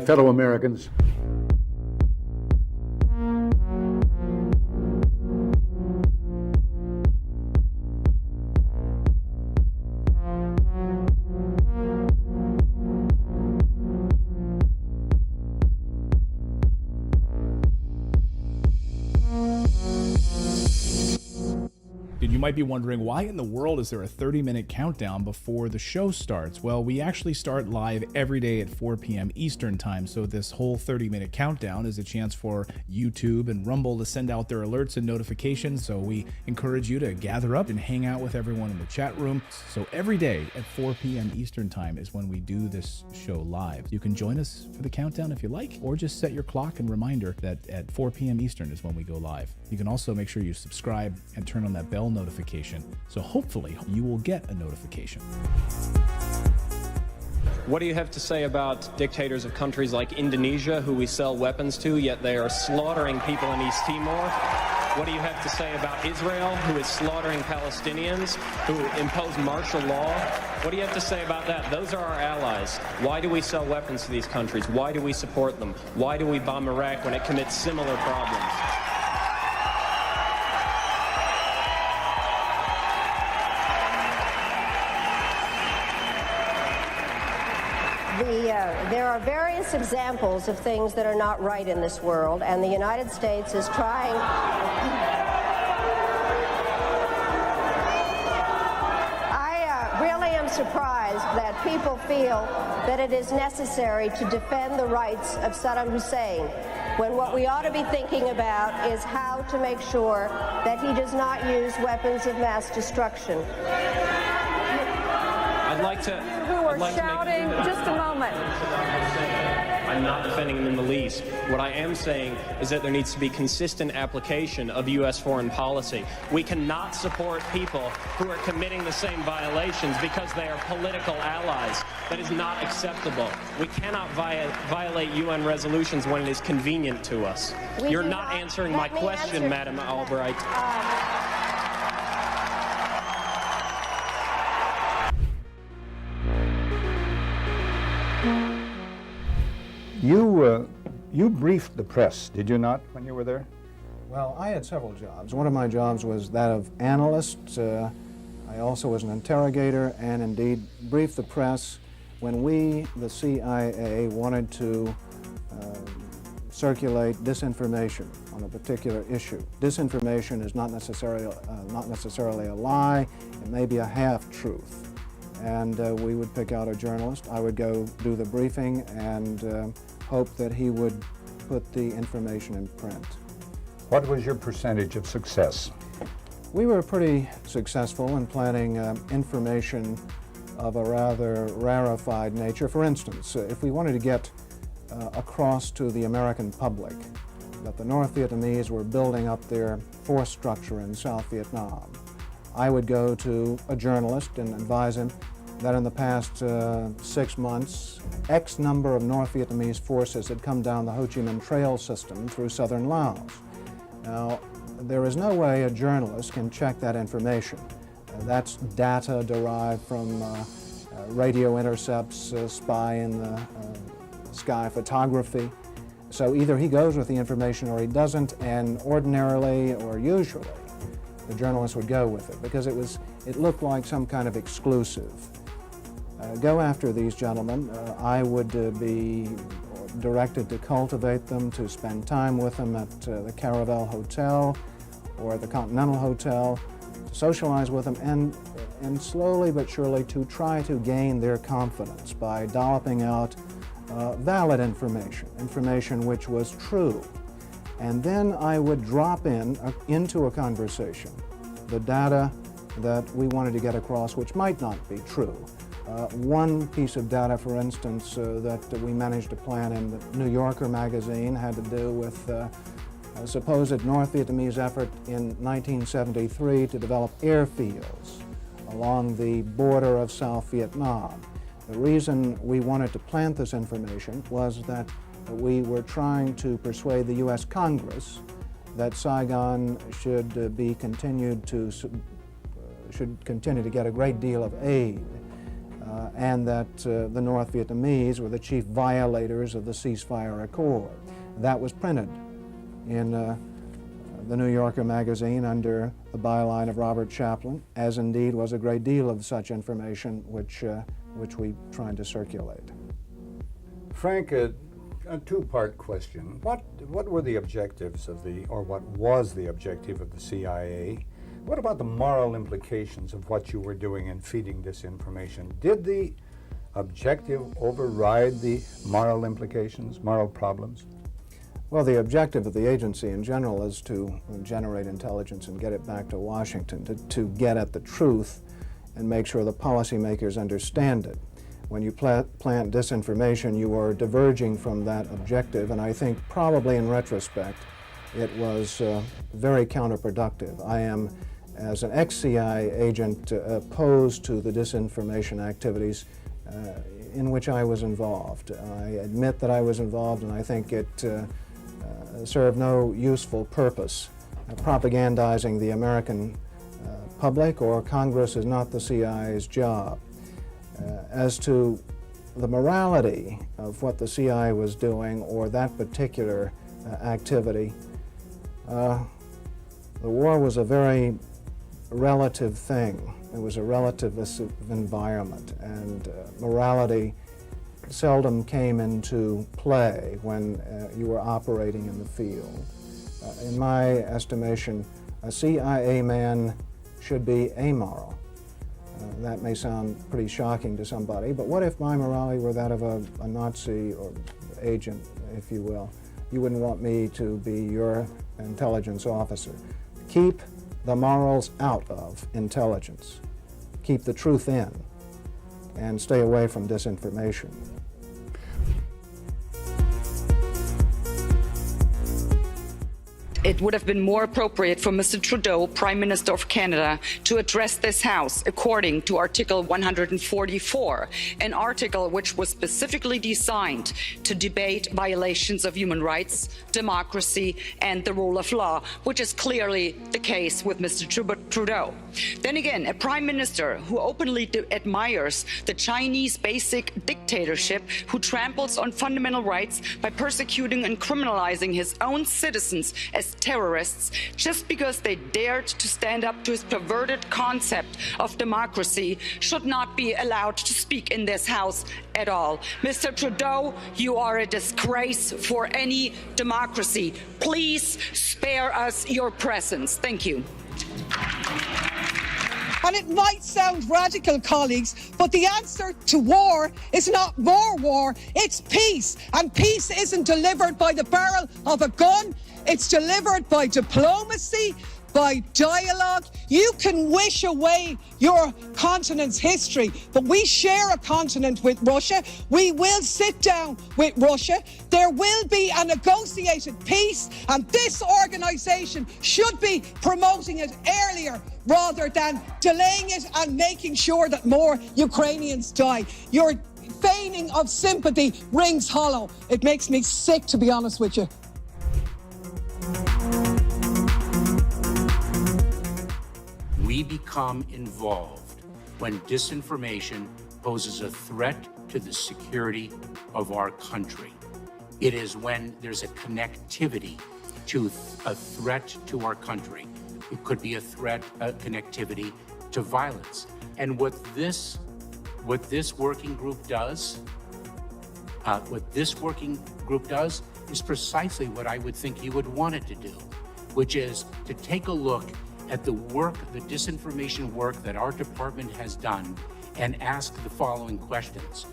fellow Americans. You might be wondering, why in the world is there a 30-minute countdown before the show starts? Well, we actually start live every day at 4 p.m. Eastern time, so this whole 30-minute countdown is a chance for YouTube and Rumble to send out their alerts and notifications, so we encourage you to gather up and hang out with everyone in the chat room. So every day at 4 p.m. Eastern time is when we do this show live. You can join us for the countdown if you like, or just set your clock and reminder that at 4 p.m. Eastern is when we go live. You can also make sure you subscribe and turn on that bell notification, so hopefully you will get a notification. What do you have to say about dictators of countries like Indonesia, who we sell weapons to, yet they are slaughtering people in East Timor? What do you have to say about Israel, who is slaughtering Palestinians, who impose martial law? What do you have to say about that? Those are our allies. Why do we sell weapons to these countries? Why do we support them? Why do we bomb Iraq when it commits similar problems? There are various examples of things that are not right in this world, and the United States is trying. I really am surprised that people feel that it is necessary to defend the rights of Saddam Hussein, when what we ought to be thinking about is how to make sure that he does not use weapons of mass destruction. I'd like to... Who are shouting? Just a moment. I'm not defending them in the least. What I am saying is that there needs to be consistent application of U.S. foreign policy. We cannot support people who are committing the same violations because they are political allies. That is not acceptable. We cannot violate UN resolutions when it is convenient to us. You're not answering my question, Madam Albright. You briefed the press, did you not, when you were there? Well, I had several jobs. One of my jobs was that of analyst. I also was an interrogator and indeed briefed the press when we, the CIA, wanted to circulate disinformation on a particular issue. Disinformation is not necessarily a lie. It may be a half-truth. And we would pick out a journalist. I would go do the briefing and hope that he would put the information in print. What was your percentage of success? We were pretty successful in planning information of a rather rarefied nature. For instance, if we wanted to get across to the American public that the North Vietnamese were building up their force structure in South Vietnam, I would go to a journalist and advise him that in the past 6 months, X number of North Vietnamese forces had come down the Ho Chi Minh Trail system through southern Laos. Now, there is no way a journalist can check that information. That's data derived from radio intercepts, spy in the sky photography. So either he goes with the information or he doesn't, and ordinarily or usually the journalist would go with it because it looked like some kind of exclusive. Go after these gentlemen. I would be directed to cultivate them, to spend time with them at the Caravel Hotel or the Continental Hotel, to socialize with them, and slowly but surely to try to gain their confidence by dolloping out valid information which was true. And then I would drop into a conversation the data that we wanted to get across, which might not be true. One piece of data, for instance, that we managed to plant in the New Yorker magazine had to do with a supposed North Vietnamese effort in 1973 to develop airfields along the border of South Vietnam. The reason we wanted to plant this information was that we were trying to persuade the U.S. Congress that Saigon should continue to get a great deal of aid and that the North Vietnamese were the chief violators of the ceasefire accord. That was printed in the New Yorker magazine under the byline of Robert Chaplin, as indeed was a great deal of such information which we tried to circulate. Frank, a two-part question. What were the objectives of or what was the objective of the CIA? What about the moral implications of what you were doing in feeding disinformation? Did the objective override the moral implications, moral problems? Well, the objective of the agency in general is to generate intelligence and get it back to Washington, to get at the truth and make sure the policymakers understand it. When you plant disinformation, you are diverging from that objective, and I think probably in retrospect it was very counterproductive. I am, as an ex-CIA agent, opposed to the disinformation activities in which I was involved. I admit that I was involved, and I think it served no useful purpose. Propagandizing the American public or Congress is not the CIA's job. As to the morality of what the CIA was doing or that particular activity, the war was a very relative thing. It was a relativist environment, and morality seldom came into play when you were operating in the field. In my estimation, a CIA man should be amoral. That may sound pretty shocking to somebody, but what if my morality were that of a Nazi or agent, if you will? You wouldn't want me to be your intelligence officer. Keep the morals out of intelligence. Keep the truth in, and stay away from disinformation. It would have been more appropriate for Mr. Trudeau, Prime Minister of Canada, to address this House according to Article 144, an article which was specifically designed to debate violations of human rights, democracy, and the rule of law, which is clearly the case with Mr. Trudeau. Then again, a Prime Minister who openly admires the Chinese basic dictatorship, who tramples on fundamental rights by persecuting and criminalizing his own citizens as terrorists just because they dared to stand up to his perverted concept of democracy, should not be allowed to speak in this House at all. Mr. Trudeau, you are a disgrace for any democracy. Please spare us your presence. Thank you. And it might sound radical, colleagues, but the answer to war is not more war, it's peace. And peace isn't delivered by the barrel of a gun, it's delivered by diplomacy, by dialogue. You can wish away your continent's history, but we share a continent with Russia. We will sit down with Russia. There will be a negotiated peace, and this organisation should be promoting it earlier rather than delaying it and making sure that more Ukrainians die. Your feigning of sympathy rings hollow. It makes me sick, to be honest with you. We become involved when disinformation poses a threat to the security of our country. It is when there's a connectivity to a threat to our country. It could be a threat, a connectivity to violence. And what this working group does, is precisely what I would think you would want it to do, which is to take a look at the work, the disinformation work that our department has done, and ask the following questions.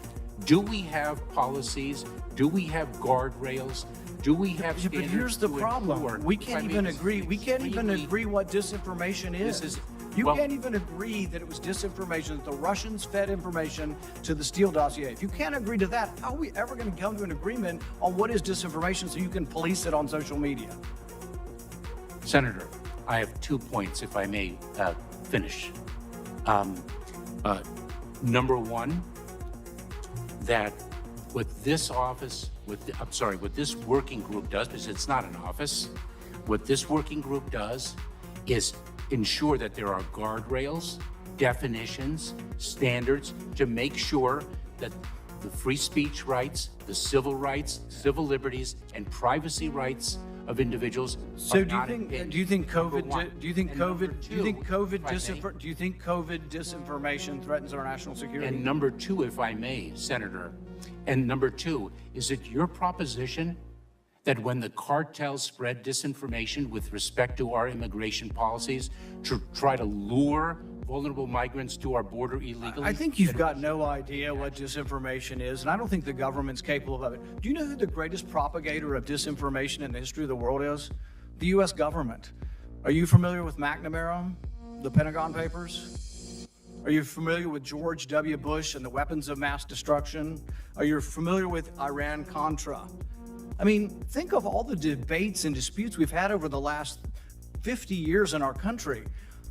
Do we have policies? Do we have guardrails? Do we have standards? But here's the problem. We can't even agree. We can't even agree what disinformation is. You can't even agree that it was disinformation, that the Russians fed information to the Steele dossier. If you can't agree to that, how are we ever going to come to an agreement on what is disinformation so you can police it on social media? Senator, I have 2 points, if I may finish. Number one, that what this office, what this working group does, because it's not an office, what this working group does is ensure that there are guardrails definitions, standards to make sure that the free speech rights, the civil rights, civil liberties, and privacy rights of individuals. So do you think COVID disinformation threatens our national security? And number two, if I may, Senator, and number two, is it your proposition that when the cartels spread disinformation with respect to our immigration policies to try to lure vulnerable migrants to our border illegally? I think you've got no idea what disinformation is, and I don't think the government's capable of it. Do you know who the greatest propagator of disinformation in the history of the world is? The U.S. government. Are you familiar with McNamara, the Pentagon Papers? Are you familiar with George W. Bush and the weapons of mass destruction? Are you familiar with Iran-Contra? I mean, think of all the debates and disputes we've had over the last 50 years in our country.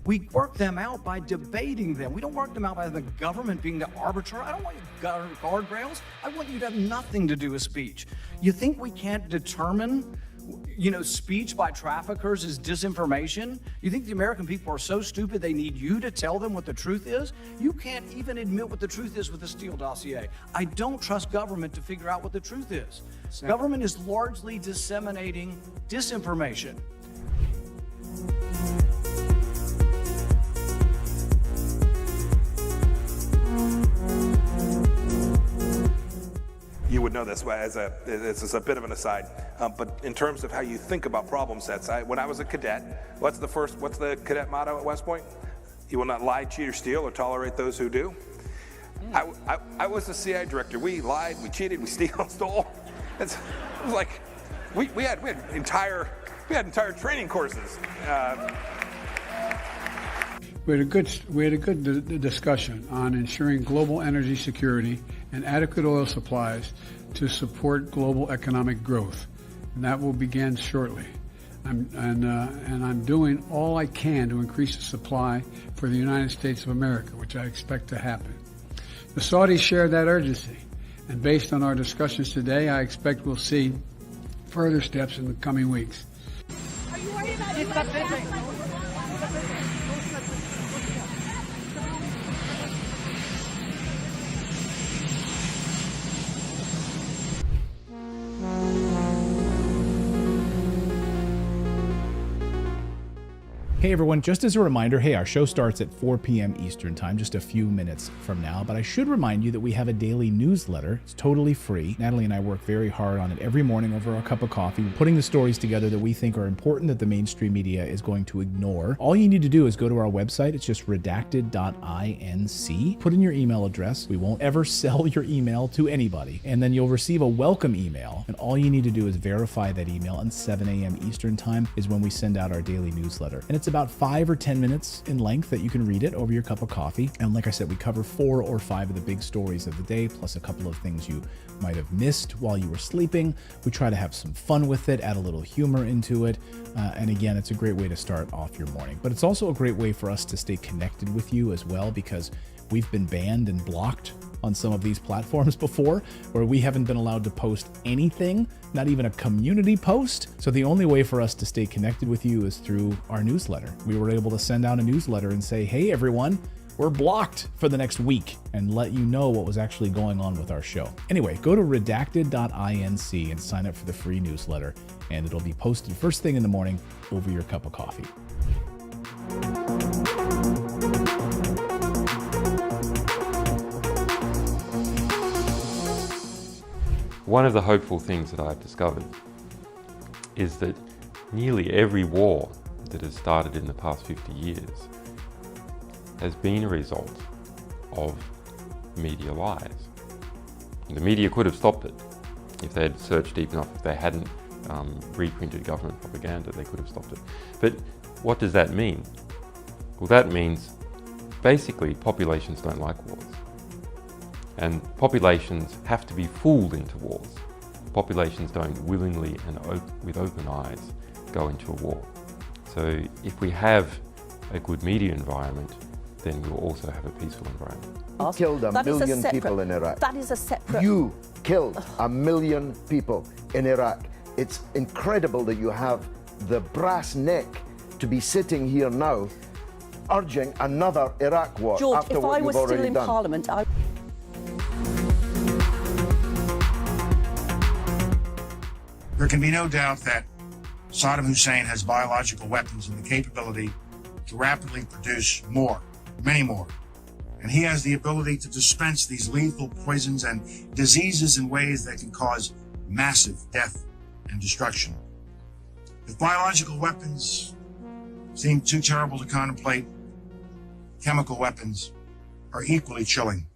We work them out by debating them. We don't work them out by the government being the arbiter. I don't want you guardrails. I want you to have nothing to do with speech. You think we can't determine, speech by traffickers is disinformation? You think the American people are so stupid they need you to tell them what the truth is? You can't even admit what the truth is with the Steele dossier. I don't trust government to figure out what the truth is. Government is largely disseminating disinformation. You would know this this is a bit of an aside, but in terms of how you think about problem sets, when I was a cadet, what's the cadet motto at West Point? You will not lie, cheat, or steal, or tolerate those who do. I was the CIA director. We lied, we cheated, we stole. It was like we had entire training courses. We had a good discussion on ensuring global energy security and adequate oil supplies to support global economic growth, and that will begin shortly. I'm doing all I can to increase the supply for the United States of America, which I expect to happen. The Saudis share that urgency, and based on our discussions today, I expect we'll see further steps in the coming weeks. Are you worried about Hey everyone, just as a reminder, our show starts at 4 p.m. Eastern Time, just a few minutes from now, but I should remind you that we have a daily newsletter. It's totally free. Natalie and I work very hard on it every morning over a cup of coffee, putting the stories together that we think are important that the mainstream media is going to ignore. All you need to do is go to our website. It's just redacted.inc. Put in your email address. We won't ever sell your email to anybody. And then you'll receive a welcome email. And all you need to do is verify that email, and 7 a.m. Eastern Time is when we send out our daily newsletter. And it's about 5 or 10 minutes in length that you can read it over your cup of coffee. And like I said, we cover 4 or 5 of the big stories of the day, plus a couple of things you might have missed while you were sleeping. We try to have some fun with it, add a little humor into it. And again, it's a great way to start off your morning. But it's also a great way for us to stay connected with you as well, because we've been banned and blocked on some of these platforms before, where we haven't been allowed to post anything, not even a community post. So the only way for us to stay connected with you is through our newsletter. We were able to send out a newsletter and say, hey everyone, we're blocked for the next week, and let you know what was actually going on with our show. Anyway, go to redacted.inc and sign up for the free newsletter, and it'll be posted first thing in the morning over your cup of coffee. One of the hopeful things that I've discovered is that nearly every war that has started in the past 50 years has been a result of media lies. The media could have stopped it if they had searched deep enough. If they hadn't reprinted government propaganda, they could have stopped it. But what does that mean? Well, that means basically populations don't like wars. And populations have to be fooled into wars. Populations don't willingly and with open eyes go into a war. So if we have a good media environment, then we'll also have a peaceful environment. You killed a million people in Iraq. That is a separate... You killed a million people in Iraq. It's incredible that you have the brass neck to be sitting here now urging another Iraq war George, after if what I you've was still already in done. Parliament, There can be no doubt that Saddam Hussein has biological weapons and the capability to rapidly produce more, many more. And he has the ability to dispense these lethal poisons and diseases in ways that can cause massive death and destruction. If biological weapons seem too terrible to contemplate, chemical weapons are equally chilling.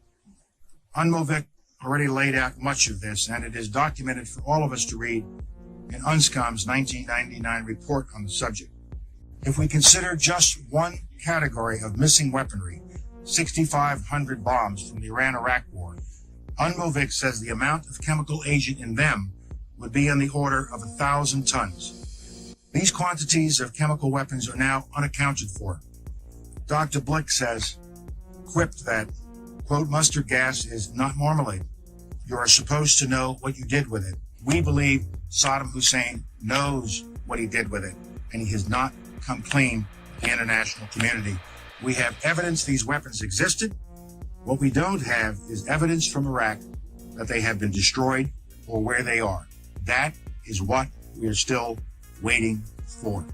UNMOVIC already laid out much of this, and it is documented for all of us to read in UNSCOM's 1999 report on the subject. If we consider just one category of missing weaponry, 6,500 bombs from the Iran-Iraq war, UNMOVIC says the amount of chemical agent in them would be in the order of 1,000 tons. These quantities of chemical weapons are now unaccounted for. Dr. Blick says, quipped that, quote, mustard gas is not marmalade. You are supposed to know what you did with it. We believe Saddam Hussein knows what he did with it, and he has not come clean with the international community. We have evidence these weapons existed. What we don't have is evidence from Iraq that they have been destroyed or where they are. That is what we are still waiting for.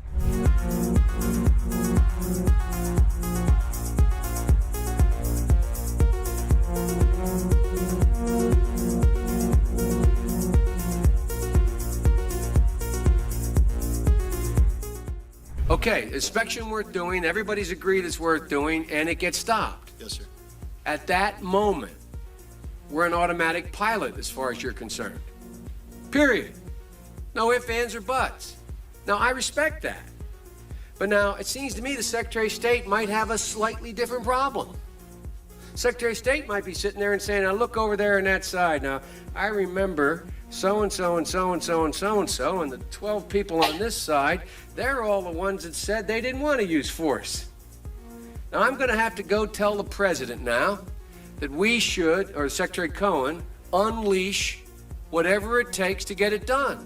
Okay, inspection worth doing, everybody's agreed it's worth doing, and it gets stopped. Yes, sir. At that moment, we're an automatic pilot as far as you're concerned. Period. No ifs, ands, or buts. Now, I respect that. But now, it seems to me the Secretary of State might have a slightly different problem. Secretary of State might be sitting there and saying, now look over there on that side. Now, I remember so-and-so and so-and-so and so-and-so, and the 12 people on this side, they're all the ones that said they didn't want to use force. Now, I'm going to have to go tell the president now that we should, or Secretary Cohen, unleash whatever it takes to get it done.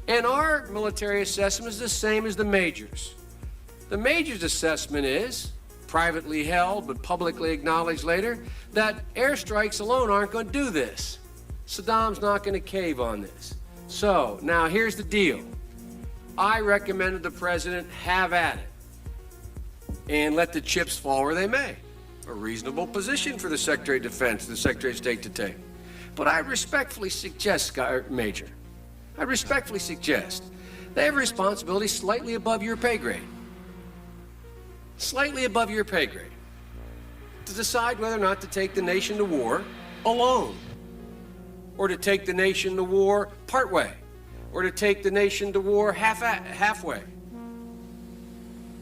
And our military assessment is the same as the major's. The major's assessment is, privately held but publicly acknowledged later, that airstrikes alone aren't going to do this. Saddam's not going to cave on this. So, now here's the deal. I recommended the president have at it and let the chips fall where they may. A reasonable position for the Secretary of Defense, the Secretary of State to take. But I respectfully suggest, Major, I respectfully suggest they have a responsibility slightly above your pay grade. Slightly above your pay grade. To decide whether or not to take the nation to war alone. Or to take the nation to war partway. Or to take the nation to war halfway.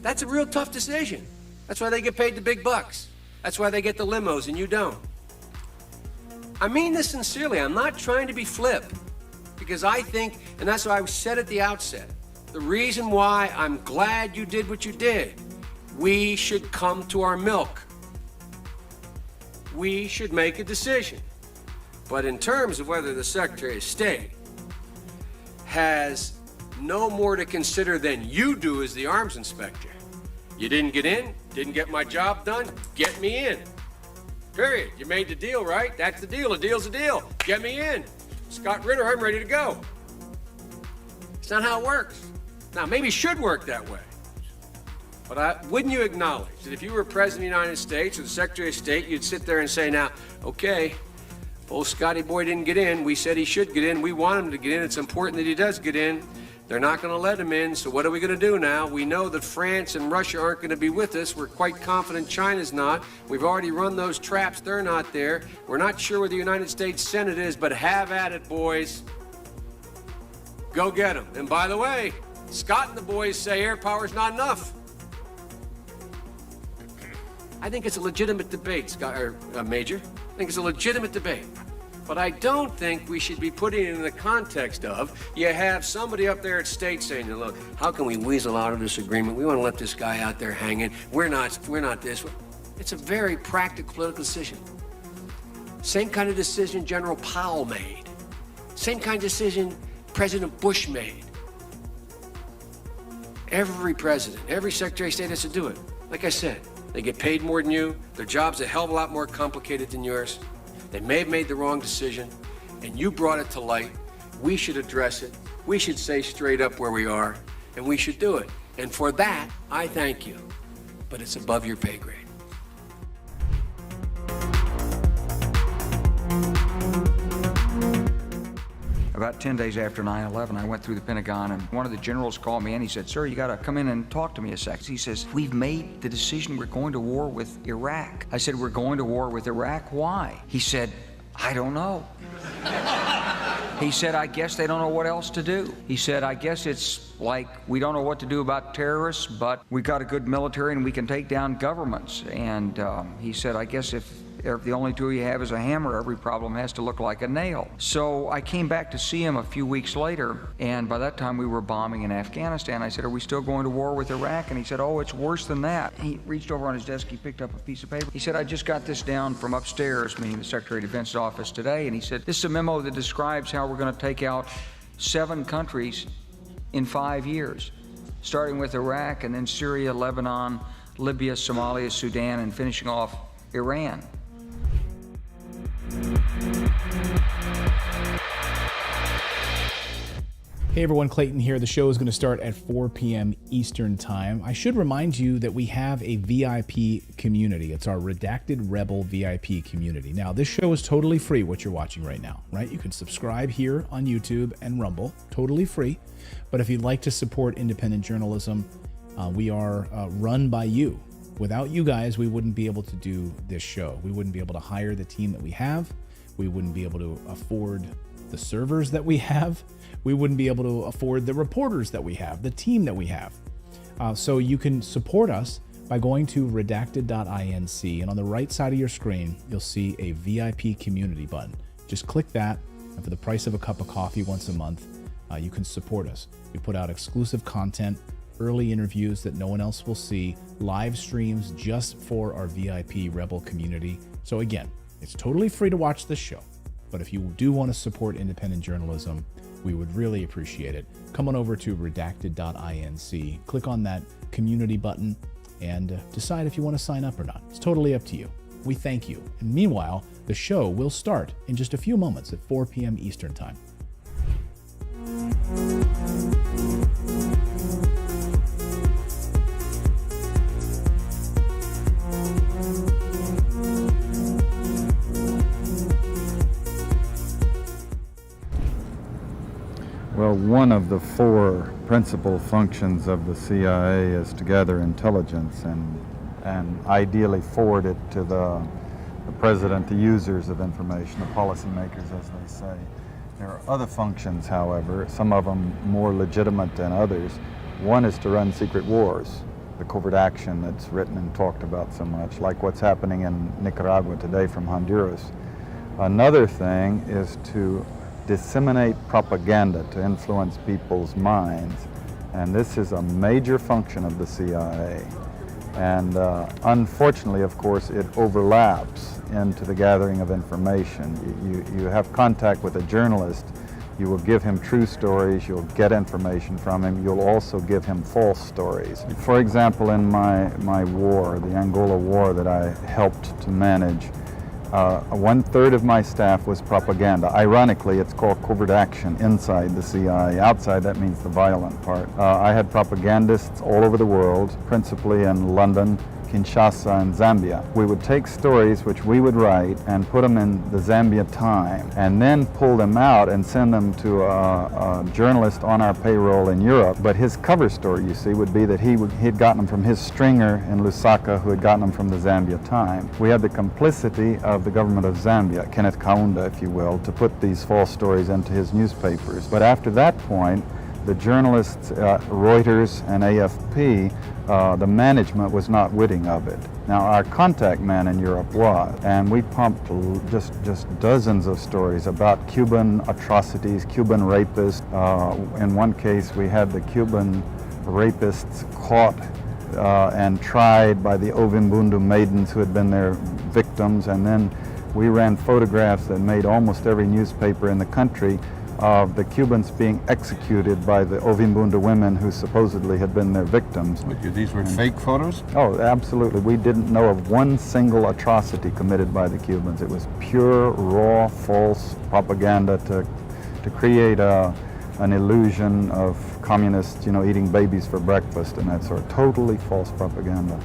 That's a real tough decision. That's why they get paid the big bucks. That's why they get the limos and you don't. I mean this sincerely. I'm not trying to be flip. Because I think, and that's why I said at the outset, the reason why I'm glad you did what you did, we should come to our milk. We should make a decision. But in terms of whether the Secretary of State has no more to consider than you do as the arms inspector, you didn't get in, didn't get my job done, get me in. Period. You made the deal, right? That's the deal. A deal's a deal. Get me in. Scott Ritter, I'm ready to go. It's not how it works. Now, maybe it should work that way. But wouldn't you acknowledge that if you were President of the United States or the Secretary of State, you'd sit there and say, now, okay, old Scotty boy didn't get in. We said he should get in. We want him to get in. It's important that he does get in. They're not going to let him in. So what are we going to do now? We know that France and Russia aren't going to be with us. We're quite confident China's not. We've already run those traps. They're not there. We're not sure where the United States Senate is, but have at it, boys. Go get them. And by the way, Scott and the boys say air power's not enough. I think it's a legitimate debate, Major. I think it's a legitimate debate. But I don't think we should be putting it in the context of, you have somebody up there at state saying, look, how can we weasel out of this agreement? We want to let this guy out there hanging. We're not this. It's a very practical political decision. Same kind of decision General Powell made. Same kind of decision President Bush made. Every president, every Secretary of State has to do it. Like I said, They get paid more than you. Their job's a hell of a lot more complicated than yours. They may have made the wrong decision, and you brought it to light. We should address it. We should say straight up where we are, and we should do it. And for that, I thank you. But it's above your pay grade. About 10 days after 9/11, I went through the Pentagon, and one of the generals called me in. He said, "Sir, you got to come in and talk to me a sec." He says, "We've made the decision. We're going to war with Iraq." I said, "We're going to war with Iraq? Why?" He said, "I don't know." He said, "I guess they don't know what else to do." He said, "I guess it's like we don't know what to do about terrorists, but we got a good military and we can take down governments." And he said, "I guess if the only tool you have is a hammer, every problem has to look like a nail." So I came back to see him a few weeks later, and by that time we were bombing in Afghanistan. I said, "Are we still going to war with Iraq?" And he said, "Oh, it's worse than that." He reached over on his desk, he picked up a piece of paper. He said, "I just got this down from upstairs," meaning the Secretary of Defense's office today, and he said, "This is a memo that describes how we're going to take out 7 countries in 5 years, starting with Iraq and then Syria, Lebanon, Libya, Somalia, Sudan, and finishing off Iran." Hey everyone, Clayton here. The show is going to start at 4 p.m. Eastern Time. I should remind you that we have a VIP community. It's our Redacted Rebel VIP community. Now, this show is totally free, what you're watching right now, right? You can subscribe here on YouTube and Rumble, totally free. But if you'd like to support independent journalism, we are run by you. Without you guys, we wouldn't be able to do this show. We wouldn't be able to hire the team that we have. We wouldn't be able to afford the servers that we have. We wouldn't be able to afford the reporters that we have, the team that we have. So you can support us by going to redacted.inc, and on the right side of your screen, you'll see a VIP community button. Just click that, and for the price of a cup of coffee once a month, you can support us. We put out exclusive content, early interviews that no one else will see, live streams just for our VIP Rebel community. So again, it's totally free to watch this show, but if you do want to support independent journalism, we would really appreciate it. Come on over to redacted.inc, click on that community button, and decide if you want to sign up or not. It's totally up to you. We thank you. And meanwhile, the show will start in just a few moments at 4 p.m. Eastern Time. Well, one of the 4 principal functions of the CIA is to gather intelligence and ideally forward it to the president, the users of information, the policymakers, as they say. There are other functions, however, some of them more legitimate than others. One is to run secret wars, the covert action that's written and talked about so much, like what's happening in Nicaragua today from Honduras. Another thing is to disseminate propaganda to influence people's minds, and this is a major function of the CIA. And unfortunately, of course, it overlaps into the gathering of information. You have contact with a journalist, you will give him true stories, you'll get information from him, you'll also give him false stories. For example, in my war, the Angola war that I helped to manage, 1/3 of my staff was propaganda. Ironically, it's called covert action inside the CIA. Outside, that means the violent part. I had propagandists all over the world, principally in London, Kinshasa, and Zambia. We would take stories which we would write and put them in the Zambia Time, and then pull them out and send them to a journalist on our payroll in Europe. But his cover story, you see, would be that he'd gotten them from his stringer in Lusaka, who had gotten them from the Zambia Time. We had the complicity of the government of Zambia, Kenneth Kaunda, if you will, to put these false stories into his newspapers. But after that point, the journalists, Reuters and AFP, the management was not witting of it. Now, our contact man in Europe was, and we pumped just dozens of stories about Cuban atrocities, Cuban rapists. In one case, we had the Cuban rapists caught and tried by the Ovimbundu maidens who had been their victims, and then we ran photographs that made almost every newspaper in the country of the Cubans being executed by the Ovimbunda women who supposedly had been their victims. These were fake photos? Oh, absolutely. We didn't know of one single atrocity committed by the Cubans. It was pure, raw, false propaganda to create an illusion of communists, eating babies for breakfast and that sort of totally false propaganda.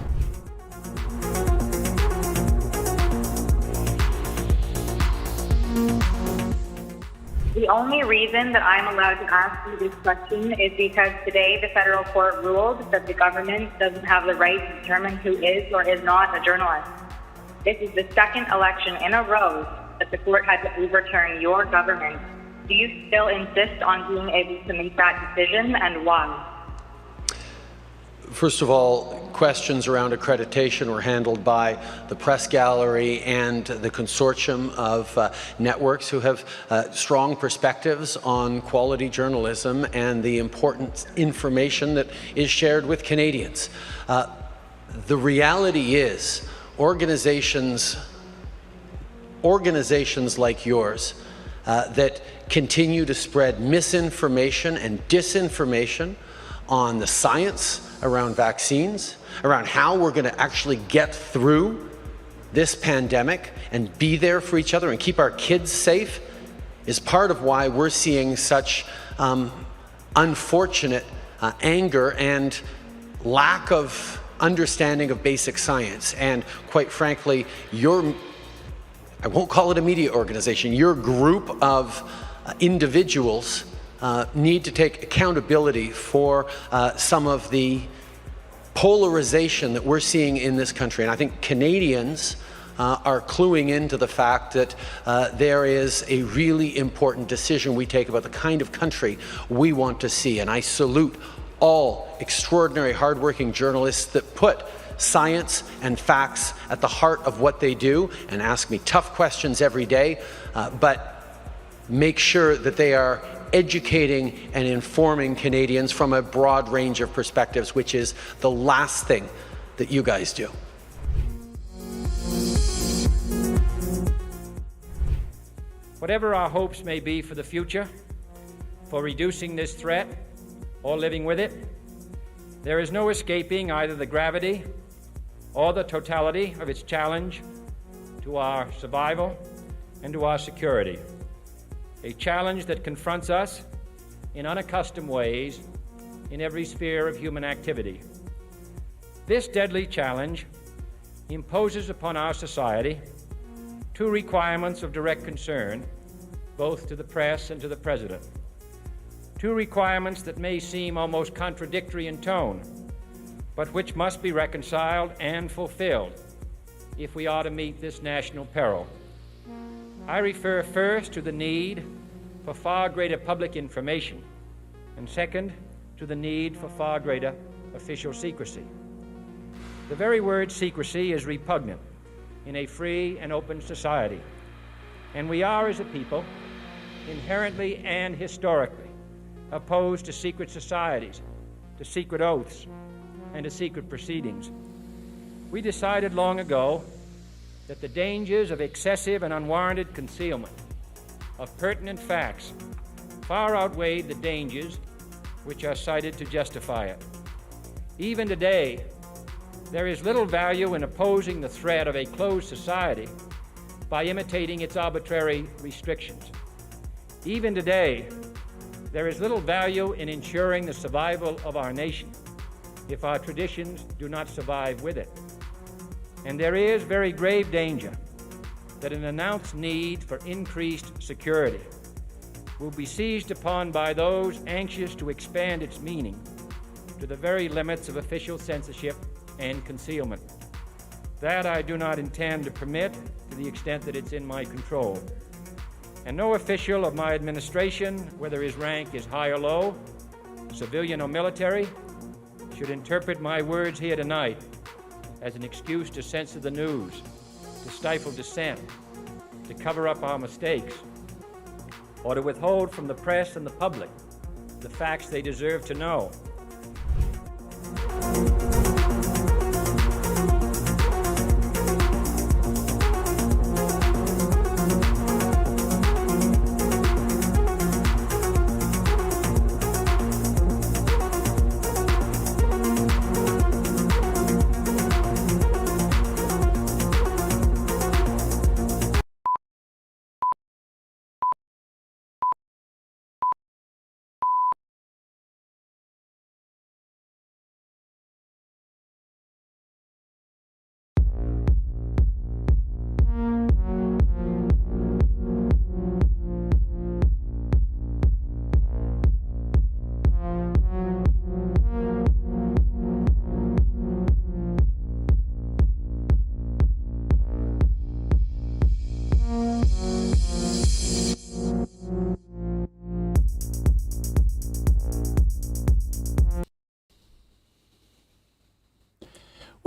The only reason that I'm allowed to ask you this question is because today the federal court ruled that the government doesn't have the right to determine who is or is not a journalist. This is the second election in a row that the court had to overturn your government. Do you still insist on being able to make that decision, and why? First of all, questions around accreditation were handled by the press gallery and the consortium of networks who have strong perspectives on quality journalism and the important information that is shared with Canadians. The reality is organizations like yours that continue to spread misinformation and disinformation on the science around vaccines, around how we're going to actually get through this pandemic and be there for each other and keep our kids safe, is part of why we're seeing such unfortunate anger and lack of understanding of basic science. And quite frankly, I won't call it a media organization, your group of individuals need to take accountability for some of the polarization that we're seeing in this country. And I think Canadians are cluing into the fact that there is a really important decision we take about the kind of country we want to see. And I salute all extraordinary, hardworking journalists that put science and facts at the heart of what they do and ask me tough questions every day, but make sure that they are educating and informing Canadians from a broad range of perspectives, which is the last thing that you guys do. Whatever our hopes may be for the future, for reducing this threat or living with it, there is no escaping either the gravity or the totality of its challenge to our survival and to our security. A challenge that confronts us in unaccustomed ways in every sphere of human activity. This deadly challenge imposes upon our society two requirements of direct concern, both to the press and to the President. Two requirements that may seem almost contradictory in tone, but which must be reconciled and fulfilled if we are to meet this national peril. I refer first to the need for far greater public information, and second, to the need for far greater official secrecy. The very word secrecy is repugnant in a free and open society, and we are, as a people, inherently and historically opposed to secret societies, to secret oaths, and to secret proceedings. We decided long ago that the dangers of excessive and unwarranted concealment of pertinent facts far outweighed the dangers which are cited to justify it. Even today, there is little value in opposing the threat of a closed society by imitating its arbitrary restrictions. Even today, there is little value in ensuring the survival of our nation if our traditions do not survive with it. And there is very grave danger that an announced need for increased security will be seized upon by those anxious to expand its meaning to the very limits of official censorship and concealment. That I do not intend to permit to the extent that it's in my control. And no official of my administration, whether his rank is high or low, civilian or military, should interpret my words here tonight as an excuse to censor the news, to stifle dissent, to cover up our mistakes, or to withhold from the press and the public the facts they deserve to know.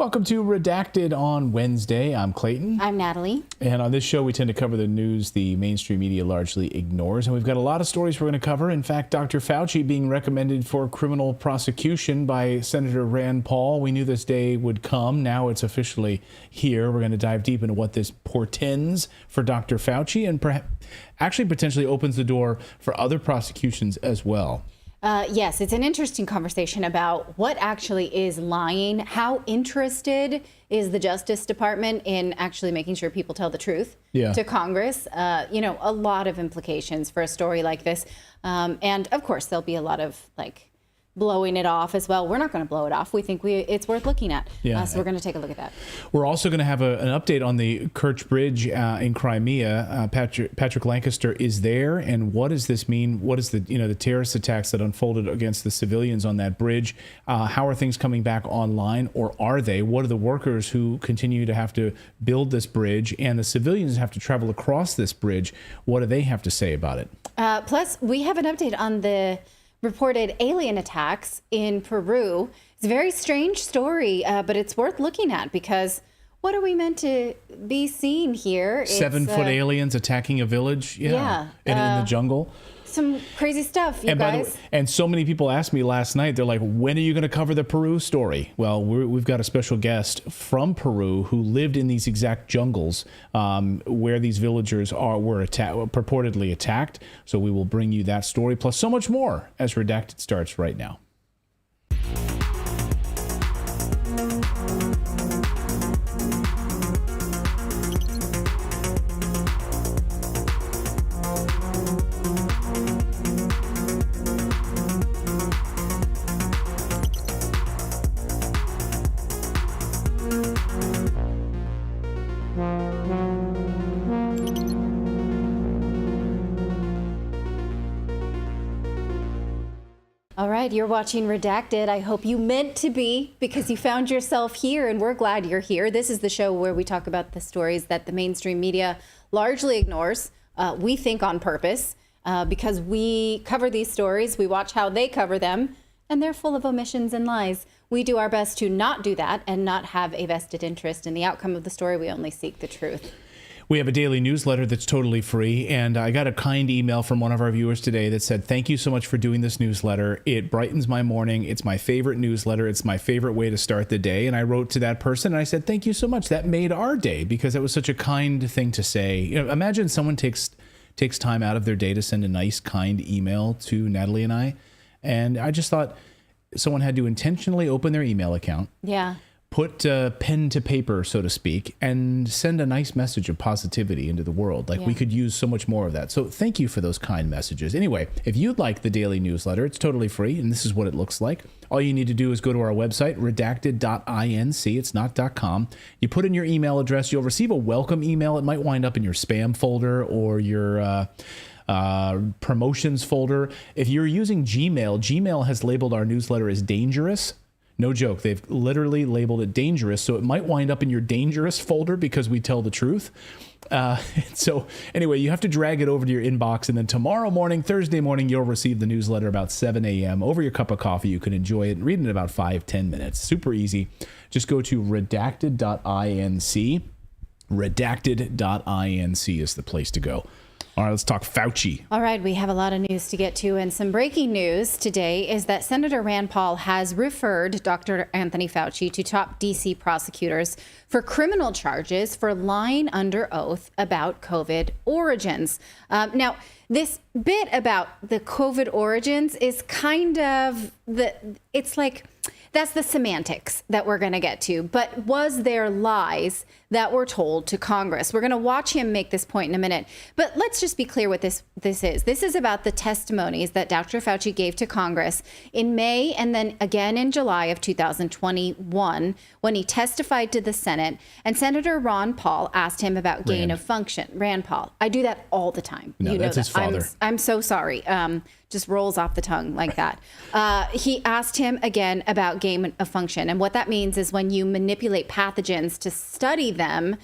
Welcome to Redacted on Wednesday. I'm Clayton. I'm Natalie. And on this show, we tend to cover the news the mainstream media largely ignores. And we've got a lot of stories we're going to cover. In fact, Dr. Fauci being recommended for criminal prosecution by Senator Rand Paul. We knew this day would come. Now it's officially here. We're going to dive deep into what this portends for Dr. Fauci and actually potentially opens the door for other prosecutions as well. Yes, it's an interesting conversation about what actually is lying. How interested is the Justice Department in actually making sure people tell the truth to Congress? A lot of implications for a story like this. And of course, there'll be a lot of blowing it off as well. We're not going to blow it off. We think it's worth looking at. So we're going to take a look at that. We're also going to have an update on the Kersch Bridge in Crimea. Patrick Lancaster is there. And what does this mean? What is the terrorist attacks that unfolded against the civilians on that bridge? How are things coming back online, or are they? What are the workers who continue to have to build this bridge and the civilians have to travel across this bridge? What do they have to say about it? Plus, we have an update on the reported alien attacks in Peru. It's a very strange story, but it's worth looking at because what are we meant to be seeing here? 7-foot aliens attacking a village? In the jungle. Some crazy stuff, you guys. And so many people asked me last night, they're like, when are you going to cover the Peru story? Well, we've got a special guest from Peru who lived in these exact jungles where these villagers were purportedly attacked. So we will bring you that story, plus so much more as Redacted starts right now. All right, you're watching Redacted. I hope you meant to be because you found yourself here, and we're glad you're here. This is the show where we talk about the stories that the mainstream media largely ignores, we think on purpose, because we cover these stories, we watch how they cover them, and they're full of omissions and lies. We do our best to not do that and not have a vested interest in the outcome of the story. We only seek the truth. We have a daily newsletter that's totally free, and I got a kind email from one of our viewers today that said, thank you so much for doing this newsletter. It brightens my morning. It's my favorite newsletter. It's my favorite way to start the day. And I wrote to that person, and I said, thank you so much. That made our day because it was such a kind thing to say. Imagine someone takes time out of their day to send a nice, kind email to Natalie and I. And I just thought someone had to intentionally open their email account. Yeah. Put pen to paper, so to speak, and send a nice message of positivity into the world. We could use so much more of that. So thank you for those kind messages. Anyway, if you'd like the daily newsletter, it's totally free, and this is what it looks like. All you need to do is go to our website, redacted.inc. It's not .com. You put in your email address. You'll receive a welcome email. It might wind up in your spam folder or your promotions folder. If you're using Gmail, Gmail has labeled our newsletter as dangerous. No joke. They've literally labeled it dangerous. So it might wind up in your dangerous folder because we tell the truth. So anyway, you have to drag it over to your inbox. And then tomorrow morning, Thursday morning, you'll receive the newsletter about 7 a.m. over your cup of coffee. You can enjoy it and read it in about 5-10 minutes. Super easy. Just go to redacted.inc. Redacted.inc is the place to go. All right, let's talk Fauci. All right, we have a lot of news to get to, and some breaking news today is that Senator Rand Paul has referred Dr. Anthony Fauci to top D.C. prosecutors for criminal charges for lying under oath about COVID origins. Now, this bit about the COVID origins is kind of that's the semantics that we're going to get to. But was there lies that were told to Congress? We're going to watch him make this point in a minute. But let's just be clear what this is. This is about the testimonies that Dr. Fauci gave to Congress in May and then again in July of 2021 when he testified to the Senate. And Senator Rand Paul asked him about gain of function. Rand Paul. I do that all the time. No, you know that's his father. I'm so sorry. Just rolls off the tongue like that. He asked him again about gain of function. And what that means is when you manipulate pathogens to study them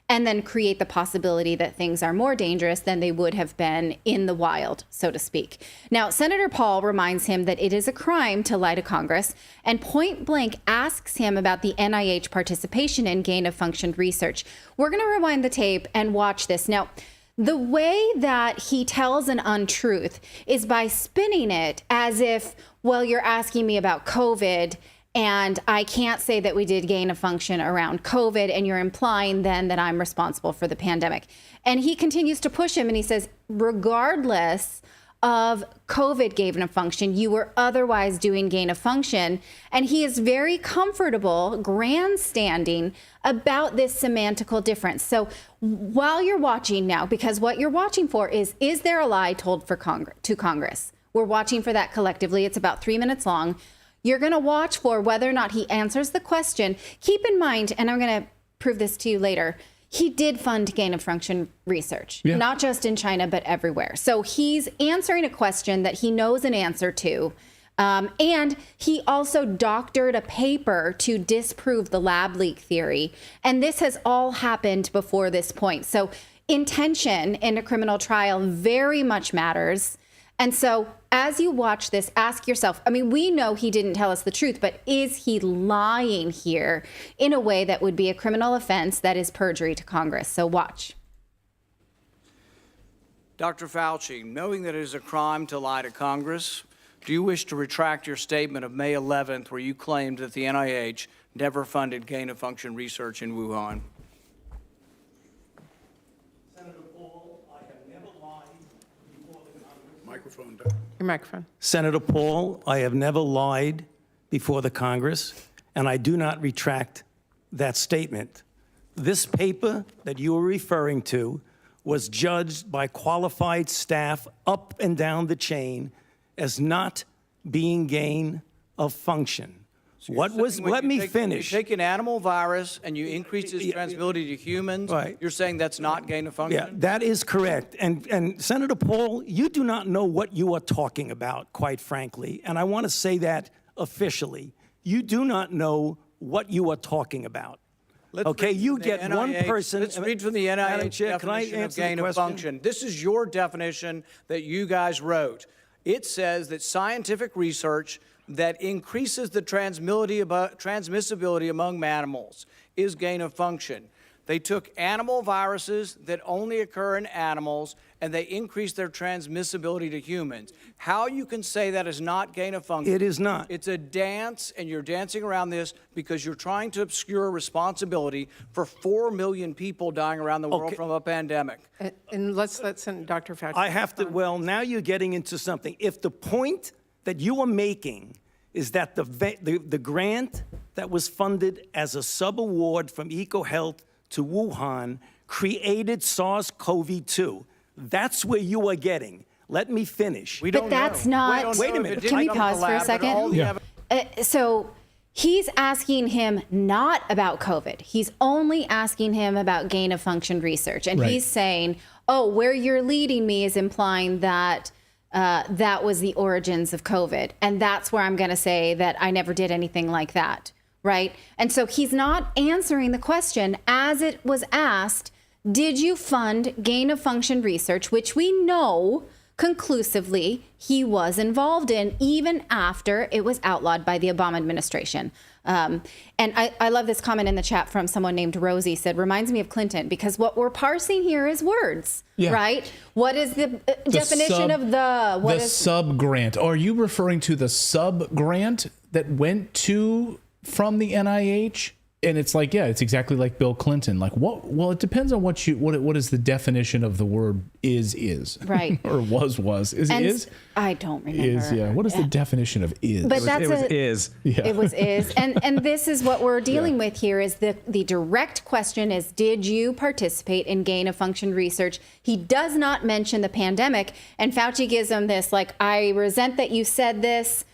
and then create the possibility that things are more dangerous than they would have been in the wild, so to speak. Now, Senator Paul reminds him that it is a crime to lie to Congress and point blank asks him about the NIH participation in gain-of-function research. We're going to rewind the tape and watch this. Now, the way that he tells an untruth is by spinning it as if, well, you're asking me about COVID, and I can't say that we did gain of function around COVID, and you're implying then that I'm responsible for the pandemic. And he continues to push him, and he says, regardless of COVID gain of function, you were otherwise doing gain of function. And he is very comfortable grandstanding about this semantical difference. So while you're watching now, because what you're watching for is there a lie told to Congress? We're watching for that collectively. It's about 3 minutes long. You're going to watch for whether or not he answers the question. Keep in mind, and I'm going to prove this to you later, he did fund gain of function research, not just in China, but everywhere. So he's answering a question that he knows an answer to. And he also doctored a paper to disprove the lab leak theory. And this has all happened before this point. So intention in a criminal trial very much matters. And so as you watch this, ask yourself, I mean, we know he didn't tell us the truth, but is he lying here in a way that would be a criminal offense that is perjury to Congress? So watch. Dr. Fauci, knowing that it is a crime to lie to Congress, do you wish to retract your statement of May 11th where you claimed that the NIH never funded gain-of-function research in Wuhan? Your microphone. Senator Paul, I have never lied before the Congress, and I do not retract that statement. This paper that you are referring to was judged by qualified staff up and down the chain as not being gain of function. Let me finish. You take an animal virus and you increase its transmissibility to humans, right. You're saying that's not gain of function? Yeah, that is correct. And Senator Paul, you do not know what you are talking about, quite frankly. And I want to say that officially. You do not know what you are talking about. You get one person. Let's read from the NIH definition of gain of function. This is your definition that you guys wrote. It says that scientific research that increases the transmissibility among animals is gain of function. They took animal viruses that only occur in animals and they increased their transmissibility to humans. How you can say that is not gain of function? It is not. It's a dance, and you're dancing around this because you're trying to obscure responsibility for 4 million people dying around the world from a pandemic. And let's let Dr. Fauci. I have to, well, now you're getting into something. If the point that you are making is that the grant that was funded as a sub-award from EcoHealth to Wuhan created SARS-CoV-2. That's where you are getting. Let me finish. But that's not. Wait a minute. Can we pause for a second? Yeah. So he's asking him not about COVID. He's only asking him about gain of function research. And he's saying, oh, where you're leading me is implying that that was the origins of COVID. And that's where I'm going to say that I never did anything like that. Right. And so he's not answering the question as it was asked. Did you fund gain of function research, which we know conclusively he was involved in even after it was outlawed by the Obama administration? And I love this comment in the chat from someone named Rosie, said, reminds me of Clinton, because what we're parsing here is words, right? What is the definition of the sub-grant? Are you referring to the sub-grant that went from the NIH? And it's like, yeah, it's exactly like Bill Clinton. Like, what? Well, it depends on what is the definition of the word is. Right. Or was. Is it is? I don't remember. Is, yeah. What is the definition of is? But it was is. Yeah. It was is. And this is what we're dealing with here is the direct question is, did you participate in gain of function research? He does not mention the pandemic. And Fauci gives him this, like, I resent that you said this.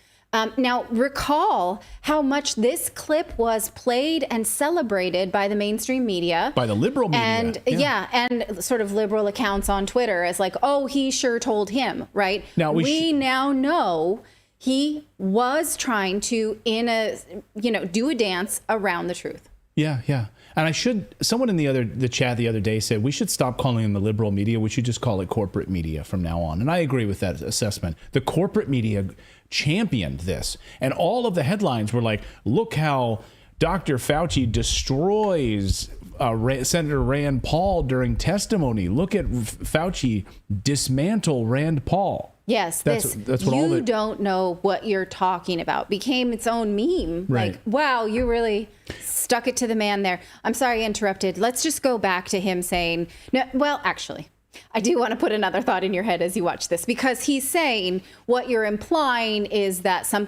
Now, recall how much this clip was played and celebrated by the mainstream media. By the liberal media. And and sort of liberal accounts on Twitter as like, oh, he sure told him, right? Now we now know he was trying to, do a dance around the truth. Yeah. And someone in the chat the other day said we should stop calling them the liberal media. We should just call it corporate media from now on. And I agree with that assessment. The corporate media championed this. And all of the headlines were like, look how Dr. Fauci destroys Senator Rand Paul during testimony. Look at Fauci dismantle Rand Paul. Yes, that's what all you don't know what you're talking about became its own meme. Right. Like, wow, you really stuck it to the man there. I'm sorry I interrupted. Let's just go back to him saying, no, well, actually, I do want to put another thought in your head as you watch this, because he's saying what you're implying is that some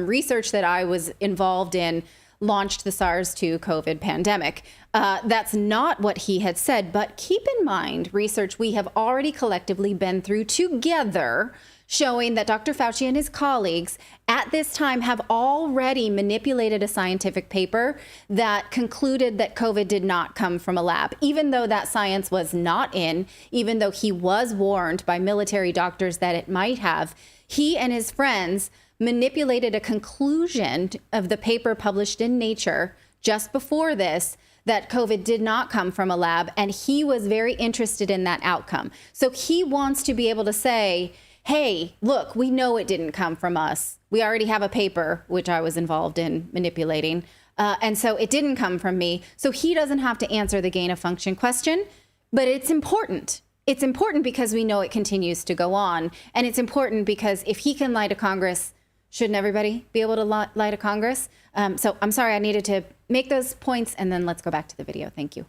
research that I was involved in launched the SARS-2 COVID pandemic. That's not what he had said, but keep in mind research we have already collectively been through together showing that Dr. Fauci and his colleagues at this time have already manipulated a scientific paper that concluded that COVID did not come from a lab, even though that science was not in, even though he was warned by military doctors that it might have. He and his friends manipulated a conclusion of the paper published in Nature just before this that COVID did not come from a lab, and he was very interested in that outcome. So he wants to be able to say, hey, look, we know it didn't come from us. We already have a paper, which I was involved in manipulating, and so it didn't come from me. So he doesn't have to answer the gain of function question, but it's important. It's important because we know it continues to go on, and it's important because if he can lie to Congress, shouldn't everybody be able to lie to Congress? So I'm sorry, I needed to make those points, and then let's go back to the video. Thank you.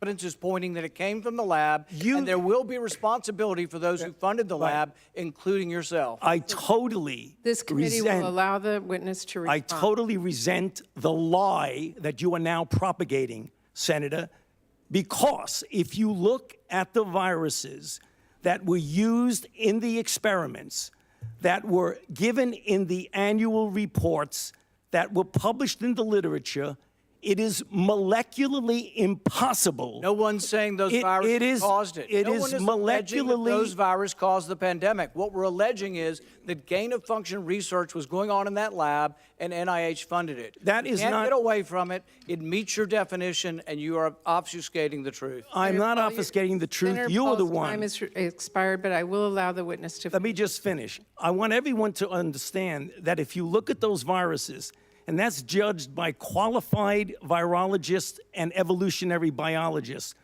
Evidence is pointing that it came from the lab, and there will be responsibility for those who funded the lab, including yourself. I totally This committee resent, will allow the witness to respond. I totally resent the lie that you are now propagating, Senator, because if you look at the viruses that were used in the experiments, that were given in the annual reports, that were published in the literature, it is molecularly impossible. No one's saying those viruses caused it. It No is one is alleging that molecularly. those viruses caused the pandemic. What we're alleging is that gain-of-function research was going on in that lab, and NIH funded it. That is you can't not- get away from it. It meets your definition, and you are obfuscating the truth. I'm not obfuscating the truth. Senator You are the Paul's one. time is expired, but I will allow the witness to. Let me just finish. I want everyone to understand that if you look at those viruses, and that's judged by qualified virologists and evolutionary biologists,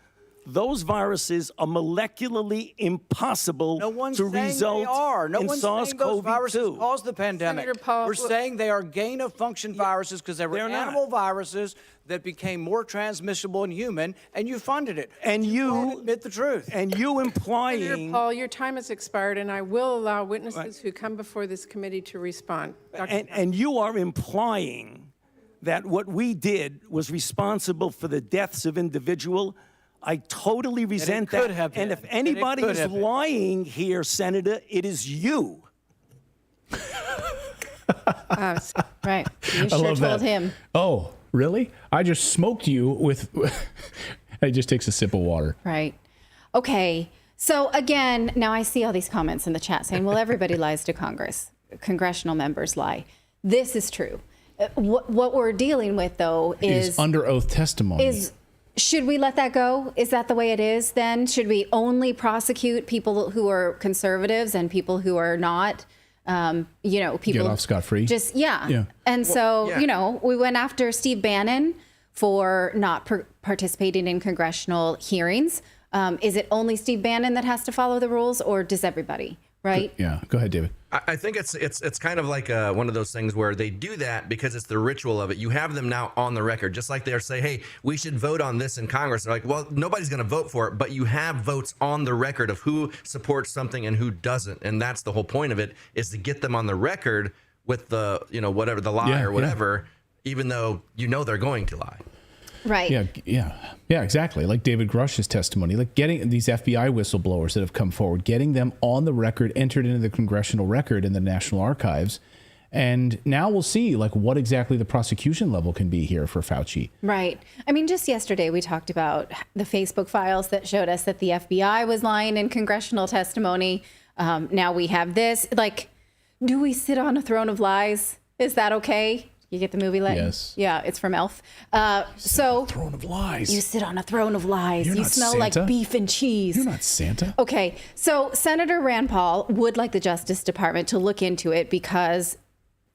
those viruses are molecularly impossible No one's to saying result they are. No in one's saying those viruses SARS-CoV-2. caused the pandemic. Senator Paul, We're saying they are gain-of-function viruses because they were they're not. animal viruses that became more transmissible in human, and you funded it. And you admit the truth. And you Senator implying Paul, your time has expired, and I will allow witnesses who come before this committee to respond. and you are implying that what we did was responsible for the deaths of individual. I totally resent that. could have And been. if anybody That it is could have been. lying here, Senator, it is you. Right. You I sure love told that. him. Oh, really? I just smoked you with. He just takes a sip of water. Right. Okay. So again, now I see all these comments in the chat saying, well, everybody lies to Congress. Congressional members lie. This is true. What we're dealing with, though, Is under oath testimony. Should we let that go? Is that the way it is then? Should we only prosecute people who are conservatives and people who are not? People Get off scot-free? Just, yeah. Yeah. And we went after Steve Bannon for not participating in congressional hearings. Is it only Steve Bannon that has to follow the rules, or does everybody? Right? Yeah. Go ahead, David. I think it's kind of like one of those things where they do that because it's the ritual of it. You have them now on the record, just like they're saying, hey, we should vote on this in Congress. They're like, well, nobody's going to vote for it, but you have votes on the record of who supports something and who doesn't. And that's the whole point of it, is to get them on the record with the, whatever, the lie or whatever, even though they're going to lie. Right. Yeah, exactly. Like David Grush's testimony, like getting these FBI whistleblowers that have come forward, getting them on the record, entered into the congressional record in the National Archives. And now we'll see what exactly the prosecution level can be here for Fauci. Right. I mean, just yesterday we talked about the Facebook files that showed us that the FBI was lying in congressional testimony. Now we have this. Do we sit on a throne of lies? Is that okay? You get the movie Letting? Yes. Yeah, it's from Elf. So Throne of lies. you sit on a throne of lies. You're You not smell Santa. like beef and cheese. You're not Santa. Okay, so Senator Rand Paul would like the Justice Department to look into it because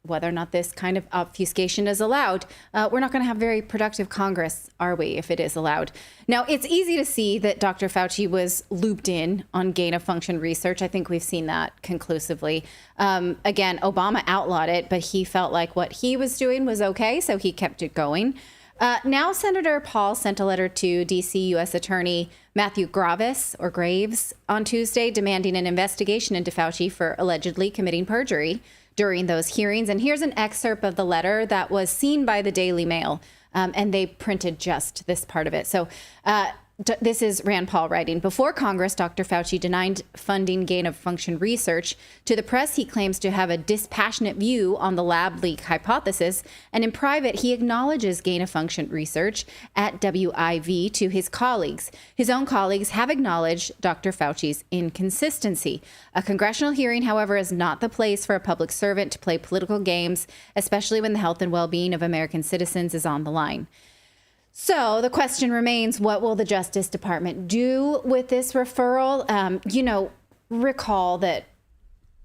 whether or not this kind of obfuscation is allowed, we're not going to have very productive Congress, are we, if it is allowed? Now, it's easy to see that Dr. Fauci was looped in on gain-of-function research. I think we've seen that conclusively. Again, Obama outlawed it, but he felt like what he was doing was okay, so he kept it going. Now, Senator Paul sent a letter to D.C. U.S. Attorney Matthew Graves on Tuesday demanding an investigation into Fauci for allegedly committing perjury during those hearings. And here's an excerpt of the letter that was seen by the Daily Mail, and they printed just this part of it. So this is Rand Paul writing. Before Congress, Dr. Fauci denied funding gain-of-function research. To the press, he claims to have a dispassionate view on the lab leak hypothesis. And in private, he acknowledges gain-of-function research at WIV to his colleagues. His own colleagues have acknowledged Dr. Fauci's inconsistency. A congressional hearing, however, is not the place for a public servant to play political games, especially when the health and well-being of American citizens is on the line. So the question remains, what will the Justice Department do with this referral? Recall that,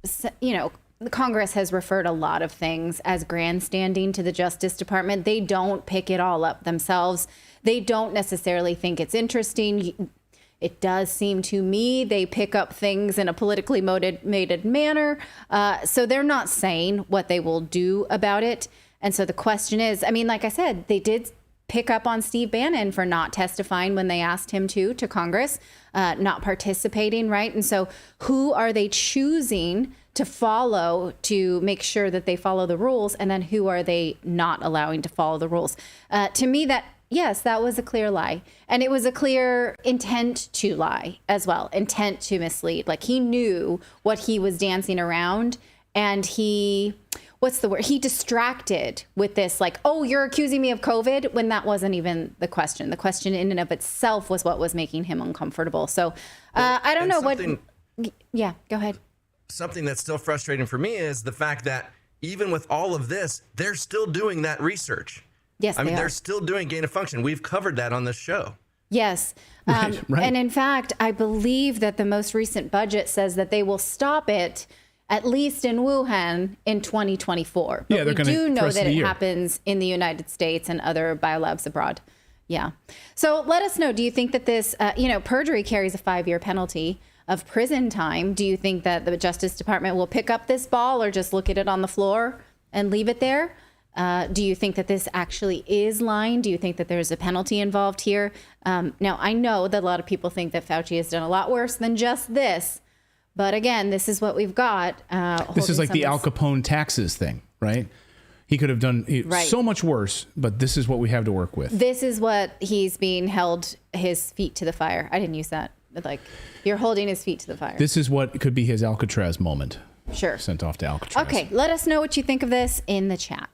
the Congress has referred a lot of things as grandstanding to the Justice Department. They don't pick it all up themselves. They don't necessarily think it's interesting. It does seem to me they pick up things in a politically motivated manner. So they're not saying what they will do about it. And so the question is, like I said, they did pick up on Steve Bannon for not testifying when they asked him to Congress, not participating, right? And so who are they choosing to follow to make sure that they follow the rules? And then who are they not allowing to follow the rules? To me, yes, that was a clear lie. And it was a clear intent to lie as well, intent to mislead. Like he knew what he was dancing around, and he distracted with this, like, oh, you're accusing me of COVID, when that wasn't even the question. The question in and of itself was what was making him uncomfortable. So I don't know what. Yeah, go ahead. Something that's still frustrating for me is the fact that even with all of this, they're still doing that research. Yes, they're still doing gain of function. We've covered that on this show. Yes. Right. And in fact, I believe that the most recent budget says that they will stop it at least in Wuhan in 2024. But we do know that it happens in the United States and other biolabs abroad. Yeah. So let us know, do you think that this, perjury carries a 5-year penalty of prison time? Do you think that the Justice Department will pick up this ball or just look at it on the floor and leave it there? Do you think that this actually is lying? Do you think that there's a penalty involved here? Now, I know that a lot of people think that Fauci has done a lot worse than just this. But again, this is what we've got. This is like the Al Capone taxes thing, right? He could have done so much worse, but this is what we have to work with. This is what he's being held his feet to the fire. I didn't use that. But like, you're holding his feet to the fire. This is what could be his Alcatraz moment. Sure. Sent off to Alcatraz. Okay, let us know what you think of this in the chat.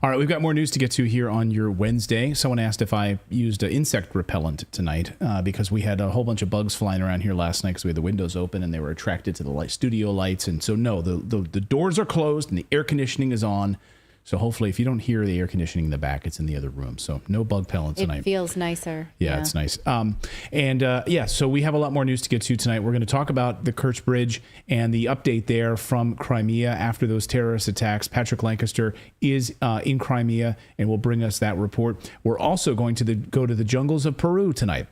All right, we've got more news to get to here on your Wednesday. Someone asked if I used insect repellent tonight because we had a whole bunch of bugs flying around here last night because we had the windows open and they were attracted to the studio lights. And so, no, the doors are closed and the air conditioning is on. So hopefully if you don't hear the air conditioning in the back, it's in the other room. So no bug pellets tonight. It feels nicer. Yeah, it's nice. So we have a lot more news to get to tonight. We're going to talk about the Kersch Bridge and the update there from Crimea after those terrorist attacks. Patrick Lancaster is in Crimea and will bring us that report. We're also going to go to the jungles of Peru tonight.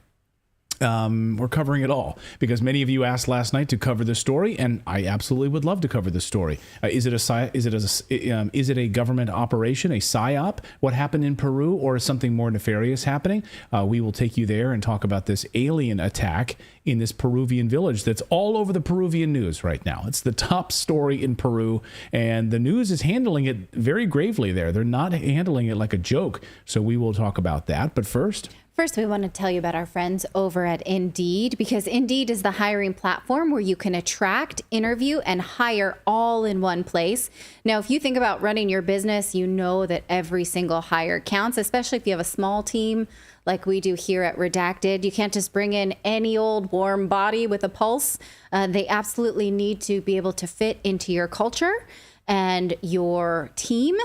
We're covering it all because many of you asked last night to cover this story, and I absolutely would love to cover this story. Is it a government operation, a psyop? What happened in Peru, or is something more nefarious happening? We will take you there and talk about this alien attack in this Peruvian village that's all over the Peruvian news right now. It's the top story in Peru, and the news is handling it very gravely there. They're not handling it like a joke. So we will talk about that. But first, we want to tell you about our friends over at Indeed, because Indeed is the hiring platform where you can attract, interview, and hire all in one place. Now, if you think about running your business, you know that every single hire counts, especially if you have a small team like we do here at Redacted. You can't just bring in any old warm body with a pulse. They absolutely need to be able to fit into your culture. and your team.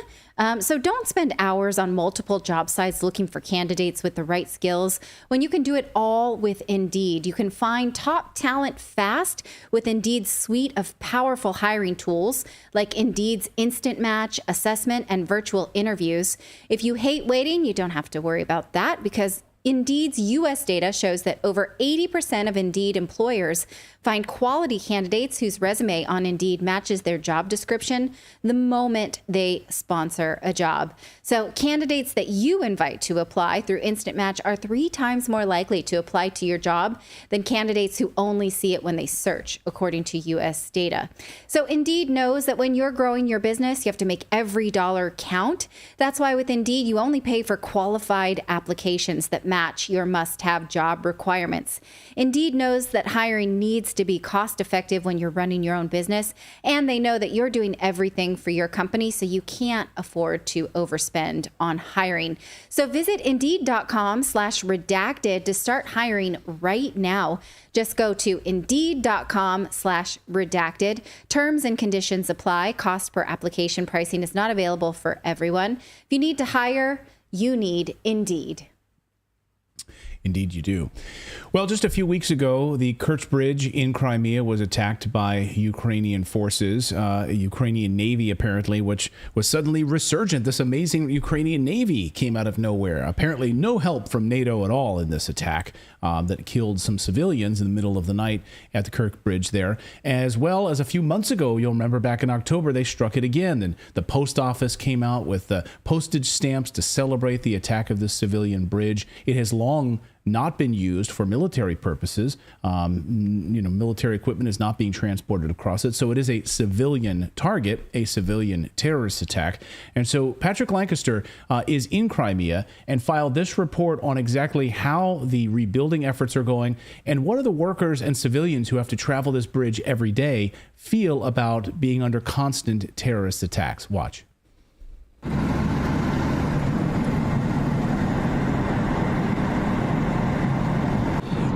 So don't spend hours on multiple job sites looking for candidates with the right skills when you can do it all with Indeed. You can find top talent fast with Indeed's suite of powerful hiring tools like Indeed's Instant Match, assessment, and virtual interviews. If you hate waiting, you don't have to worry about that because Indeed's U.S. data shows that over 80% of Indeed employers find quality candidates whose resume on Indeed matches their job description the moment they sponsor a job. So candidates that you invite to apply through Instant Match are 3 times more likely to apply to your job than candidates who only see it when they search, according to U.S. data. So Indeed knows that when you're growing your business, you have to make every dollar count. That's why with Indeed, you only pay for qualified applications that match your must-have job requirements. Indeed knows that hiring needs to be cost-effective when you're running your own business, and they know that you're doing everything for your company, so you can't afford to overspend on hiring. So visit Indeed.com/redacted to start hiring right now. Just go to Indeed.com/redacted. Terms and conditions apply. Cost per application pricing is not available for everyone. If you need to hire, you need Indeed. Indeed you do. Well, just a few weeks ago, the Kersch Bridge in Crimea was attacked by Ukrainian forces, a Ukrainian Navy apparently, which was suddenly resurgent. This amazing Ukrainian Navy came out of nowhere. Apparently no help from NATO at all in this attack that killed some civilians in the middle of the night at the Kersch Bridge there. As well as a few months ago, you'll remember back in October, they struck it again. And the post office came out with postage stamps to celebrate the attack of this civilian bridge. It has long not been used for military purposes. Military equipment is not being transported across it. So it is a civilian target, a civilian terrorist attack. And so Patrick Lancaster is in Crimea and filed this report on exactly how the rebuilding efforts are going and what do the workers and civilians who have to travel this bridge every day feel about being under constant terrorist attacks. Watch.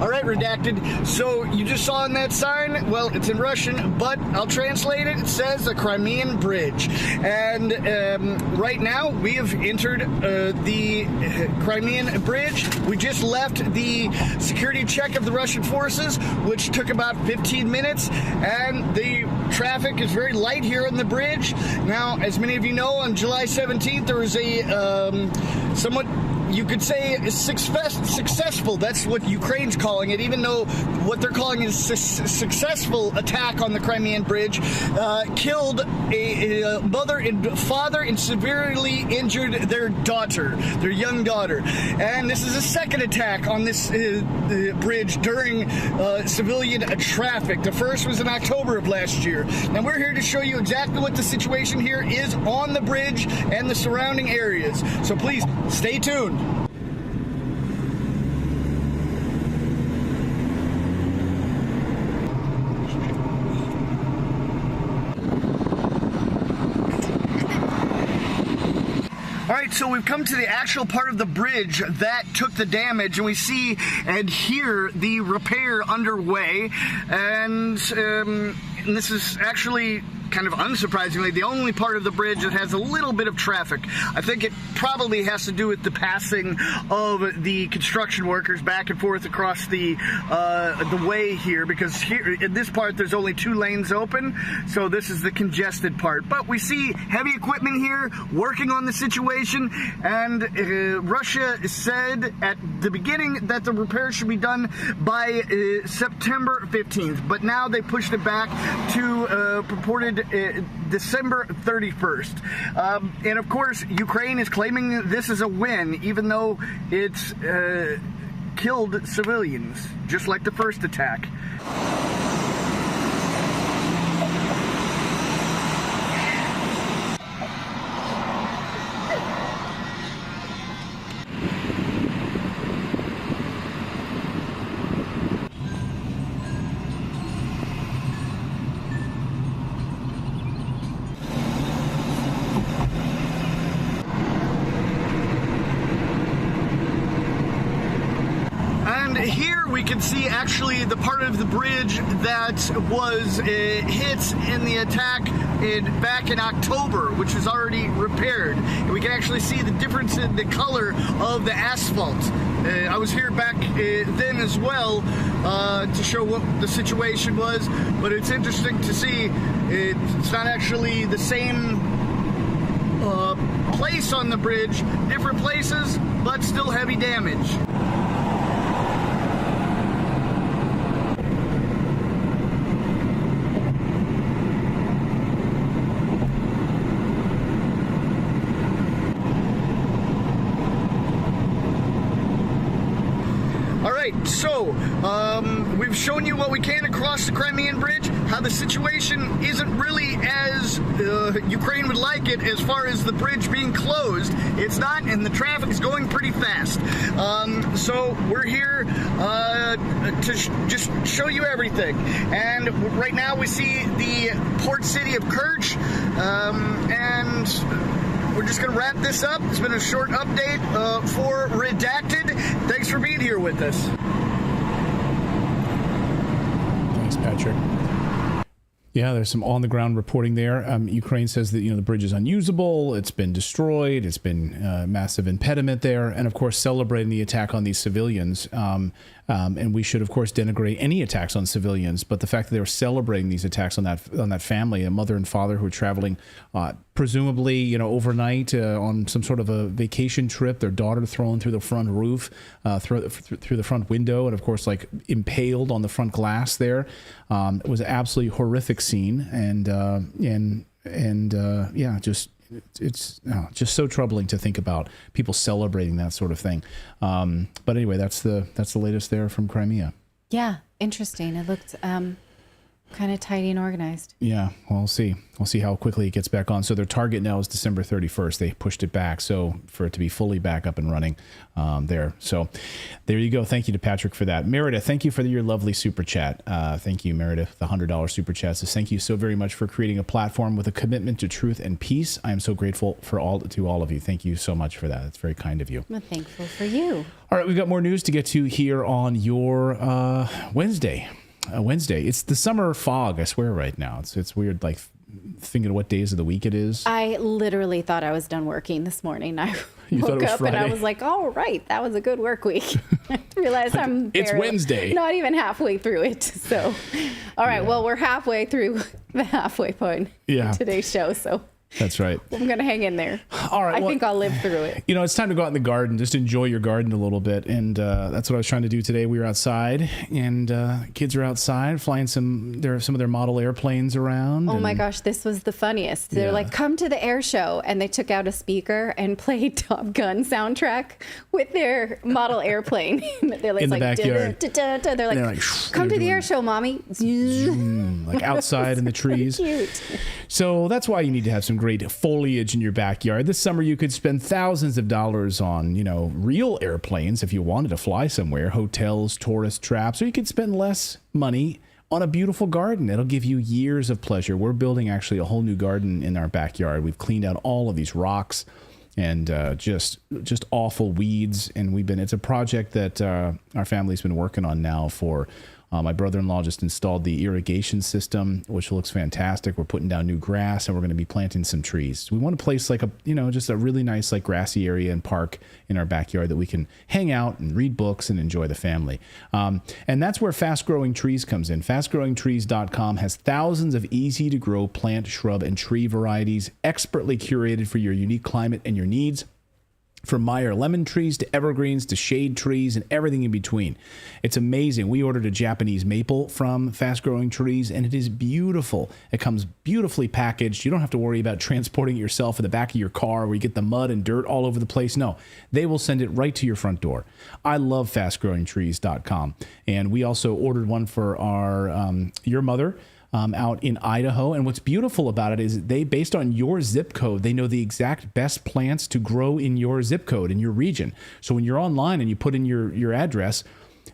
All right, Redacted. So you just saw on that sign, well, it's in Russian, but I'll translate it. It says a Crimean bridge. And right now we have entered the Crimean bridge. We just left the security check of the Russian forces, which took about 15 minutes. And the traffic is very light here on the bridge. Now, as many of you know, on July 17th, there was a somewhat, you could say, successful, that's what Ukraine's calling it, even though what they're calling is successful attack on the Crimean Bridge, killed a mother and father and severely injured their young daughter. And this is a second attack on this bridge during civilian traffic. The first was in October of last year. And we're here to show you exactly what the situation here is on the bridge and the surrounding areas. So please stay tuned. All right, so we've come to the actual part of the bridge that took the damage, and we see and hear the repair underway. And this is actually, kind of unsurprisingly, the only part of the bridge that has a little bit of traffic. I think it probably has to do with the passing of the construction workers back and forth across the way here, because here in this part there's only 2 lanes open, so this is the congested part. But we see heavy equipment here working on the situation, and Russia said at the beginning that the repairs should be done by September 15th, but now they pushed it back to purported December 31st. And of course, Ukraine is claiming this is a win, even though it's killed civilians, just like the first attack. Here we we can see actually the part of the bridge that was hit in the attack back in October, which is already repaired. And we can actually see the difference in the color of the asphalt. I was here back then as well to show what the situation was, but it's interesting to see it's not actually the same place on the bridge, different places, but still heavy damage. So, we've shown you what we can across the Crimean Bridge, how the situation isn't really as Ukraine would like it as far as the bridge being closed. It's not, and the traffic is going pretty fast. So we're here to just show you everything. And right now we see the port city of Kersch, and we're just going to wrap this up. It's been a short update for Redacted. Thanks for being here with us. Thanks, Patrick. Yeah, there's some on-the-ground reporting there. Ukraine says that the bridge is unusable. It's been destroyed. It's been a massive impediment there, and of course, celebrating the attack on these civilians. And we should, of course, denigrate any attacks on civilians. But the fact that they were celebrating these attacks on that family, a mother and father who were traveling, presumably, overnight on some sort of a vacation trip, their daughter thrown through the front roof, through the front window, and of course, like impaled on the front glass there. It was an absolutely horrific scene, and it's just so troubling to think about people celebrating that sort of thing. But anyway, that's the latest there from Crimea. Yeah, interesting. It looked kind of tidy and organized. Yeah, well, we'll see. We'll see how quickly it gets back on. So their target now is December 31st. They pushed it back so for it to be fully back up and running there. So there you go. Thank you to Patrick for that. Meredith, thank you for your lovely super chat. Thank you, Meredith. The $100 super chat says, thank you so very much for creating a platform with a commitment to truth and peace. I am so grateful to all of you. Thank you so much for that. It's very kind of you. I'm thankful for you. All right, we've got more news to get to here on your Wednesday. It's the summer fog, I swear, right now. It's weird, like thinking what days of the week it is. I literally thought I was done working this morning. I You woke up and I was like, all right, that was a good work week. I realized It's Wednesday. Not even halfway through it. So, all right, well, we're halfway through the halfway point in today's show. So that's right. I'm going to hang in there. All right. I think I'll live through it. It's time to go out in the garden, just enjoy your garden a little bit. And that's what I was trying to do today. We were outside, and kids are outside flying some of their model airplanes around. Oh my gosh, this was the funniest. They're like, come to the air show. And they took out a speaker and played Top Gun soundtrack with their model airplane. They're like, in the backyard. They're like, come to the air show, mommy. Like outside in the trees. Cute. So that's why you need to have some great foliage in your backyard. This summer you could spend thousands of dollars on, real airplanes if you wanted to fly somewhere, hotels, tourist traps, or you could spend less money on a beautiful garden. It'll give you years of pleasure. We're building actually a whole new garden in our backyard. We've cleaned out all of these rocks and just awful weeds, and it's a project that our family's been working on now for my brother-in-law just installed the irrigation system, which looks fantastic. We're putting down new grass, and we're going to be planting some trees. We want to place like just a really nice like grassy area and park in our backyard that we can hang out and read books and enjoy the family. And that's where Fast Growing Trees comes in. FastGrowingTrees.com has thousands of easy-to-grow plant, shrub, and tree varieties expertly curated for your unique climate and your needs. From Meyer lemon trees to evergreens to shade trees and everything in between. It's amazing. We ordered a Japanese maple from Fast Growing Trees, and it is beautiful. It comes beautifully packaged. You don't have to worry about transporting it yourself in the back of your car where you get the mud and dirt all over the place. No, they will send it right to your front door. I love FastGrowingTrees.com. And we also ordered one for our your mother, out in Idaho. And what's beautiful about it is based on your zip code, they know the exact best plants to grow in your zip code, in your region. So when you're online and you put in your address,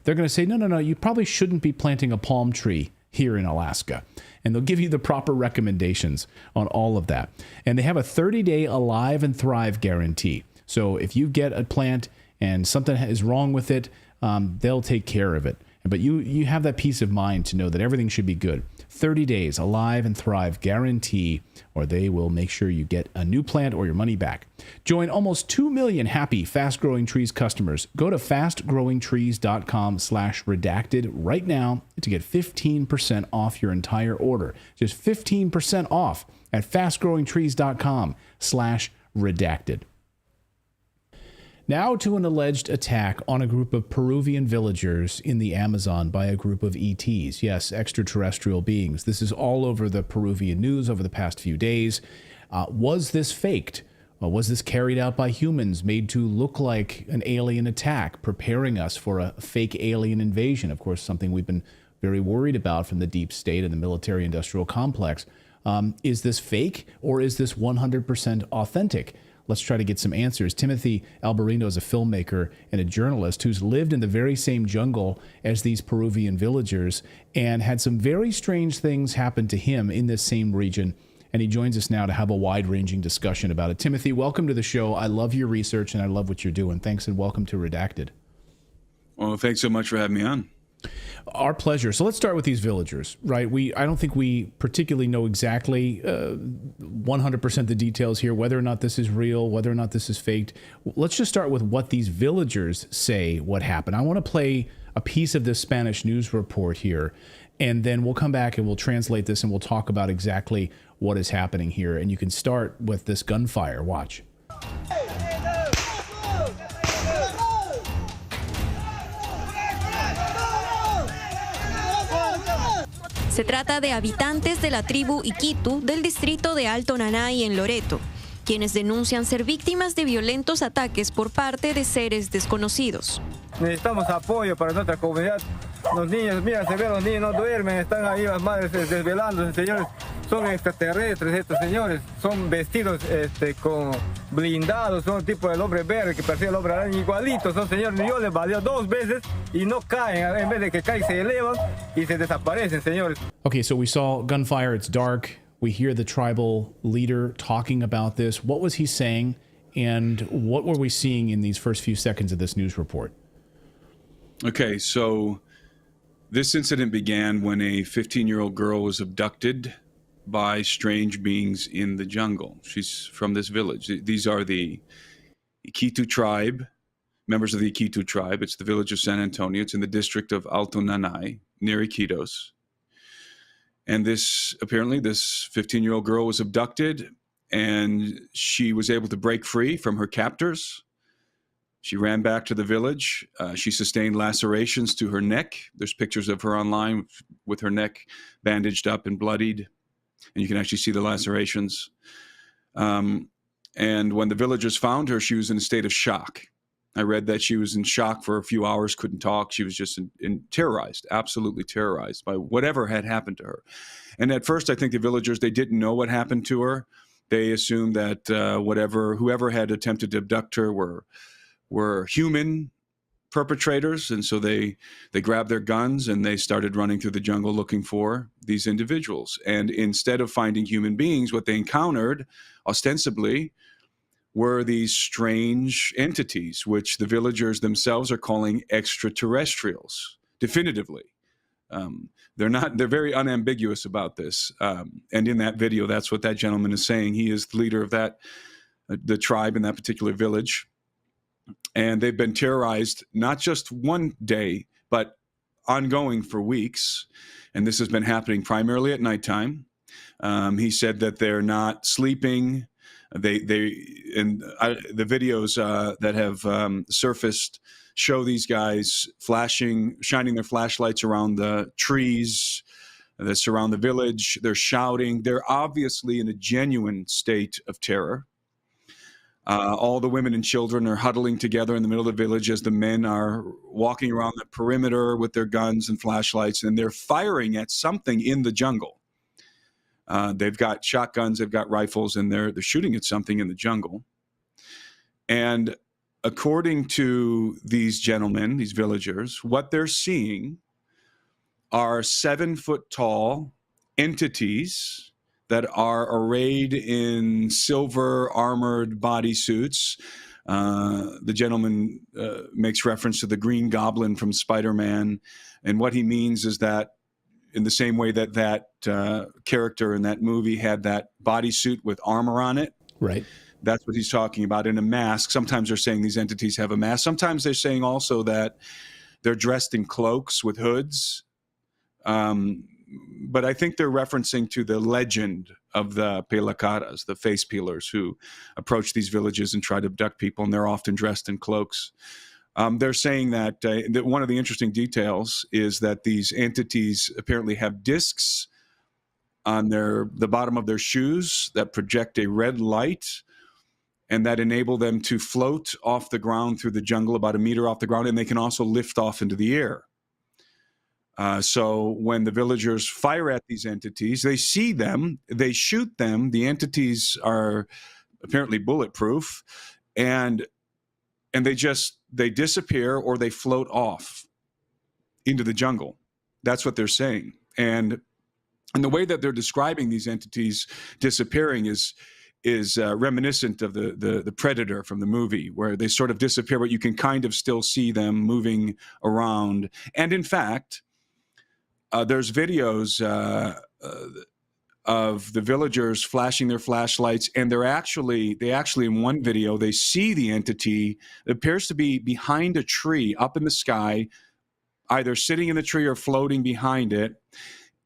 they're going to say, no, you probably shouldn't be planting a palm tree here in Alaska. And they'll give you the proper recommendations on all of that. And they have a 30-day Alive and Thrive guarantee. So if you get a plant and something is wrong with it, they'll take care of it. But you have that peace of mind to know that everything should be good. 30 days, Alive and Thrive guarantee, or they will make sure you get a new plant or your money back. Join almost 2 million happy Fast Growing Trees customers. Go to fastgrowingtrees.com/redacted right now to get 15% off your entire order. Just 15% off at fastgrowingtrees.com/redacted. Now to an alleged attack on a group of Peruvian villagers in the Amazon by a group of ETs. Yes, extraterrestrial beings. This is all over the Peruvian news over the past few days. Was this faked? Was this carried out by humans, made to look like an alien attack, preparing us for a fake alien invasion? Of course, something we've been very worried about from the deep state and the military-industrial complex. Is this fake, or is this 100% authentic? Let's try to get some answers. Timothy Alberino is a filmmaker and a journalist who's lived in the very same jungle as these Peruvian villagers and had some very strange things happen to him in this same region. And he joins us now to have a wide-ranging discussion about it. Timothy, welcome to the show. I love your research and I love what you're doing. Thanks, and welcome to Redacted. Well, thanks so much for having me on. Our pleasure. So let's start with these villagers, right? I don't think we particularly know exactly 100% the details here, whether or not this is real, whether or not this is faked. Let's just start with what these villagers say what happened. I want to play a piece of this Spanish news report here, and then we'll come back and we'll translate this and we'll talk about exactly what is happening here. And you can start with this gunfire. Watch. Se trata de habitantes de la tribu Iquitu del distrito de Alto Nanay en Loreto, quienes denuncian ser víctimas de violentos ataques por parte de seres desconocidos. Necesitamos apoyo para nuestra comunidad. Los niños, mira, se ve, los niños no duermen, están ahí las madres desvelándose, señores. Son extraterrestres estos señores, son vestidos con blindados, son tipo del hombre verde que parecía el hombre araña, igualitos, son señores. Yo les valió 2 veces y no caen, en vez de que caen se elevan y se desaparecen, señores. Okay, so we saw gunfire, it's dark. We hear the tribal leader talking about this. What was he saying, and what were we seeing in these first few seconds of this news report? Okay, so this incident began when a 15-year-old girl was abducted by strange beings in the jungle. She's from this village. These are the Iquitu tribe, members of the Iquitu tribe. It's the village of San Antonio. It's in the district of Alto Nanay, near Iquitos. And apparently this 15-year-old girl was abducted, and she was able to break free from her captors. She ran back to the village. She sustained lacerations to her neck. There's pictures of her online with her neck bandaged up and bloodied, and you can actually see the lacerations. And when the villagers found her, she was in a state of shock. I read that she was in shock for a few hours, couldn't talk. She was just terrorized, absolutely terrorized by whatever had happened to her. And at first, I think the villagers, they didn't know what happened to her. They assumed that whoever had attempted to abduct her were human perpetrators, and so they grabbed their guns and they started running through the jungle looking for these individuals. And instead of finding human beings, what they encountered, ostensibly, were these strange entities, which the villagers themselves are calling extraterrestrials, definitively. They're very unambiguous about this. And in that video, that's what that gentleman is saying. He is the leader of the tribe in that particular village. And they've been terrorized not just one day, but ongoing for weeks. And this has been happening primarily at nighttime. He said that they're not sleeping. The videos that have surfaced show these guys shining their flashlights around the trees that surround the village. They're shouting. They're obviously in a genuine state of terror. All the women and children are huddling together in the middle of the village as the men are walking around the perimeter with their guns and flashlights, and they're firing at something in the jungle. They've got shotguns, they've got rifles, and they're shooting at something in the jungle. And according to these gentlemen, these villagers, what they're seeing are 7-foot-tall entities that are arrayed in silver armored bodysuits. The gentleman makes reference to the Green Goblin from Spider-Man, and what he means is that in the same way that that character in that movie had that bodysuit with armor on it, right? That's what he's talking about, in a mask. Sometimes they're saying these entities have a mask. Sometimes they're saying also that they're dressed in cloaks with hoods. But I think they're referencing to the legend of the pelacaras, the face peelers, who approach these villages and try to abduct people, and they're often dressed in cloaks. They're saying that one of the interesting details is that these entities apparently have discs on the bottom of their shoes that project a red light, and that enable them to float off the ground through the jungle about a meter off the ground, and they can also lift off into the air. So when the villagers fire at these entities, they see them, they shoot them. The entities are apparently bulletproof, and they disappear or they float off into the jungle. That's what they're saying. And the way that they're describing these entities disappearing is reminiscent of the Predator from the movie, where they sort of disappear, but you can kind of still see them moving around. And in fact, there's videos of the villagers flashing their flashlights, and they actually in one video, they see the entity that appears to be behind a tree up in the sky, either sitting in the tree or floating behind it,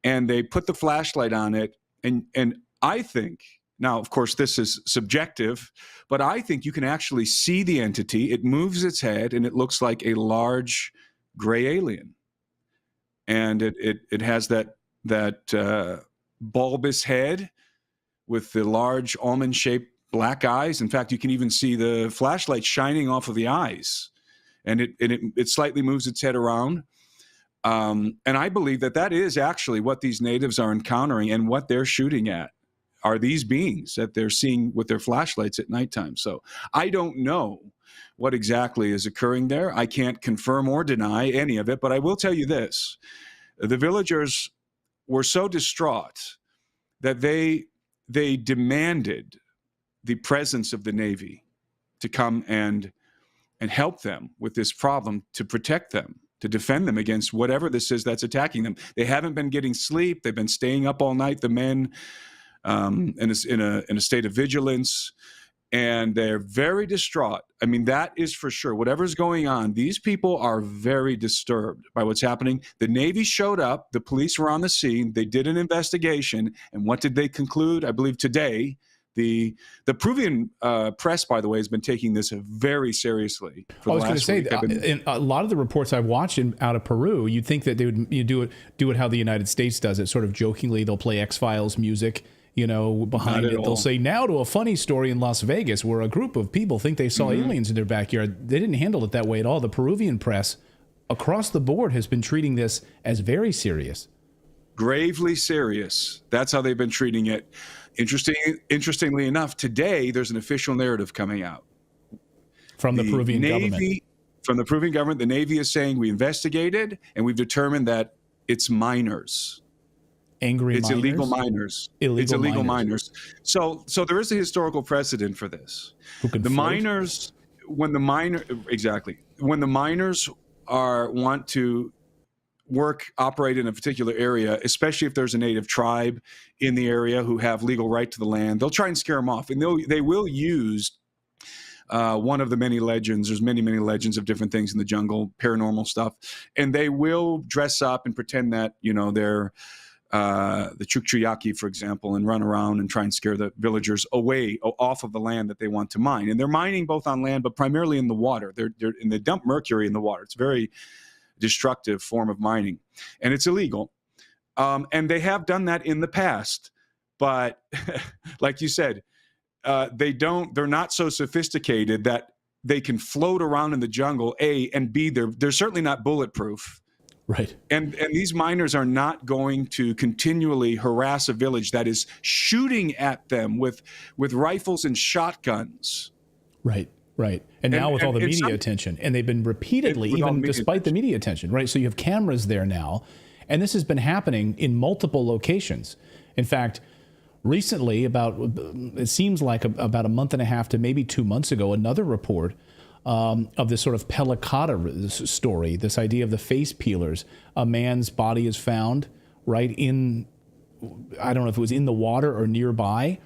and they put the flashlight on it. And I think, now, of course, this is subjective, but I think you can actually see the entity. It moves its head, and it looks like a large gray alien. And it has that bulbous head with the large almond-shaped black eyes. In fact, you can even see the flashlight shining off of the eyes. And it slightly moves its head around. And I believe that is actually what these natives are encountering, and what they're shooting at are these beings that they're seeing with their flashlights at nighttime. So I don't know what exactly is occurring there. I can't confirm or deny any of it, but I will tell you this. The villagers were so distraught that they demanded the presence of the Navy to come and help them with this problem, to protect them, to defend them against whatever this is that's attacking them. They haven't been getting sleep. They've been staying up all night, the men, in a state of vigilance, and they're very distraught. I mean, that is for sure. Whatever's going on, these people are very disturbed by what's happening. The Navy showed up. The police were on the scene. They did an investigation. And what did they conclude? I believe today, the Peruvian press, by the way, has been taking this very seriously. I was going to say, in a lot of the reports I've watched out of Peru, you'd think that they would do it how the United States does it, sort of jokingly. They'll play X-Files music, behind it. They'll say, now to a funny story in Las Vegas where a group of people think they saw aliens in their backyard. They didn't handle it that way at all. The Peruvian press across the board has been treating this as very serious. Gravely serious. That's how they've been treating it. Interestingly enough, today there's an official narrative coming out from the Peruvian government. From the Peruvian government, the Navy is saying we investigated and we've determined that it's minors. It's illegal minors. It's illegal minors. So there is a historical precedent for this. When the minors want to operate in a particular area, especially if there's a native tribe in the area who have legal right to the land, they'll try and scare them off, and they will use one of the many legends. There's many legends of different things in the jungle, paranormal stuff, and they will dress up and pretend that they're the Chukchuyaki, for example, and run around and try and scare the villagers away off of the land that they want to mine. And they're mining both on land, but primarily in the water. They dump mercury in the water. It's a very destructive form of mining, and it's illegal. And they have done that in the past, but like you said, they're not so sophisticated that they can float around in the jungle, A, and B, they're certainly not bulletproof. Right. And these miners are not going to continually harass a village that is shooting at them with rifles and shotguns. Right. And now with all the media attention, and they've been repeatedly, even despite the media attention, right? So you have cameras there now, and this has been happening in multiple locations. In fact, recently, it seems like about a month and a half to maybe 2 months ago, another report of this sort of Pelicata story, this idea of the face peelers. A man's body is found right in, I don't know if it was in the water or nearby,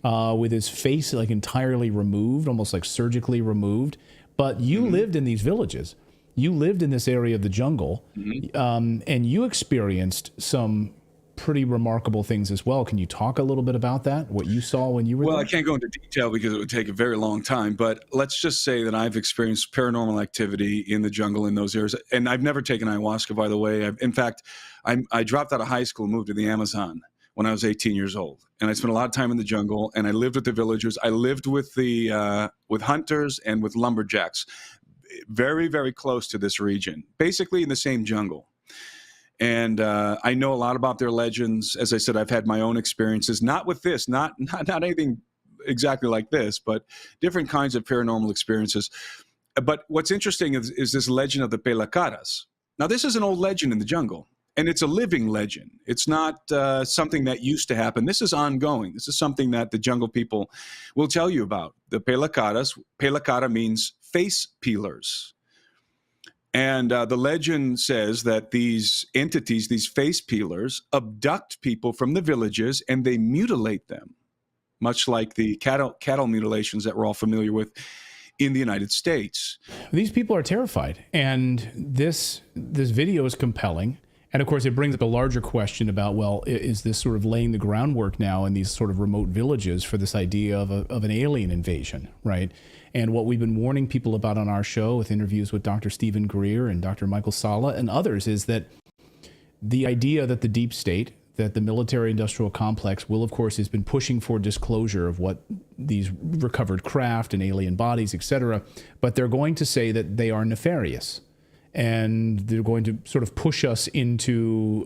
with his face like entirely removed, almost like surgically removed. But you lived in these villages. You lived in this area of the jungle, and you experienced some pretty remarkable things as well. Can you talk a little bit about that, what you saw when you were there? I can't go into detail because it would take a very long time, but let's just say that I've experienced paranormal activity in the jungle in those areas. And I've never taken ayahuasca, by the way. In fact, I dropped out of high school and moved to the Amazon when I was 18 years old. And I spent a lot of time in the jungle, and I lived with the villagers. I lived with with hunters and with lumberjacks, very, very close to this region, basically in the same jungle. And I know a lot about their legends. As I said, I've had my own experiences, not with this, not anything exactly like this, but different kinds of paranormal experiences. But what's interesting is this legend of the Pelacaras. Now, this is an old legend in the jungle, and it's a living legend. It's not something that used to happen. This is ongoing. This is something that the jungle people will tell you about. The Pelacaras, Pelacara means face peelers. And the legend says that these entities, these face peelers, abduct people from the villages and they mutilate them, much like the cattle mutilations that we're all familiar with in the United States. These people are terrified, and this video is compelling. And of course, it brings up a larger question about, well, is this sort of laying the groundwork now in these sort of remote villages for this idea of an alien invasion, right? And what we've been warning people about on our show with interviews with Dr. Stephen Greer and Dr. Michael Salla and others is that the idea that the deep state, that the military-industrial complex will, of course, has been pushing for disclosure of what these recovered craft and alien bodies, et cetera, but they're going to say that they are nefarious. And they're going to sort of push us into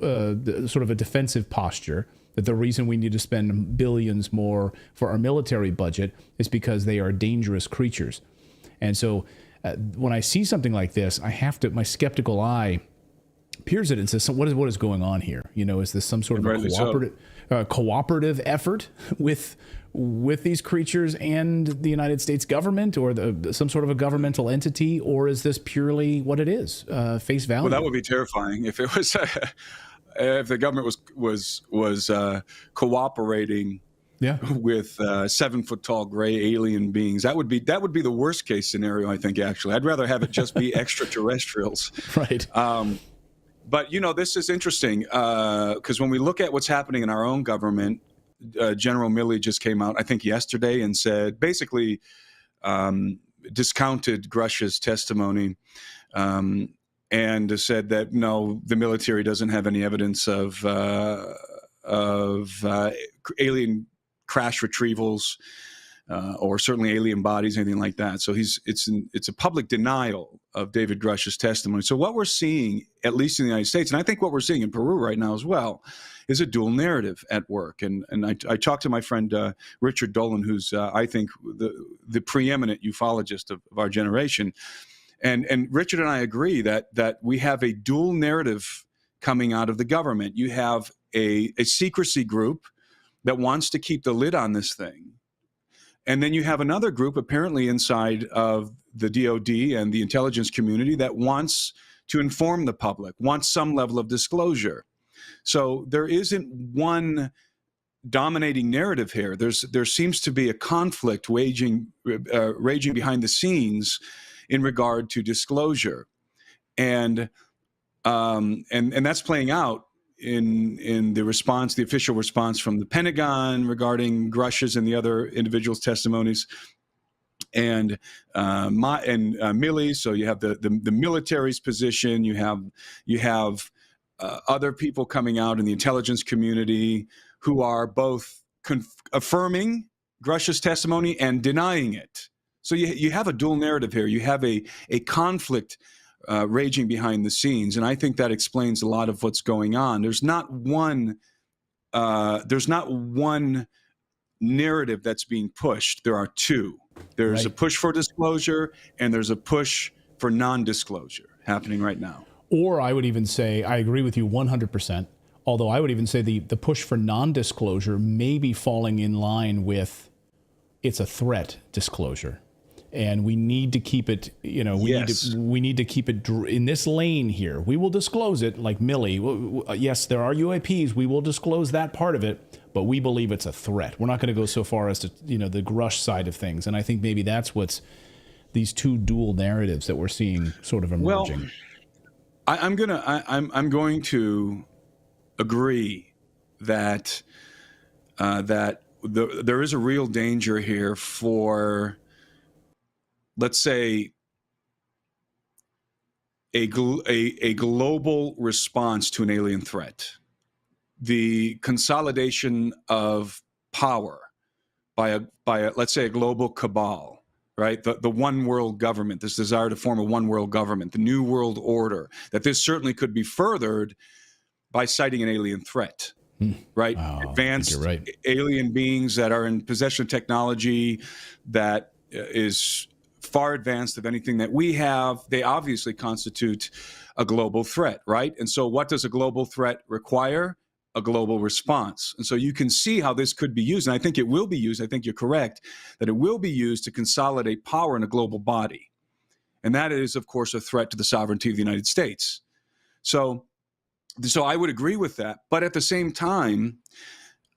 sort of a defensive posture, that the reason we need to spend billions more for our military budget is because they are dangerous creatures. And so when I see something like this, I have to, my skeptical eye peers it and says, what is going on here? You know, is this some sort of cooperative effort with these creatures and the United States government, or some sort of a governmental entity, or is this purely what it is, face value? Well, that would be terrifying if it was, if the government was cooperating with 7-foot-tall gray alien beings. That would be the worst case scenario, I think. Actually, I'd rather have it just be extraterrestrials. Right. But you know, this is interesting because when we look at what's happening in our own government. General Milley just came out, I think yesterday, and said, basically discounted Grush's testimony and said that, no, the military doesn't have any evidence of alien crash retrievals or certainly alien bodies, anything like that. So it's a public denial of David Grush's testimony. So what we're seeing, at least in the United States, and I think what we're seeing in Peru right now as well, is a dual narrative at work. And I talked to my friend Richard Dolan, who's I think the preeminent ufologist of our generation, and Richard and I agree that we have a dual narrative coming out of the government. You have a secrecy group that wants to keep the lid on this thing. And then you have another group apparently inside of the DOD and the intelligence community that wants to inform the public, wants some level of disclosure. So there isn't one dominating narrative here. There seems to be a conflict raging behind the scenes in regard to disclosure, and that's playing out in the response, the official response from the Pentagon regarding Grush's and the other individuals' testimonies, and Milley. So you have the military's position. You have other people coming out in the intelligence community who are both affirming Grush's testimony and denying it. So you have a dual narrative here. You have a conflict raging behind the scenes, and I think that explains a lot of what's going on. There's not one narrative that's being pushed. There are two. There's a push for disclosure, and there's a push for non-disclosure happening right now. Or I would even say, I agree with you 100%. Although I would even say the push for non-disclosure may be falling in line with it's a threat disclosure. And we need to keep it, we need to keep it in this lane here. We will disclose it like Millie. Yes, there are UAPs. We will disclose that part of it, but we believe it's a threat. We're not going to go so far as to, the Grush side of things. And I think maybe that's what's these two dual narratives that we're seeing sort of emerging. Well, I'm going to agree that there is a real danger here for, let's say, a global response to an alien threat, the consolidation of power by a let's say a global cabal, right? The one world government, this desire to form a one world government, the new world order, that this certainly could be furthered by citing an alien threat, right? Advanced alien beings that are in possession of technology that is far advanced of anything that we have. They obviously constitute a global threat, right? And so what does a global threat require? A global response. And so you can see how this could be used. And I think it will be used. I think you're correct that it will be used to consolidate power in a global body. And that is, of course, a threat to the sovereignty of the United States. So I would agree with that. But at the same time,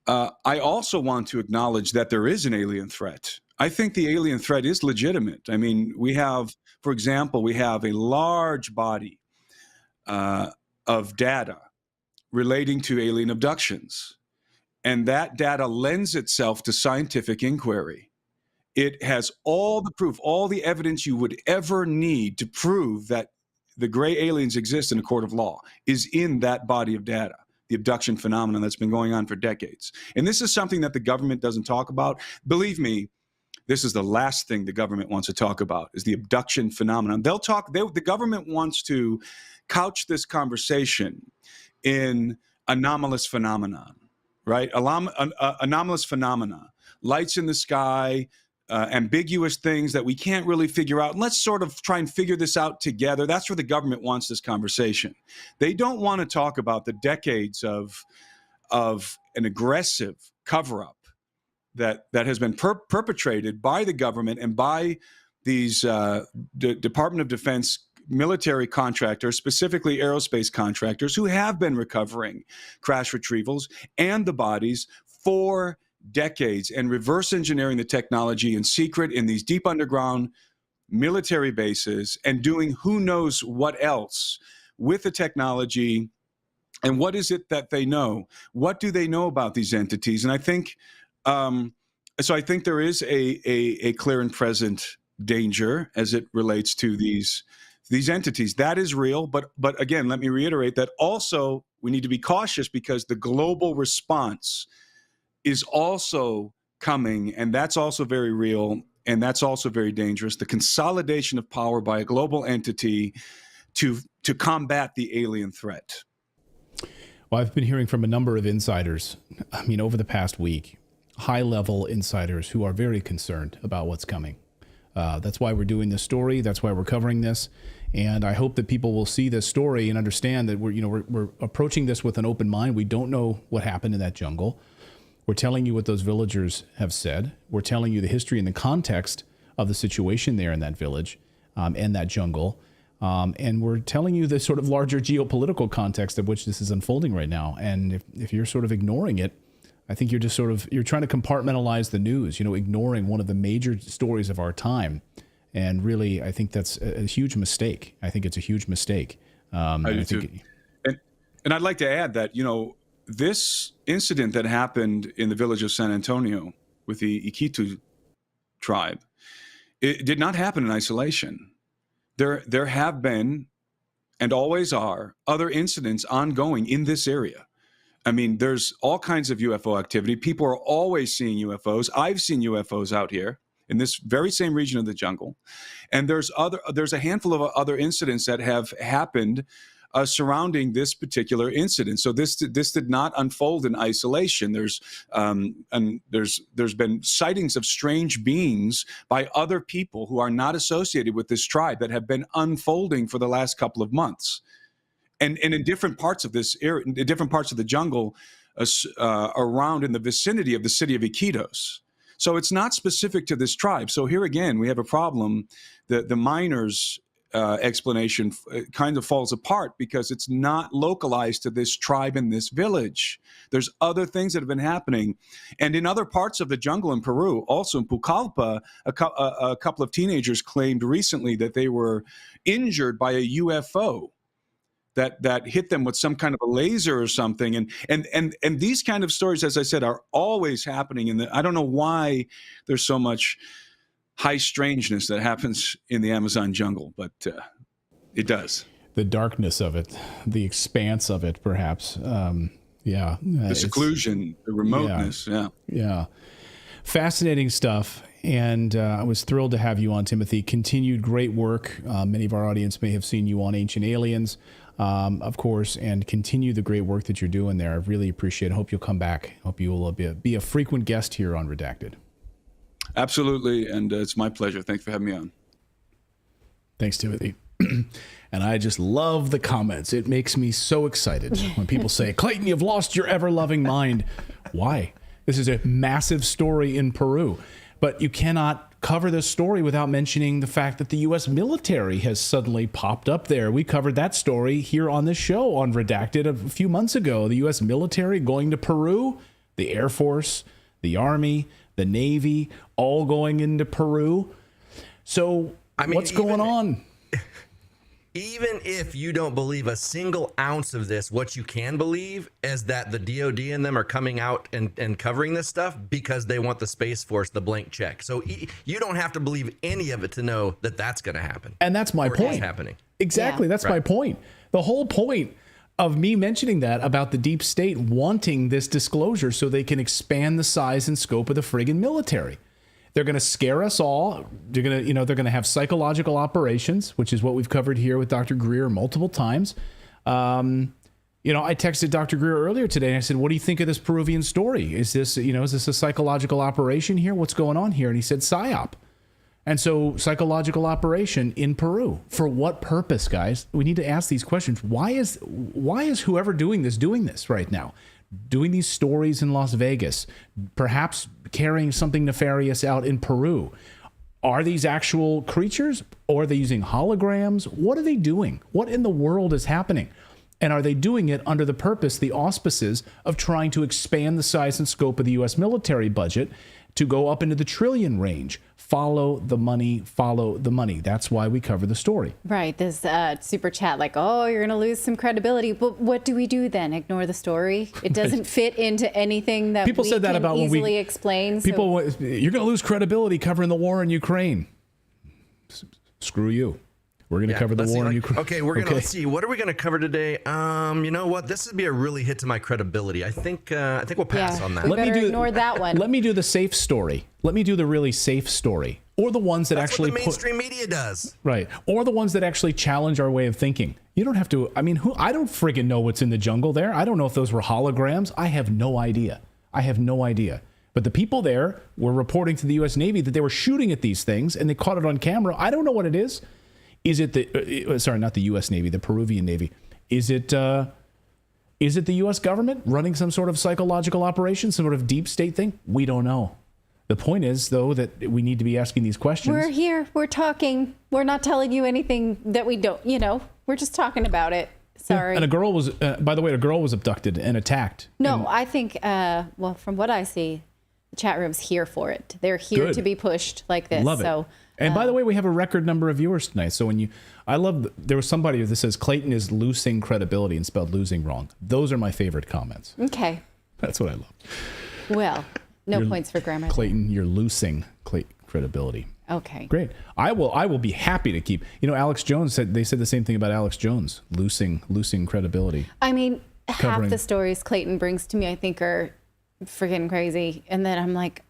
I also want to acknowledge that there is an alien threat. I think the alien threat is legitimate. I mean, we have, for example, we have a large body of data relating to alien abductions. And that data lends itself to scientific inquiry. It has all the proof, all the evidence you would ever need to prove that the gray aliens exist in a court of law is in that body of data, the abduction phenomenon that's been going on for decades. And this is something that the government doesn't talk about. Believe me, this is the last thing the government wants to talk about, is the abduction phenomenon. The government wants to couch this conversation in anomalous phenomenon, right? Anomalous phenomena, lights in the sky, ambiguous things that we can't really figure out. And let's sort of try and figure this out together. That's where the government wants this conversation. They don't want to talk about the decades of an aggressive cover-up that has been perpetrated by the government and by these Department of Defense military contractors, specifically aerospace contractors, who have been recovering crash retrievals and the bodies for decades and reverse engineering the technology in secret in these deep underground military bases and doing who knows what else with the technology. And what is it that they know? What do they know about these entities? And I think so I think there is a clear and present danger as it relates to these entities. That is real. But again, let me reiterate that also we need to be cautious because the global response is also coming, and that's also very real, and that's also very dangerous. The consolidation of power by a global entity to combat the alien threat. Well, I've been hearing from a number of insiders, over the past week, high-level insiders who are very concerned about what's coming. That's why we're doing this story. That's why we're covering this. And I hope that people will see this story and understand that we're approaching this with an open mind. We don't know what happened in that jungle. We're telling you what those villagers have said. We're telling you the history and the context of the situation there in that village and that jungle. And we're telling you the sort of larger geopolitical context of which this is unfolding right now. And if you're sort of ignoring it, I think you're just you're trying to compartmentalize the news, ignoring one of the major stories of our time. And really, I think that's a huge mistake. I think it's a huge mistake. I do too. And I'd like to add that, this incident that happened in the village of San Antonio with the Iquitu tribe, it did not happen in isolation. There have been, and always are, other incidents ongoing in this area. There's all kinds of UFO activity. People are always seeing UFOs. I've seen UFOs out here in this very same region of the jungle. And there's a handful of other incidents that have happened surrounding this particular incident. So this did not unfold in isolation. There's been sightings of strange beings by other people who are not associated with this tribe that have been unfolding for the last couple of months. and in different parts of this area, in different parts of the jungle around in the vicinity of the city of Iquitos. So it's not specific to this tribe. So here again, we have a problem. The miners' explanation kind of falls apart because it's not localized to this tribe in this village. There's other things that have been happening. And in other parts of the jungle in Peru, also in Pucallpa, a couple of teenagers claimed recently that they were injured by a UFO that hit them with some kind of a laser or something. And these kind of stories, as I said, are always happening. I don't know why there's so much high strangeness that happens in the Amazon jungle, but it does. The darkness of it, the expanse of it, perhaps. Yeah. The seclusion, the remoteness. Yeah. Fascinating stuff. And I was thrilled to have you on, Timothy. Continued great work. Many of our audience may have seen you on Ancient Aliens, of course, and continue the great work that you're doing there. I really appreciate it. Hope you'll come back. Hope you will be a frequent guest here on Redacted. Absolutely, and it's my pleasure. Thanks for having me on. Thanks, Timothy. And I just love the comments. It makes me so excited when people say, Clayton, you've lost your ever-loving mind. Why? This is a massive story in Peru. But you cannot cover this story without mentioning the fact that the U.S. military has suddenly popped up there. We covered that story here on this show on Redacted a few months ago. The U.S. military going to Peru, the Air Force, the Army, the Navy, all going into Peru. So what's going on? Even if you don't believe a single ounce of this, what you can believe is that the DOD and them are coming out and covering this stuff because they want the Space Force the blank check. So you don't have to believe any of it to know that that's going to happen. And that's my point. It's happening. Exactly. That's my point. The whole point of me mentioning that about the deep state wanting this disclosure so they can expand the size and scope of the friggin' military. They're going to scare us all. They're going to have psychological operations, which is what we've covered here with Dr. Greer multiple times. I texted Dr. Greer earlier today and I said, what do you think of this Peruvian story? Is this a psychological operation here? What's going on here? And he said, PSYOP. And so psychological operation in Peru. For what purpose, guys? We need to ask these questions. Why is whoever doing this right now? Doing these stories in Las Vegas, perhaps carrying something nefarious out in Peru. Are these actual creatures or are they using holograms? What are they doing? What in the world is happening? And are they doing it under the purpose, the auspices of trying to expand the size and scope of the U.S. military budget to go up into the trillion range? Follow the money, follow the money. That's why we cover the story. Right. This super chat like, oh, you're going to lose some credibility. But what do we do then? Ignore the story? It doesn't fit into anything that people we said that can about easily when we explain. People, you're going to lose credibility covering the war in Ukraine. Screw you. We're going to cover the war in Ukraine. Okay, let's see. What are we going to cover today? You know what? This would be a really hit to my credibility. I think we'll pass on that. We better ignore that one. Let me do the safe story. Let me do the really safe story. Or the ones that That's actually what the mainstream media does. Right. Or the ones that actually challenge our way of thinking. You don't have to. I mean, I don't friggin' know what's in the jungle there. I don't know if those were holograms. I have no idea. But the people there were reporting to the U.S. Navy that they were shooting at these things and they caught it on camera. I don't know what it is. Is it not the U.S. Navy, the Peruvian Navy? Is it the U.S. government running some sort of psychological operation, some sort of deep state thing? We don't know. The point is, though, that we need to be asking these questions. We're here. We're talking. We're not telling you anything that we don't, we're just talking about it. Sorry. And a girl was, by the way, abducted and attacked. No, I think, from what I see, the chat room's here for it. They're here to be pushed like this. Love it. So, and by the way, we have a record number of viewers tonight. So there was somebody that says Clayton is losing credibility and spelled losing wrong. Those are my favorite comments. Okay. That's what I love. Well, no points for grammar. Clayton, you're losing credibility. Okay. Great. I will be happy to keep. Alex Jones said the same thing about Alex Jones, losing credibility. I mean, half the stories Clayton brings to me, I think, are freaking crazy. And then I'm like,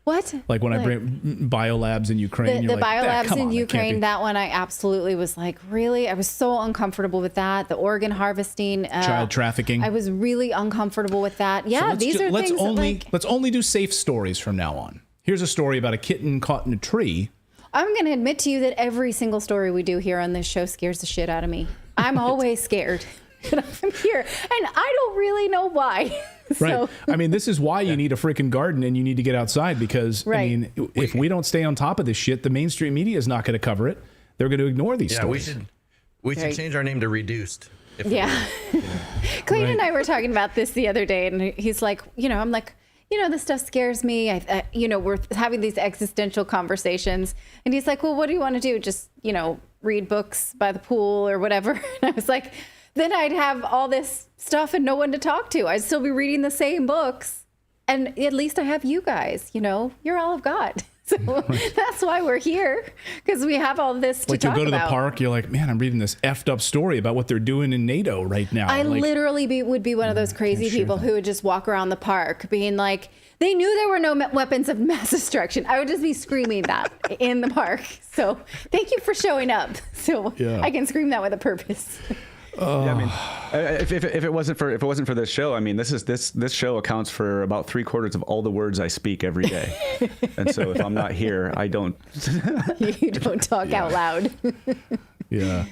what? Like when I bring biolabs in Ukraine. The biolabs in Ukraine, that one I absolutely was like, really? I was so uncomfortable with that. The organ harvesting. Child trafficking. I was really uncomfortable with that. Yeah, so let's only do safe stories from now on. Here's a story about a kitten caught in a tree. I'm going to admit to you that every single story we do here on this show scares the shit out of me. I'm always scared. I'm here, and I don't really know why. Right. I mean, this is why you need a freaking garden and you need to get outside because, I mean, if we don't stay on top of this shit, the mainstream media is not going to cover it. They're going to ignore these stories. We should change our name to Reduced. Yeah. Clayton and I were talking about this the other day, and he's like, I'm like, this stuff scares me. We're having these existential conversations, and he's like, well, what do you want to do? Just, read books by the pool or whatever. And I was like, then I'd have all this stuff and no one to talk to. I'd still be reading the same books. And at least I have you guys, you're all of God. So that's why we're here, because we have all this to talk about. Like you go to the park, you're like, man, I'm reading this effed up story about what they're doing in NATO right now. I literally would be one of those crazy people who would just walk around the park being like, they knew there were no weapons of mass destruction. I would just be screaming that in the park. So thank you for showing up. So I can scream that with a purpose. Yeah, I mean, if it wasn't for this show, I mean, this show accounts for about 3/4 of all the words I speak every day, and so if I'm not here, I don't. You don't talk out loud. Yeah.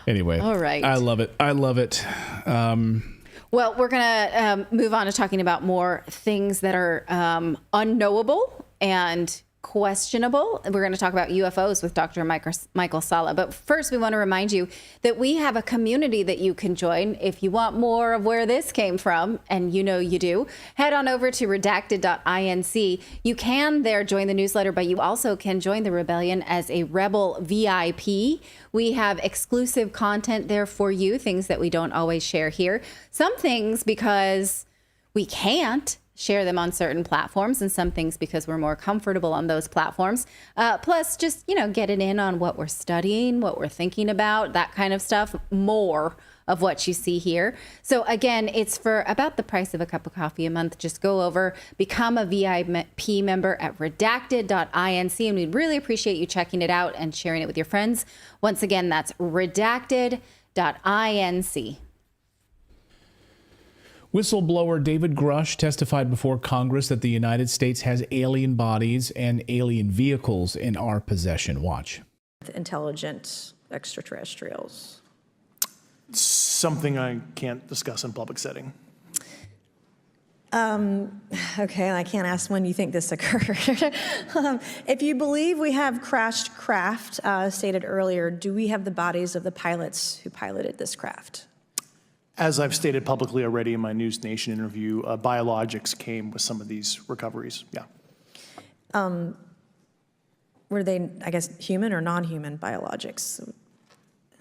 Anyway. All right. I love it. Well, we're gonna move on to talking about more things that are unknowable and questionable. We're going to talk about UFOs with Dr. Michael Salla. But first, we want to remind you that we have a community that you can join. If you want more of where this came from, and you do, head on over to redacted.inc. You can there join the newsletter, but you also can join the rebellion as a Rebel VIP. We have exclusive content there for you, things that we don't always share here. Some things because we can't share them on certain platforms, and some things because we're more comfortable on those platforms. Plus, just, getting in on what we're studying, what we're thinking about, that kind of stuff, more of what you see here. So again, it's for about the price of a cup of coffee a month. Just go over, become a VIP member at redacted.inc, and we'd really appreciate you checking it out and sharing it with your friends. Once again, that's redacted.inc. Whistleblower David Grush testified before Congress that the United States has alien bodies and alien vehicles in our possession. Watch. Intelligent extraterrestrials. Something I can't discuss in public setting. Okay, I can't ask when you think this occurred. If you believe we have crashed craft, stated earlier, do we have the bodies of the pilots who piloted this craft? As I've stated publicly already in my News Nation interview, biologics came with some of these recoveries. Yeah. Were they, I guess, human or non-human biologics?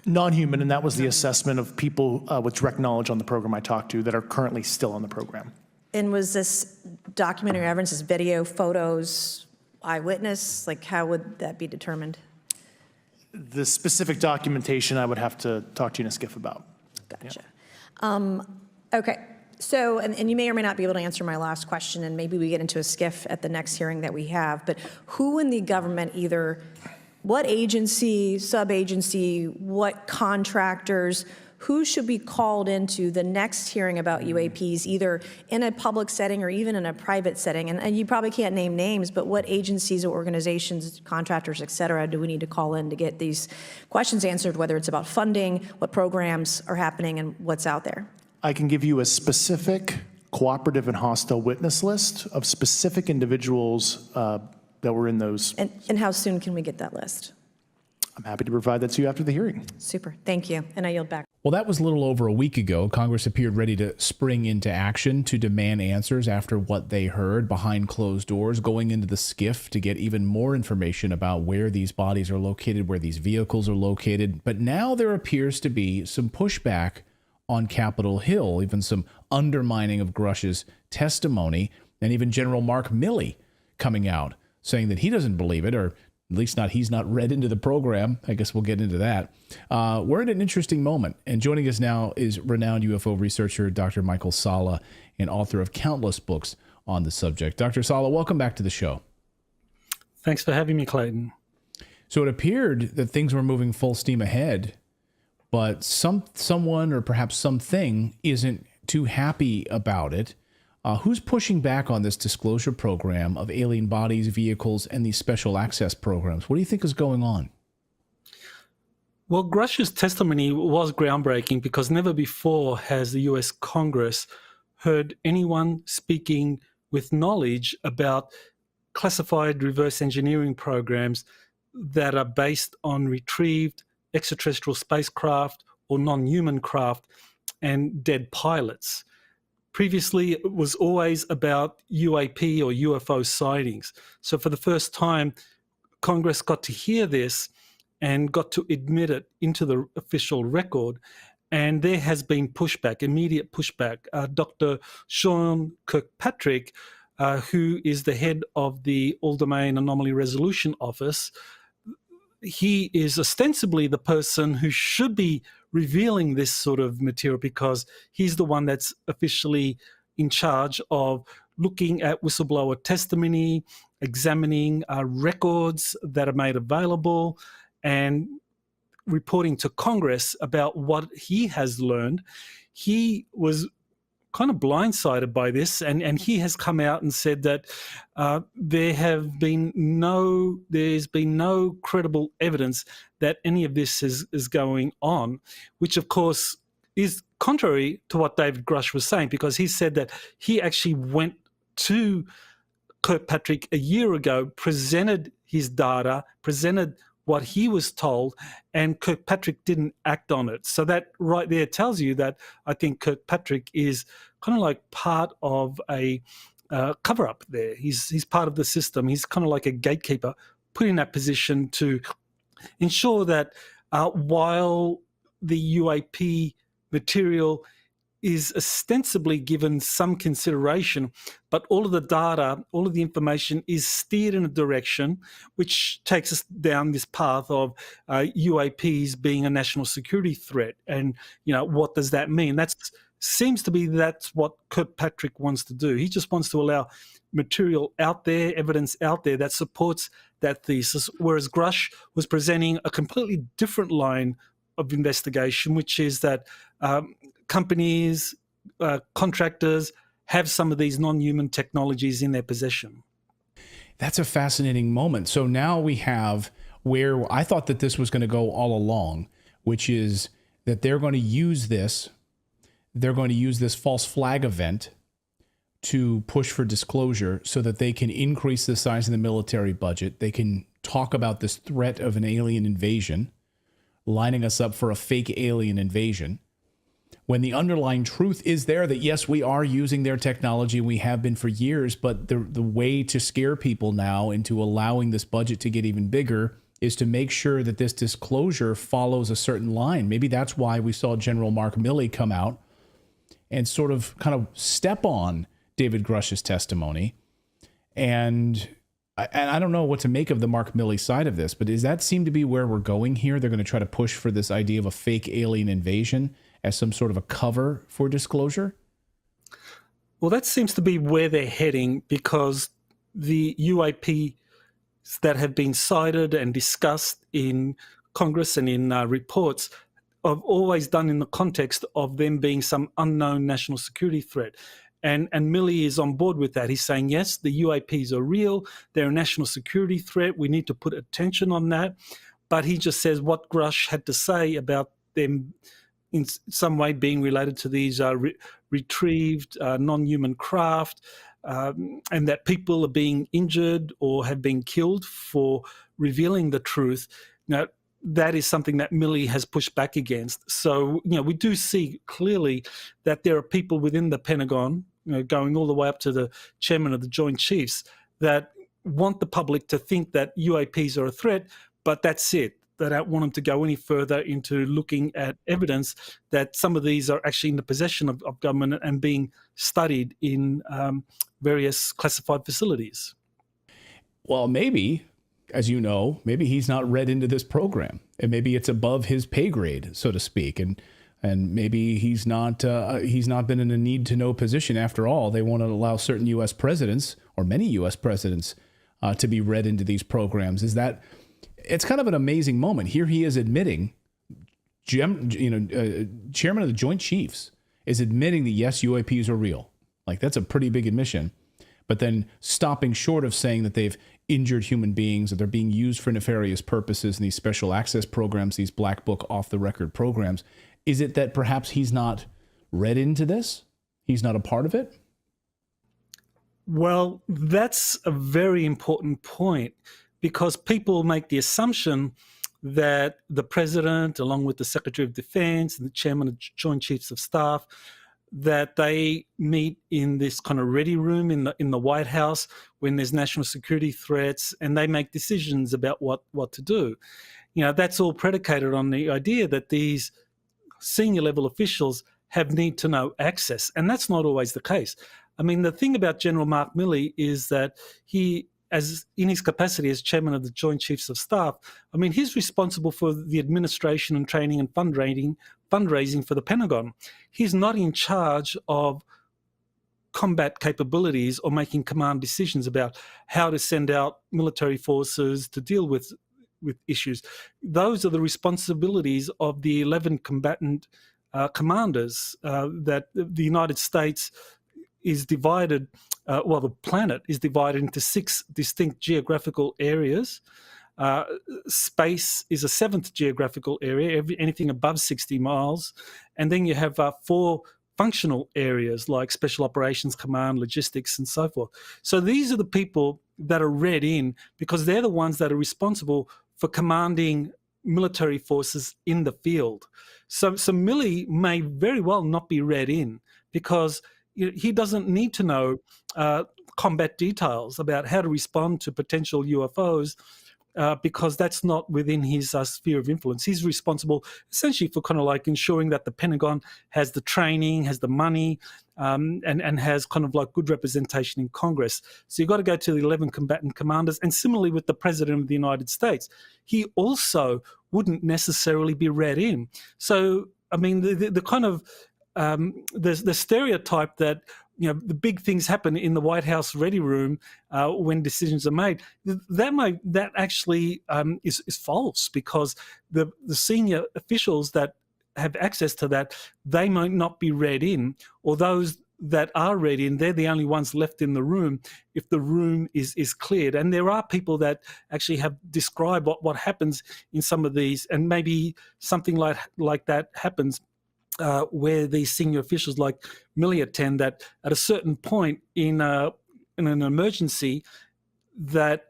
Non-human, and that was the assessment of people with direct knowledge on the program I talked to that are currently still on the program. And was this documentary evidence, this video, photos, eyewitness? Like, how would that be determined? The specific documentation I would have to talk to you in a skiff about. Gotcha. Yeah. Okay. So, and you may or may not be able to answer my last question, and maybe we get into a skiff at the next hearing that we have, but who in the government, either what agency, sub-agency, what contractors, who should be called into the next hearing about UAPs, either in a public setting or even in a private setting? And you probably can't name names, but what agencies or organizations, contractors, et cetera, do we need to call in to get these questions answered, whether it's about funding, what programs are happening, and what's out there? I can give you a specific cooperative and hostile witness list of specific individuals that were in those. And how soon can we get that list? I'm happy to provide that to you after the hearing. Super. Thank you. And I yield back. Well, that was a little over a week ago. Congress appeared ready to spring into action to demand answers after what they heard behind closed doors, going into the skiff to get even more information about where these bodies are located, where these vehicles are located. But now there appears to be some pushback on Capitol Hill, even some undermining of Grush's testimony, and even General Mark Milley coming out saying that he doesn't believe it, or at least he's not read into the program. I guess we'll get into that. We're at an interesting moment. And joining us now is renowned UFO researcher Dr. Michael Salla, and author of countless books on the subject. Dr. Salla, welcome back to the show. Thanks for having me, Clayton. So it appeared that things were moving full steam ahead, but someone or perhaps something isn't too happy about it. Who's pushing back on this disclosure program of alien bodies, vehicles, and these special access programs? What do you think is going on? Well, Grush's testimony was groundbreaking because never before has the US Congress heard anyone speaking with knowledge about classified reverse engineering programs that are based on retrieved extraterrestrial spacecraft or non-human craft and dead pilots. Previously, it was always about UAP or UFO sightings. So for the first time, Congress got to hear this and got to admit it into the official record. And there has been pushback, immediate pushback. Dr. Sean Kirkpatrick, who is the head of the All-Domain Anomaly Resolution Office, he is ostensibly the person who should be revealing this sort of material because he's the one that's officially in charge of looking at whistleblower testimony, examining records that are made available, and reporting to Congress about what he has learned. He was kind of blindsided by this, and he has come out and said that there's been no credible evidence that any of this is going on, which of course is contrary to what David Grush was saying, because he said that he actually went to Kirkpatrick a year ago, presented his data, presented what he was told, and Kirkpatrick didn't act on it. So that right there tells you that I think Kirkpatrick is kind of like part of a cover-up there. He's part of the system. He's kind of like a gatekeeper, put in that position to ensure that while the UAP material is ostensibly given some consideration, but all of the data, all of the information is steered in a direction which takes us down this path of UAPs being a national security threat. And, what does that mean? That's what Kirkpatrick wants to do. He just wants to allow material out there, evidence out there that supports that thesis, whereas Grush was presenting a completely different line of investigation, which is that companies, contractors have some of these non-human technologies in their possession. That's a fascinating moment. So now we have where I thought that this was going to go all along, which is that they're going to use this false flag event to push for disclosure so that they can increase the size of the military budget. They can talk about this threat of an alien invasion, lining us up for a fake alien invasion, when the underlying truth is there that, yes, we are using their technology, we have been for years, but the way to scare people now into allowing this budget to get even bigger is to make sure that this disclosure follows a certain line. Maybe that's why we saw General Mark Milley come out and sort of kind of step on David Grush's testimony. And I don't know what to make of the Mark Milley side of this, but does that seem to be where we're going here? They're going to try to push for this idea of a fake alien invasion as some sort of a cover for disclosure? Well, that seems to be where they're heading, because the UAPs that have been cited and discussed in Congress and in reports have always done in the context of them being some unknown national security threat. And Milley is on board with that. He's saying, yes, the UAPs are real. They're a national security threat. We need to put attention on that. But he just says what Grush had to say about them in some way being related to these retrieved non-human craft, and that people are being injured or have been killed for revealing the truth. Now, that is something that Milley has pushed back against. So, we do see clearly that there are people within the Pentagon, going all the way up to the chairman of the Joint Chiefs, that want the public to think that UAPs are a threat, but that's it. They don't want them to go any further into looking at evidence that some of these are actually in the possession of government and being studied in various classified facilities. Well, maybe, as you know, maybe he's not read into this program, and maybe it's above his pay grade, so to speak, and maybe he's not been in a need-to-know position. After all, they want to allow certain U.S. presidents, or many U.S. presidents, to be read into these programs. It's kind of an amazing moment. Here he is admitting, chairman of the Joint Chiefs is admitting that, yes, UAPs are real. Like, that's a pretty big admission. but then stopping short of saying that they've injured human beings, that they're being used for nefarious purposes in these special access programs, these black book off-the-record programs. Is it that perhaps he's not read into this? He's not a part of it? Well, that's a very important point, because people make the assumption that the president, along with the Secretary of Defense and the chairman of Joint Chiefs of Staff, that they meet in this kind of ready room in the White House when there's national security threats, and they make decisions about what to do. You know, that's all predicated on the idea that these senior level officials have need-to-know access, and that's not always the case. I mean, the thing about General Mark Milley is that he, as in his capacity as chairman of the Joint Chiefs of Staff, I mean, he's responsible for the administration and training and fundraising for the Pentagon. He's not in charge of combat capabilities or making command decisions about how to send out military forces to deal with issues. Those are the responsibilities of the 11 combatant commanders that the United States is divided, the planet is divided into 6 distinct geographical areas. Space is a 7th geographical area, anything above 60 miles. And then you have 4 functional areas like Special Operations Command, logistics, and so forth. So these are the people that are read in because they're the ones that are responsible for commanding military forces in the field. So Milley may very well not be read in because he doesn't need to know combat details about how to respond to potential UFOs because that's not within his sphere of influence. He's responsible essentially for kind of like ensuring that the Pentagon has the training, has the money, and has kind of like good representation in Congress. So you've got to go to the 11 combatant commanders. And similarly with the President of the United States, he also wouldn't necessarily be read in. So, I mean, the kind of the stereotype that the big things happen in the White House ready room when decisions are made, that actually is false because the senior officials that have access to that, they might not be read in, or those that are read in, they're the only ones left in the room if the room is cleared. And there are people that actually have described what happens in some of these, and maybe something like that happens where these senior officials like Milley attend, that at a certain point in an emergency that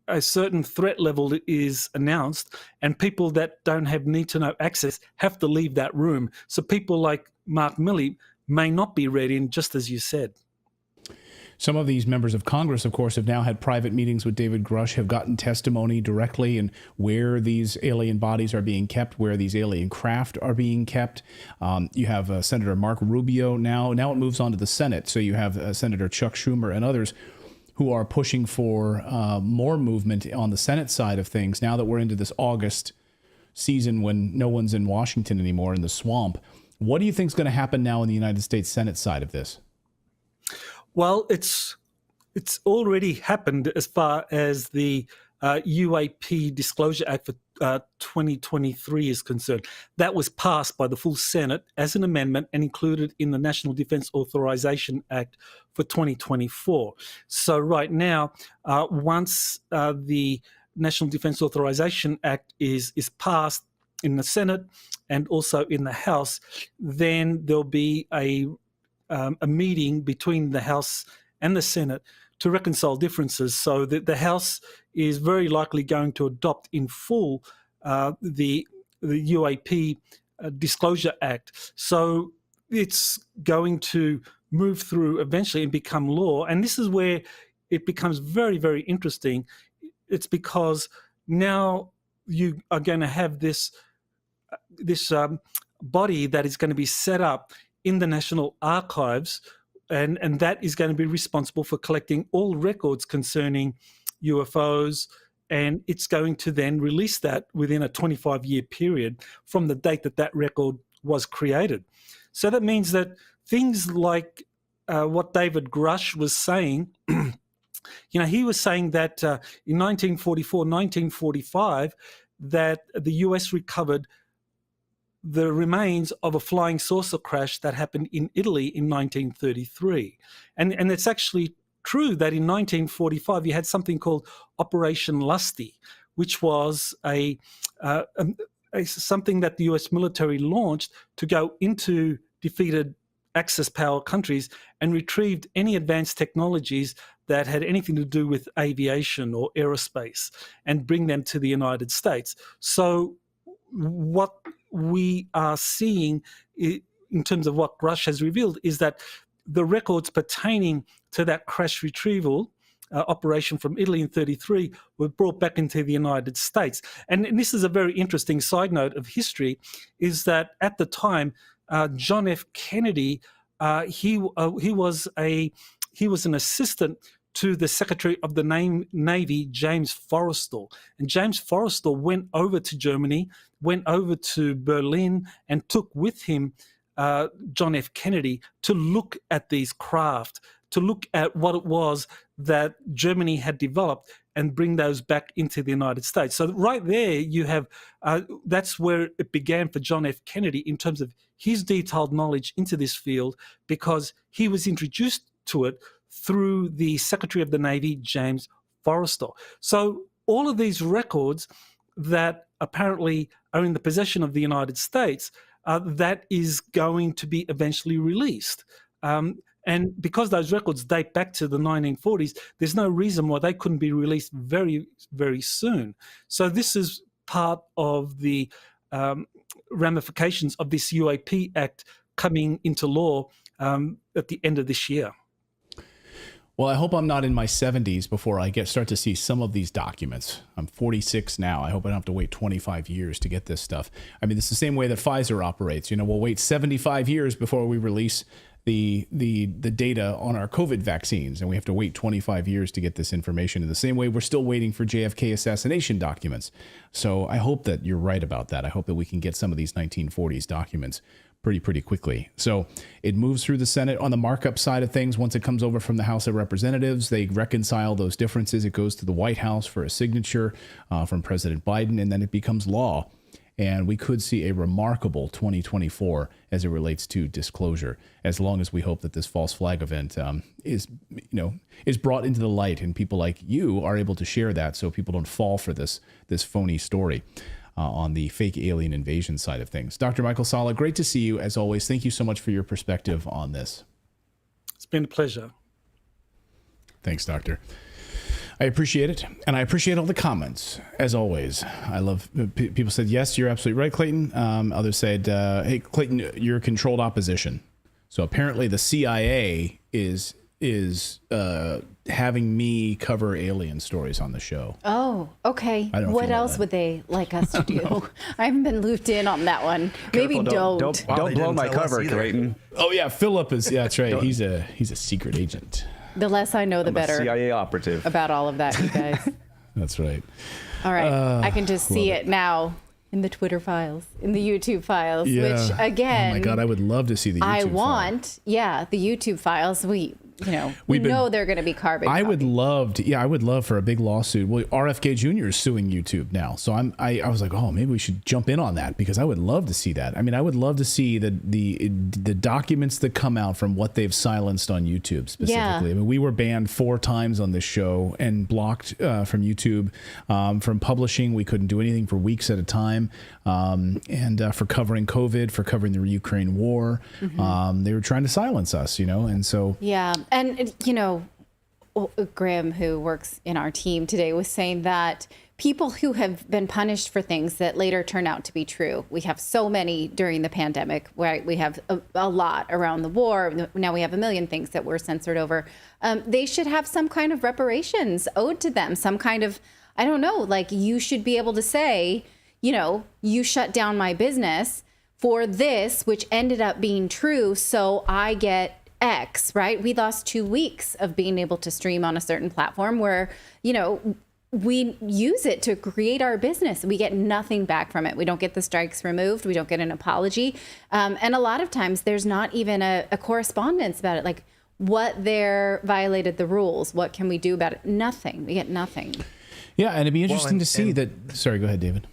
a certain threat level is announced and people that don't have need-to-know access have to leave that room. So people like Mark Milley may not be read in, just as you said. Some of these members of Congress, of course, have now had private meetings with David Grush, have gotten testimony directly in where these alien bodies are being kept, where these alien craft are being kept. You have Senator Marco Rubio now. Now it moves on to the Senate. So you have Senator Chuck Schumer and others who are pushing for more movement on the Senate side of things now that we're into this August season when no one's in Washington anymore, in the swamp. What do you think is going to happen now in the United States Senate side of this? Well, it's already happened as far as the UAP Disclosure Act for 2023 is concerned. That was passed by the full Senate as an amendment and included in the National Defense Authorization Act for 2024. So right now, once the National Defense Authorization Act is passed in the Senate and also in the House, then there'll be a meeting between the House and the Senate to reconcile differences. So that the House is very likely going to adopt in full the UAP Disclosure Act. So it's going to move through eventually and become law. And this is where it becomes very, very interesting. It's because now you are going to have this body that is going to be set up in the National Archives, and that is going to be responsible for collecting all records concerning UFOs, and it's going to then release that within a 25-year period from the date that record was created. So that means that things like what David Grush was saying, he was saying that in 1944, 1945, that the US recovered the remains of a flying saucer crash that happened in Italy in 1933. And it's actually true that in 1945 you had something called Operation Lusty, which was something that the US military launched to go into defeated Axis power countries and retrieved any advanced technologies that had anything to do with aviation or aerospace and bring them to the United States. So what we are seeing in terms of what Russia has revealed is that the records pertaining to that crash retrieval operation from Italy in 1933 were brought back into the United States. And this is a very interesting side note of history, is that at the time, John F. Kennedy, he was an assistant to the Secretary of the Navy, James Forrestal. And James Forrestal went over to Germany, went over to Berlin, and took with him John F. Kennedy to look at these craft, to look at what it was that Germany had developed and bring those back into the United States. So right there you have, that's where it began for John F. Kennedy in terms of his detailed knowledge into this field, because he was introduced to it through the Secretary of the Navy, James Forrestal. So all of these records that apparently are in the possession of the United States, that is going to be eventually released. And because those records date back to the 1940s, there's no reason why they couldn't be released very, very soon. So this is part of the ramifications of this UAP Act coming into law at the end of this year. Well, I hope I'm not in my 70s before I start to see some of these documents. I'm 46 now. I hope I don't have to wait 25 years to get this stuff. I mean, it's the same way that Pfizer operates. You know, we'll wait 75 years before we release the data on our COVID vaccines, and we have to wait 25 years to get this information. In the same way, we're still waiting for JFK assassination documents. So I hope that you're right about that. I hope that we can get some of these 1940s documents pretty quickly. So it moves through the Senate on the markup side of things. Once it comes over from the House of Representatives, they reconcile those differences. It goes to the White House for a signature from President Biden, and then it becomes law. And we could see a remarkable 2024 as it relates to disclosure, as long as we hope that this false flag event is brought into the light, and people like you are able to share that, so people don't fall for this phony story on the fake alien invasion side of things. Dr. Michael Salla, great to see you as always. Thank you so much for your perspective on this. It's been a pleasure. Thanks, Doctor. I appreciate it, and I appreciate all the comments, as always. I love, people said, yes, you're absolutely right, Clayton. Others said, hey, Clayton, you're controlled opposition. So apparently the CIA is having me cover alien stories on the show. Oh, okay. What else would they like us to do? I haven't been looped in on that one. Maybe don't blow my cover, Clayton. Oh yeah, Philip is. Yeah, that's right. He's a secret agent. The less I know, the better. CIA operative. About all of that, you guys. That's right. All right. I can just see it now in the Twitter files, in the YouTube files, which again. Oh my God, I would love to see the YouTube files. The YouTube files. We know they're going to be carbon I copy. would love for a big lawsuit. Well, RFK Jr. is suing YouTube now. So I was like, oh, maybe we should jump in on that, because I would love to see that. I mean, I would love to see the documents that come out from what they've silenced on YouTube specifically. Yeah. I mean, we were banned 4 times on this show and blocked from YouTube, from publishing. We couldn't do anything for weeks at a time. And for covering COVID, for covering the Ukraine war. They were trying to silence us, and so. Yeah. And, Graham, who works in our team today, was saying that people who have been punished for things that later turn out to be true. We have so many during the pandemic, right? We have a lot around the war. Now we have a million things that were censored over. They should have some kind of reparations owed to them, some kind of, I don't know, like you should be able to say, you shut down my business for this, which ended up being true. So I get X, right? We lost 2 weeks of being able to stream on a certain platform where, we use it to create our business. We get nothing back from it. We don't get the strikes removed. We don't get an apology. And a lot of times there's not even a correspondence about it. Like, what there violated the rules. What can we do about it? Nothing. We get nothing. Yeah. And it'd be interesting to see that. Sorry, go ahead, David.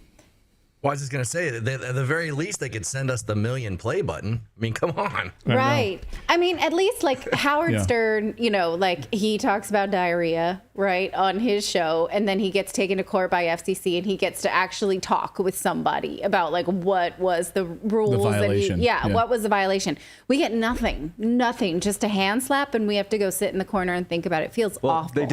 Well, I was just going to say, at the very least, they could send us the million play button. I mean, come on. Right. I mean, at least like Howard Yeah. Stern, you know, like he talks about diarrhea, right, on his show, and then he gets taken to court by FCC and he gets to actually talk with somebody about like what was the rules. violation. And what was the violation. We get nothing, just a hand slap, and we have to go sit in the corner and think about it. It feels awful.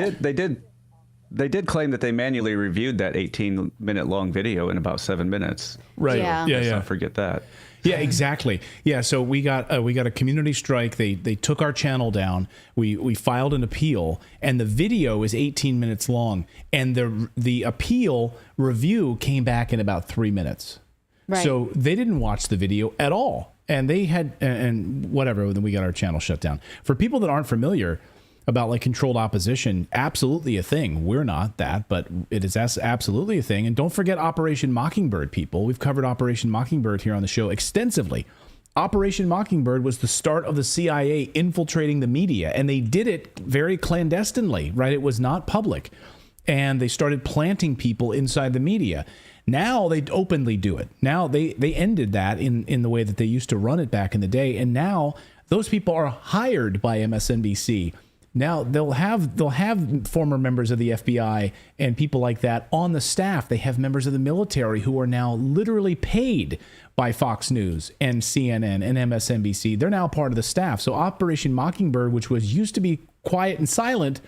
They did claim that they manually reviewed that 18-minute long video in about 7 minutes. Right. Yeah. Yeah. Let's Yeah. not forget that. Yeah, exactly. Yeah, so we got a community strike. They took our channel down. We filed an appeal, and the video is 18 minutes long, and the appeal review came back in about 3 minutes. Right. So they didn't watch the video at all, and they had and whatever. Then we got our channel shut down. For people that aren't familiar about like controlled opposition, absolutely a thing. We're not that, but it is absolutely a thing. And don't forget Operation Mockingbird, people. We've covered Operation Mockingbird here on the show extensively. Operation Mockingbird was the start of the CIA infiltrating the media, and they did it very clandestinely, right? It was not public. And they started planting people inside the media. Now they openly do it. Now they ended that in the way that they used to run it back in the day. And now those people are hired by MSNBC. Now they'll have former members of the FBI and people like that on the staff. They have members of the military who are now literally paid by Fox News and CNN and MSNBC. They're now part of the staff. So Operation Mockingbird, which was used to be quiet and silent,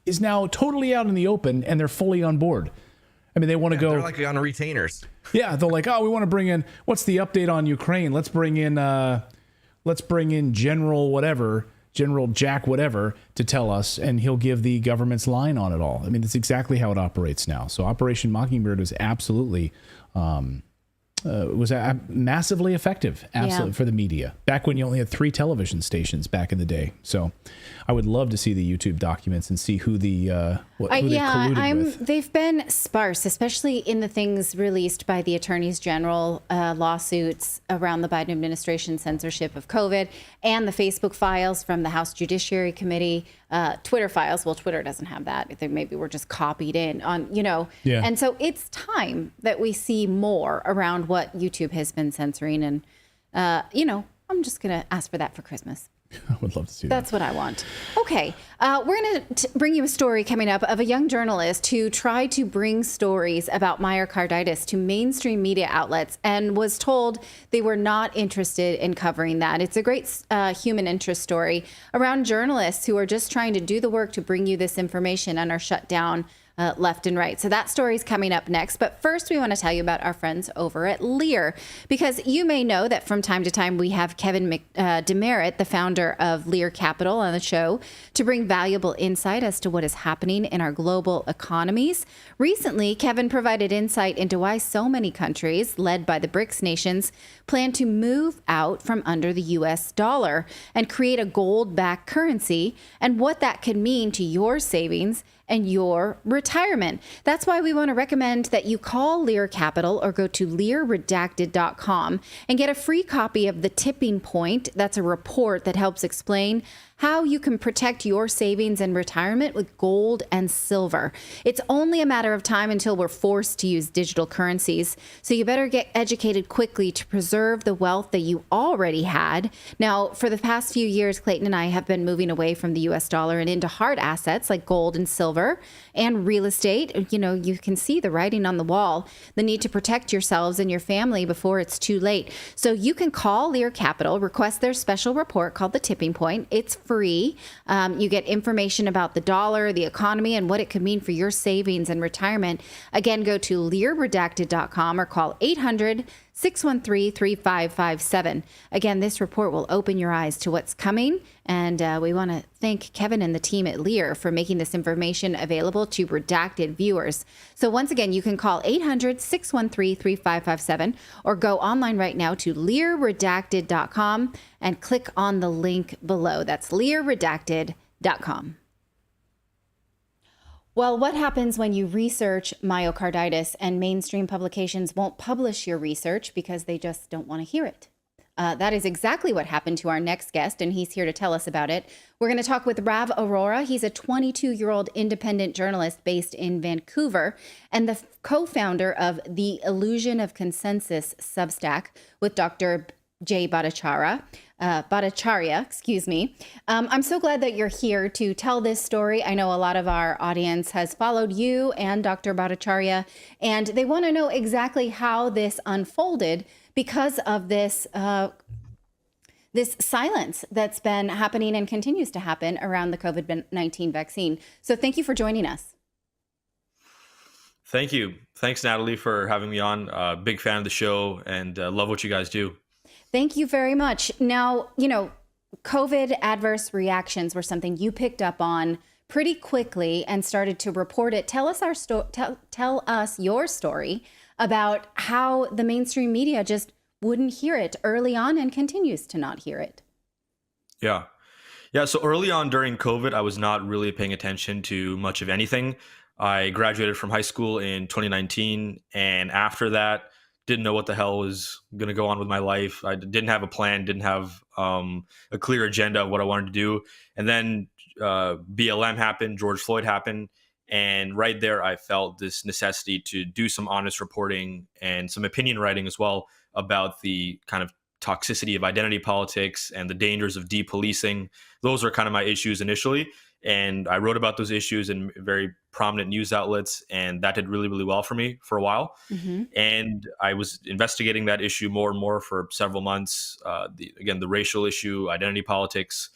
is now totally out in the open, and they're fully on board. I mean, they want to go. They're like on retainers. Yeah, they're like, oh, we want to bring in. What's the update on Ukraine? Let's bring in General whatever. General Jack whatever to tell us, and he'll give the government's line on it all. I mean, that's exactly how it operates now. So Operation Mockingbird was absolutely massively effective, for the media. Back when you only had 3 television stations back in the day. So I would love to see the YouTube documents and see who they colluded with. They've been sparse, especially in the things released by the attorneys general, lawsuits around the Biden administration censorship of COVID, and the Facebook files from the House Judiciary Committee, Twitter files. Well, Twitter doesn't have that. They maybe were just copied in on, Yeah. And so it's time that we see more around what YouTube has been censoring. And, I'm just going to ask for that for Christmas. I would love to see That's what I want. Okay. We're going to bring you a story coming up of a young journalist who tried to bring stories about myocarditis to mainstream media outlets and was told they were not interested in covering that. It's a great human interest story around journalists who are just trying to do the work to bring you this information and are shut down left and right. So that story is coming up next. But first, we want to tell you about our friends over at Lear, because you may know that from time to time we have Kevin Demerit, the founder of Lear Capital, on the show to bring valuable insight as to what is happening in our global economies. Recently, Kevin provided insight into why so many countries, led by the BRICS nations, plan to move out from under the U.S. dollar and create a gold-backed currency, and what that could mean to your savings and your retirement. That's why we want to recommend that you call Lear Capital or go to LearRedacted.com and get a free copy of The Tipping Point. That's a report that helps explain how you can protect your savings and retirement with gold and silver. It's only a matter of time until we're forced to use digital currencies. So you better get educated quickly to preserve the wealth that you already had. Now, for the past few years, Clayton and I have been moving away from the US dollar and into hard assets like gold and silver and real estate. You can see the writing on the wall, the need to protect yourselves and your family before it's too late. So you can call Lear Capital, request their special report called The Tipping Point. It's free. You get information about the dollar, the economy, and what it could mean for your savings and retirement. Again, go to LearRedacted.com or call 800-613-3557. Again, this report will open your eyes to what's coming. And we want to thank Kevin and the team at Lear for making this information available to Redacted viewers. So once again, you can call 800-613-3557 or go online right now to LearRedacted.com and click on the link below. That's LearRedacted.com. Well, what happens when you research myocarditis and mainstream publications won't publish your research because they just don't want to hear it? That is exactly what happened to our next guest, and he's here to tell us about it. We're going to talk with Rav Aurora. He's a 22-year-old independent journalist based in Vancouver and the co-founder of the Illusion of Consensus Substack with Dr. Jay Bhattacharya. I'm so glad that you're here to tell this story. I know a lot of our audience has followed you and Dr. Bhattacharya, and they want to know exactly how this unfolded because of this this silence that's been happening and continues to happen around the COVID-19 vaccine. So thank you for joining us. Thank you. Thanks, Natalie, for having me on. Big fan of the show and love what you guys do. Thank you very much. Now, COVID adverse reactions were something you picked up on pretty quickly and started to report it. Tell us tell us your story about how the mainstream media just wouldn't hear it early on and continues to not hear it. Yeah. So early on during COVID, I was not really paying attention to much of anything. I graduated from high school in 2019, and after that, didn't know what the hell was going to go on with my life. I didn't have a plan, didn't have a clear agenda of what I wanted to do. And then BLM happened, George Floyd happened. And right there, I felt this necessity to do some honest reporting and some opinion writing as well about the kind of toxicity of identity politics and the dangers of depolicing. Those are kind of my issues initially. And I wrote about those issues in very prominent news outlets, and that did really, really well for me for a while. Mm-hmm. And I was investigating that issue more and more for several months. The racial issue, identity politics,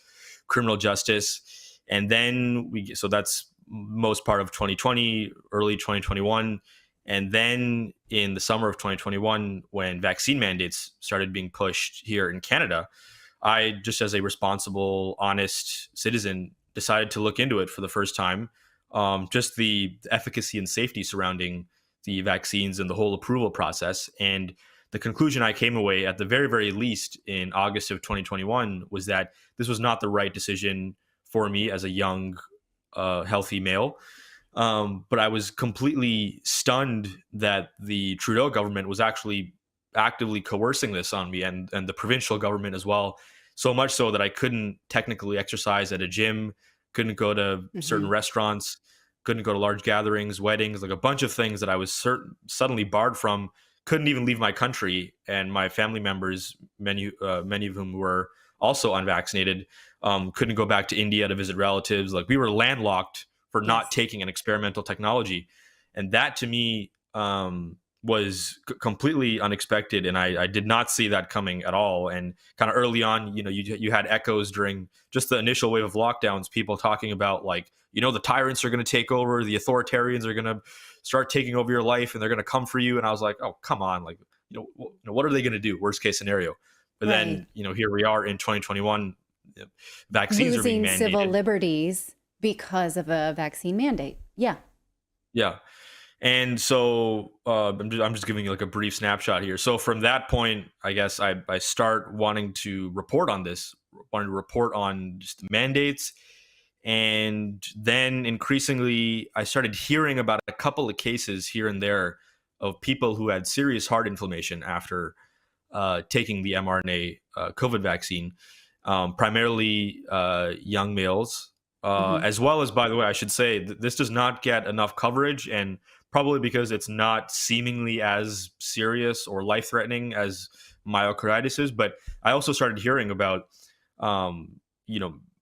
criminal justice. And then so that's most part of 2020, early 2021. And then in the summer of 2021, when vaccine mandates started being pushed here in Canada, I, just as a responsible, honest citizen, decided to look into it for the first time. Just the efficacy and safety surrounding the vaccines and the whole approval process. And the conclusion I came away at the very, very least in August of 2021 was that this was not the right decision for me as a young, healthy male. But I was completely stunned that the Trudeau government was actually actively coercing this on me, and the provincial government as well. So much so that I couldn't technically exercise at a gym, couldn't go to certain restaurants, couldn't go to large gatherings, weddings, like a bunch of things that I was suddenly barred from, couldn't even leave my country. And my family members, many of whom were also unvaccinated, couldn't go back to India to visit relatives. Like, we were landlocked for not taking an experimental technology. And that to me was completely unexpected, and I did not see that coming at all. And kind of early on, you had echoes during just the initial wave of lockdowns, people talking about, like, the tyrants are going to take over, the authoritarians are going to start taking over your life, and they're going to come for you. And I was like, oh, come on, like, what are they going to do? Worst case scenario. But then, here we are in 2021, vaccines are being mandated. Losing civil liberties because of a vaccine mandate. Yeah. And so I'm just giving you like a brief snapshot here. So from that point, I guess I start wanting to report on this, wanting to report on just the mandates. And then increasingly, I started hearing about a couple of cases here and there of people who had serious heart inflammation after taking the mRNA COVID vaccine, primarily young males. As well as, by the way, I should say this does not get enough coverage, and probably because it's not seemingly as serious or life-threatening as myocarditis is. But I also started hearing about,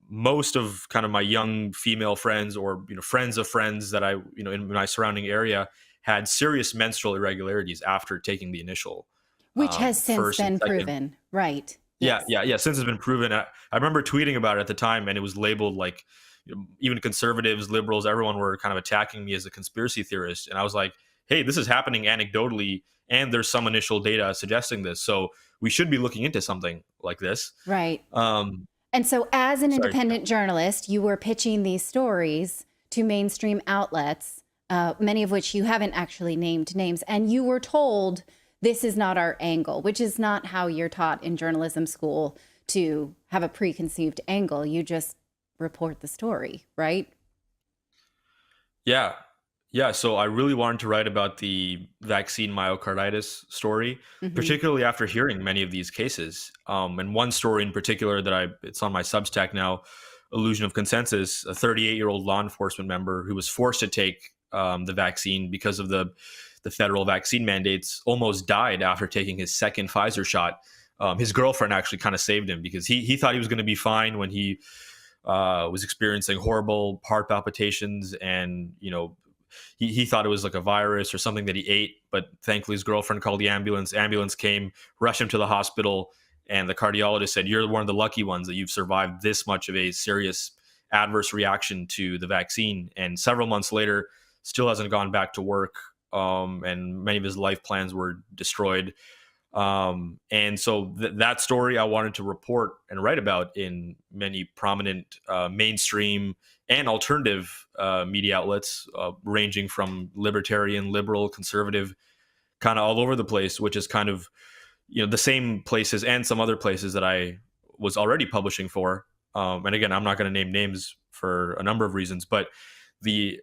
most of kind of my young female friends or, friends of friends that I, in my surrounding area had serious menstrual irregularities after taking the initial. Which has since been proven, right? Yeah. Since it's been proven. I remember tweeting about it at the time, and it was labeled like, even conservatives, liberals, everyone were kind of attacking me as a conspiracy theorist. And I was like, hey, this is happening anecdotally, and there's some initial data suggesting this. So we should be looking into something like this. Right. And so as an independent journalist, you were pitching these stories to mainstream outlets, many of which you haven't actually named names. And you were told, this is not our angle, which is not how you're taught in journalism school to have a preconceived angle. You just report the story, right? Yeah. Yeah, so I really wanted to write about the vaccine myocarditis story, Mhm. particularly after hearing many of these cases. And one story in particular it's on my Substack now, Illusion of Consensus, a 38-year-old law enforcement member who was forced to take the vaccine because of the federal vaccine mandates, almost died after taking his second Pfizer shot. His girlfriend actually kind of saved him because he thought he was going to be fine when he was experiencing horrible heart palpitations, and he thought it was like a virus or something that he ate. But thankfully his girlfriend called the ambulance. Ambulance came, rushed him to the hospital, and the cardiologist said, "You're one of the lucky ones that you've survived this much of a serious adverse reaction to the vaccine." And several months later, still hasn't gone back to work, and many of his life plans were destroyed. And so that story I wanted to report and write about in many prominent mainstream and alternative media outlets, ranging from libertarian, liberal, conservative, kind of all over the place, which is kind of the same places and some other places that I was already publishing for. And again, I'm not going to name names for a number of reasons, but the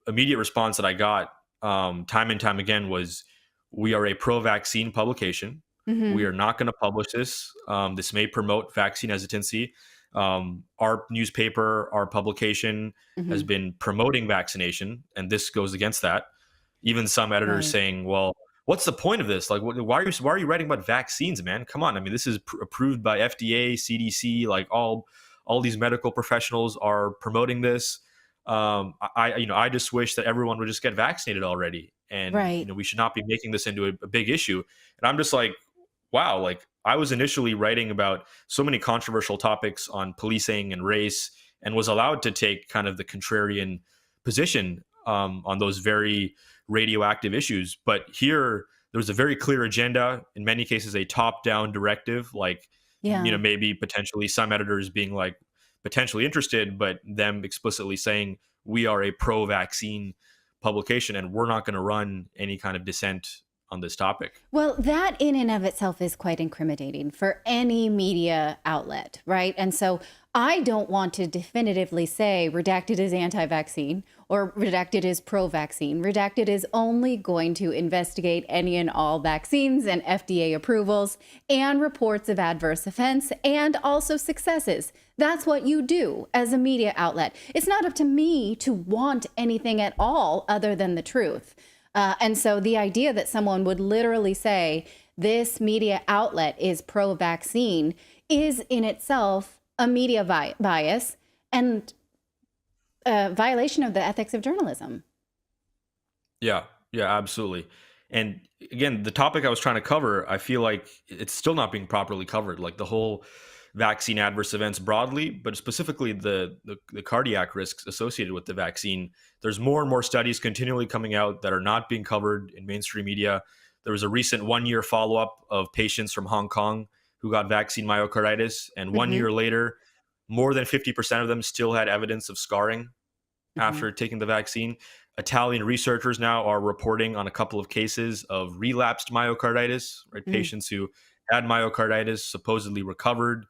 immediate response that I got time and time again was, "We are a pro-vaccine publication. Mhm. We are not going to publish this. This may promote vaccine hesitancy. Our newspaper, our publication has Mhm. been promoting vaccination, and this goes against that." Even some editors Right. saying, "Well, what's the point of this? Like, why are you writing about vaccines, man? Come on. I mean, this is approved by FDA, CDC. Like all these medical professionals are promoting this. I just wish that everyone would just get vaccinated already, and Right. we should not be making this into a big issue." And I'm just like, wow, like I was initially writing about so many controversial topics on policing and race, and was allowed to take kind of the contrarian position on those very radioactive issues. But here, there was a very clear agenda, in many cases, a top down directive, like, Yeah. maybe potentially some editors being like potentially interested, but them explicitly saying, "We are a pro vaccine publication and we're not going to run any kind of dissent on this topic." Well, that in and of itself is quite incriminating for any media outlet, right? And so I don't want to definitively say Redacted is anti-vaccine or Redacted is pro-vaccine. Redacted is only going to investigate any and all vaccines and FDA approvals and reports of adverse events and also successes. That's what you do as a media outlet. It's not up to me to want anything at all other than the truth. And so the idea that someone would literally say this media outlet is pro-vaccine is in itself a media bias and a violation of the ethics of journalism. Yeah, absolutely. And again, the topic I was trying to cover, I feel like it's still not being properly covered. Like the whole vaccine adverse events broadly, but specifically the cardiac risks associated with the vaccine. There's more and more studies continually coming out that are not being covered in mainstream media. There was a recent 1-year follow-up of patients from Hong Kong who got vaccine myocarditis, and 1 year later, more than 50% of them still had evidence of scarring after taking the vaccine. Italian researchers now are reporting on a couple of cases of relapsed myocarditis, right? Patients who had myocarditis, supposedly recovered,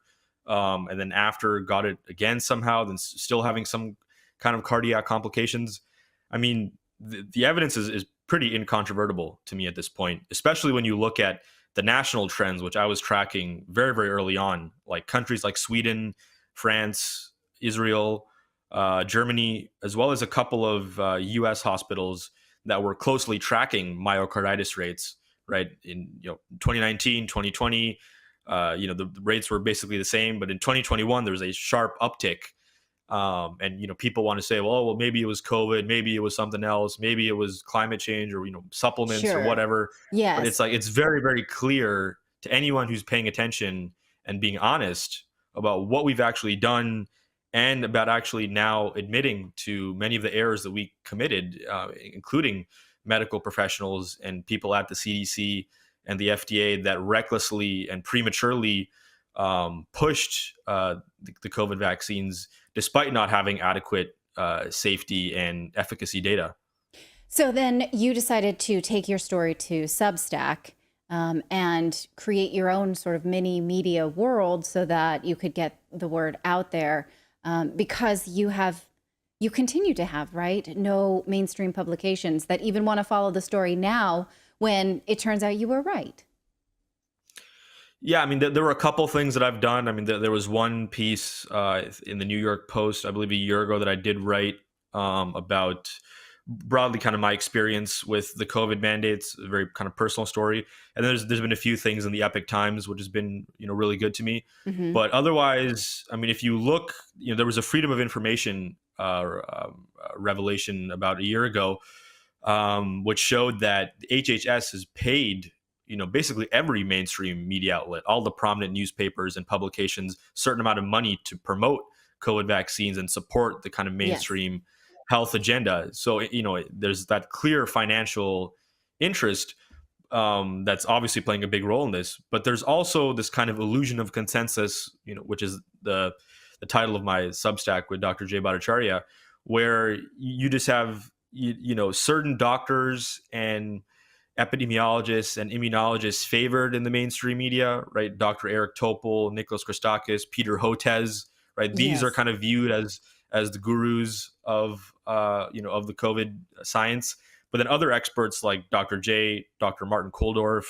and then after got it again somehow, then still having some kind of cardiac complications. I mean, the evidence is pretty incontrovertible to me at this point, especially when you look at the national trends, which I was tracking very, very early on, like countries like Sweden, France, Israel, Germany, as well as a couple of U.S. hospitals that were closely tracking myocarditis rates, right? In 2019, 2020, the rates were basically the same, but in 2021 there was a sharp uptick. And people want to say, well, maybe it was COVID, maybe it was something else, maybe it was climate change or supplements or Sure. whatever. Yes. But it's like it's very, very clear to anyone who's paying attention and being honest about what we've actually done, and about actually now admitting to many of the errors that we committed, including medical professionals and people at the CDC and the FDA that recklessly and prematurely pushed the COVID vaccines despite not having adequate safety and efficacy data. So then you decided to take your story to Substack and create your own sort of mini media world so that you could get the word out there, because you have you continue to have, right? No mainstream publications that even want to follow the story now when it turns out you were right. Yeah, I mean, there were a couple things that I've done. I mean, there was one piece in the New York Post, I believe a year ago, that I did write about broadly kind of my experience with the COVID mandates, a very kind of personal story. And there's been a few things in the Epic Times, which has been, really good to me. Mhm. But otherwise, I mean, if you look, there was a Freedom of Information revelation about a year ago, which showed that HHS has paid basically every mainstream media outlet, all the prominent newspapers and publications, certain amount of money to promote COVID vaccines and support the kind of mainstream health agenda. So, there's that clear financial interest that's obviously playing a big role in this. But there's also this kind of illusion of consensus, which is the title of my Substack with Dr. Jay Bhattacharya, where you just have, certain doctors and epidemiologists and immunologists favored in the mainstream media, right? Dr. Eric Topol, Nicholas Christakis, Peter Hotez, right? These are kind of viewed as the gurus of of the COVID science. But then other experts like Dr. J, Dr. Martin Koldorf,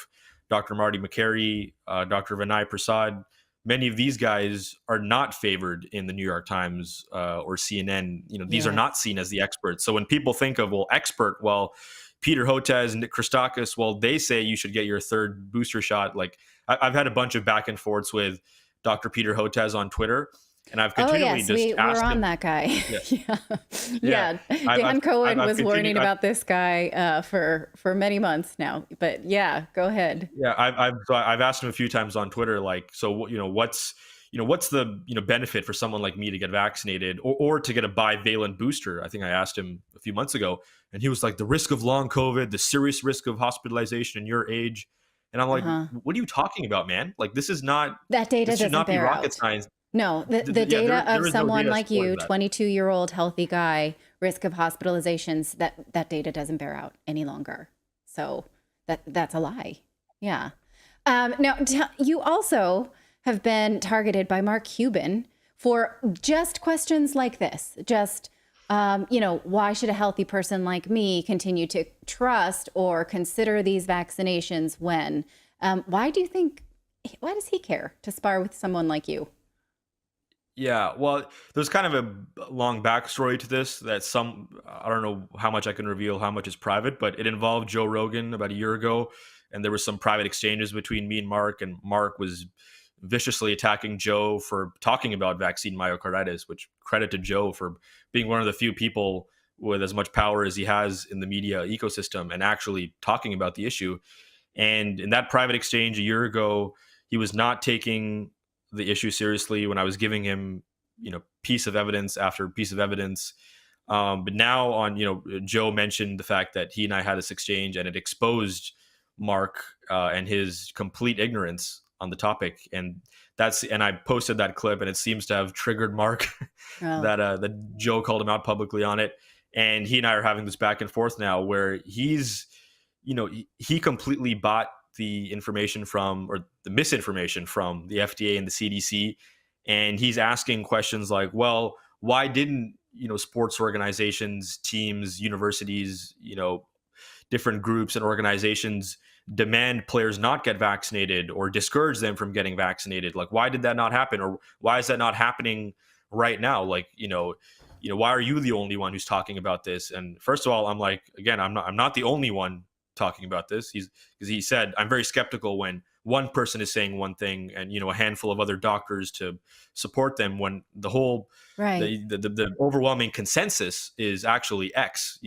Dr. Marty McCary, Dr. Vinay Prasad, many of these guys are not favored in the New York Times or CNN. These are not seen as the experts. So when people think of, expert, Peter Hotez and Nick Christakis, they say you should get your third booster shot. Like I've had a bunch of back and forths with Dr. Peter Hotez on Twitter, and I've continually we're on that guy. Yeah. Dan Cohen was warning about this guy for many months now. But yeah, go ahead. Yeah, I've asked him a few times on Twitter, what's the benefit for someone like me to get vaccinated or to get a bivalent booster? I think I asked him a few months ago, and he was like, the risk of long COVID, the serious risk of hospitalization in your age. And I'm like, what are you talking about, man? Like, this is not, that data this should doesn't not be bear rocket out. science. No, the data there of is no someone data like you, supporting that. 22-year-old healthy guy, risk of hospitalizations, that data doesn't bear out any longer. So that's a lie. Yeah. Now, you also have been targeted by Mark Cuban for just questions like this. Just, why should a healthy person like me continue to trust or consider these vaccinations when? Why does he care to spar with someone like you? Yeah, well, there's kind of a long backstory to this that I don't know how much I can reveal, how much is private, but it involved Joe Rogan about a year ago. And there were some private exchanges between me and Mark was viciously attacking Joe for talking about vaccine myocarditis, which credit to Joe for being one of the few people with as much power as he has in the media ecosystem and actually talking about the issue. And in that private exchange a year ago, he was not taking the issue seriously when I was giving him, piece of evidence after piece of evidence. But now Joe mentioned the fact that he and I had this exchange and it exposed Mark and his complete ignorance on the topic. And I posted that clip and it seems to have triggered Mark that Joe called him out publicly on it. And he and I are having this back and forth now where he's, he completely bought the information or the misinformation from the FDA and the CDC. And he's asking questions like, well, why didn't, sports organizations, teams, universities, different groups and organizations demand players not get vaccinated or discourage them from getting vaccinated? Like, why did that not happen? Or why is that not happening right now? Like, why are you the only one who's talking about this? And first of all, I'm like, again, I'm not the only one talking about this. Because he said, I'm very skeptical when one person is saying one thing and, a handful of other doctors to support them when the whole, the overwhelming consensus is actually X,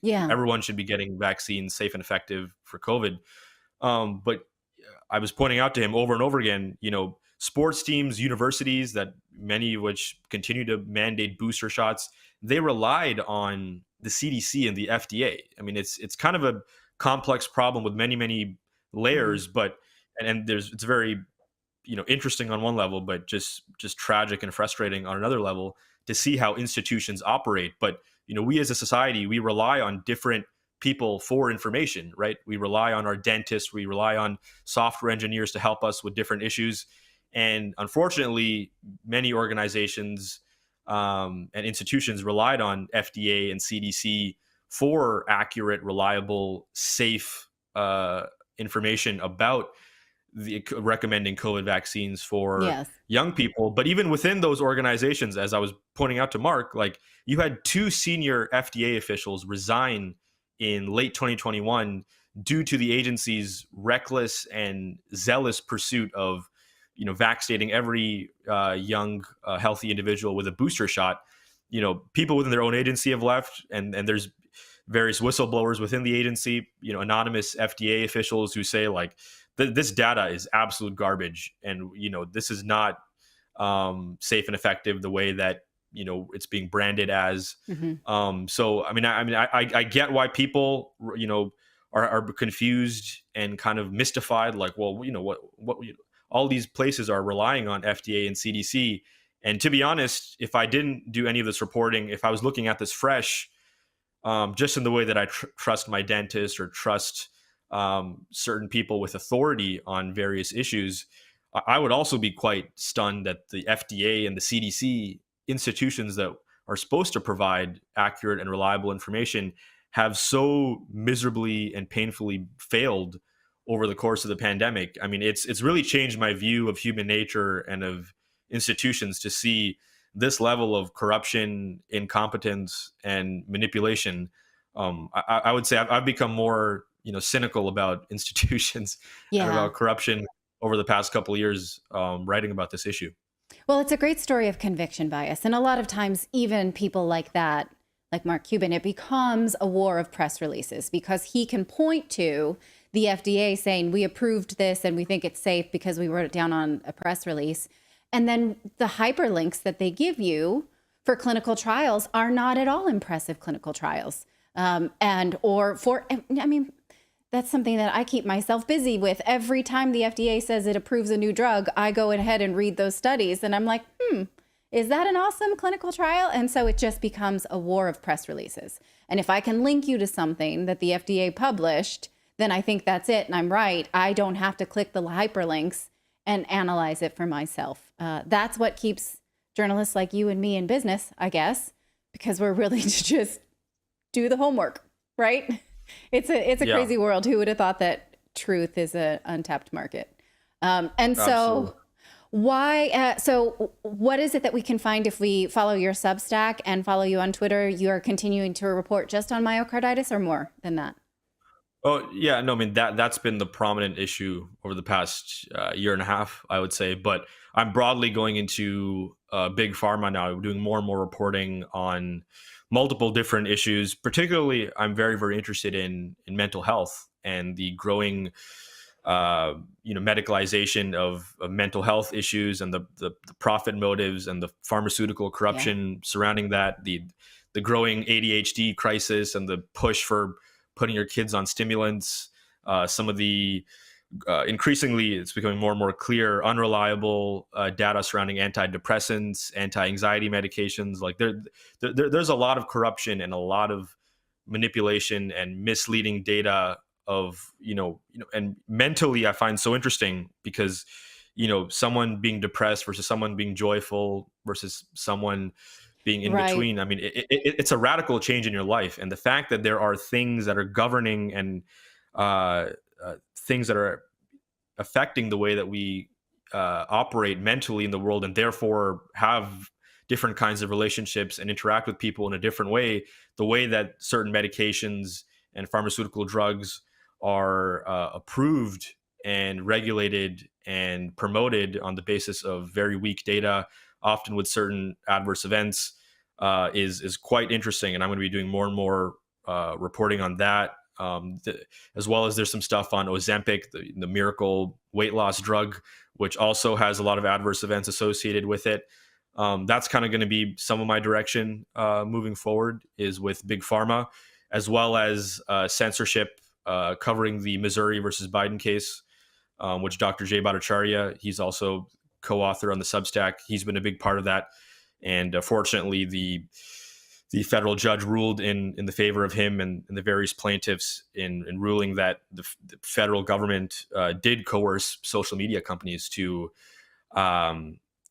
everyone should be getting vaccines safe and effective for COVID. But I was pointing out to him over and over again, sports teams, universities, that many of which continue to mandate booster shots, they relied on the CDC and the FDA. I mean, it's kind of a complex problem with many, many layers, but it's very, interesting on one level, but just tragic and frustrating on another level to see how institutions operate. But, we as a society, we rely on different people for information, right? We rely on our dentists, we rely on software engineers to help us with different issues. And unfortunately, many organizations and institutions relied on FDA and CDC for accurate, reliable, safe information about recommending COVID vaccines for young people. But even within those organizations, as I was pointing out to Mark, like you had 2 senior FDA officials resign in late 2021 due to the agency's reckless and zealous pursuit of, vaccinating every young, healthy individual with a booster shot. People within their own agency have left, and there's various whistleblowers within the agency, anonymous FDA officials who say like, this data is absolute garbage, and this is not safe and effective the way that it's being branded as. So I get why people are confused and kind of mystified, like, well, what all these places are relying on FDA and CDC. And to be honest, if I didn't do any of this reporting, if I was looking at this fresh, just in the way that I trust my dentist or trust certain people with authority on various issues, I would also be quite stunned that the FDA and the CDC, institutions that are supposed to provide accurate and reliable information, have so miserably and painfully failed over the course of the pandemic. I mean, it's really changed my view of human nature and of institutions to see this level of corruption, incompetence, and manipulation. I would say I've become more cynical about institutions and about corruption over the past couple of years, writing about this issue. Well, it's a great story of conviction bias. And a lot of times, even people like that, like Mark Cuban, it becomes a war of press releases because he can point to the FDA saying, we approved this and we think it's safe because we wrote it down on a press release. And then the hyperlinks that they give you for clinical trials are not at all impressive clinical trials. That's something that I keep myself busy with. Every time the FDA says it approves a new drug, I go ahead and read those studies. And I'm like, is that an awesome clinical trial? And so it just becomes a war of press releases. And if I can link you to something that the FDA published, then I think that's it. And I'm right. I don't have to click the hyperlinks and analyze it for myself. That's what keeps journalists like you and me in business, I guess, because we're willing to just do the homework, right? It's a crazy world. Who would have thought that truth is an untapped market? So why? So what is it that we can find if we follow your Substack and follow you on Twitter? You are continuing to report just on myocarditis or more than that? Oh, yeah. No, I mean, that's been the prominent issue over the past year and a half, I would say. But I'm broadly going into big pharma now, doing more and more reporting on multiple different issues. Particularly, I'm very, very interested in mental health and the growing medicalization of mental health issues and the profit motives and the pharmaceutical corruption surrounding that, the growing ADHD crisis and the push for putting your kids on stimulants, some of the increasingly, it's becoming more and more clear, unreliable data surrounding antidepressants, anti-anxiety medications. Like there's a lot of corruption and a lot of manipulation and misleading data of, and mentally I find so interesting because, someone being depressed versus someone being joyful versus someone being in between. I mean, it's a radical change in your life. And the fact that there are things that are governing and things that are affecting the way that we operate mentally in the world and therefore have different kinds of relationships and interact with people in a different way, the way that certain medications and pharmaceutical drugs are approved and regulated and promoted on the basis of very weak data, often with certain adverse events, is quite interesting. And I'm going to be doing more and more reporting on that, as well as there's some stuff on Ozempic, the miracle weight loss drug, which also has a lot of adverse events associated with it. That's kind of going to be some of my direction moving forward, is with big pharma, as well as censorship, covering the Missouri versus Biden case, which Dr. Jay Bhattacharya, he's also co-author on the Substack. He's been a big part of that. And fortunately, the federal judge ruled in the favor of him and the various plaintiffs in ruling that the federal government did coerce social media companies to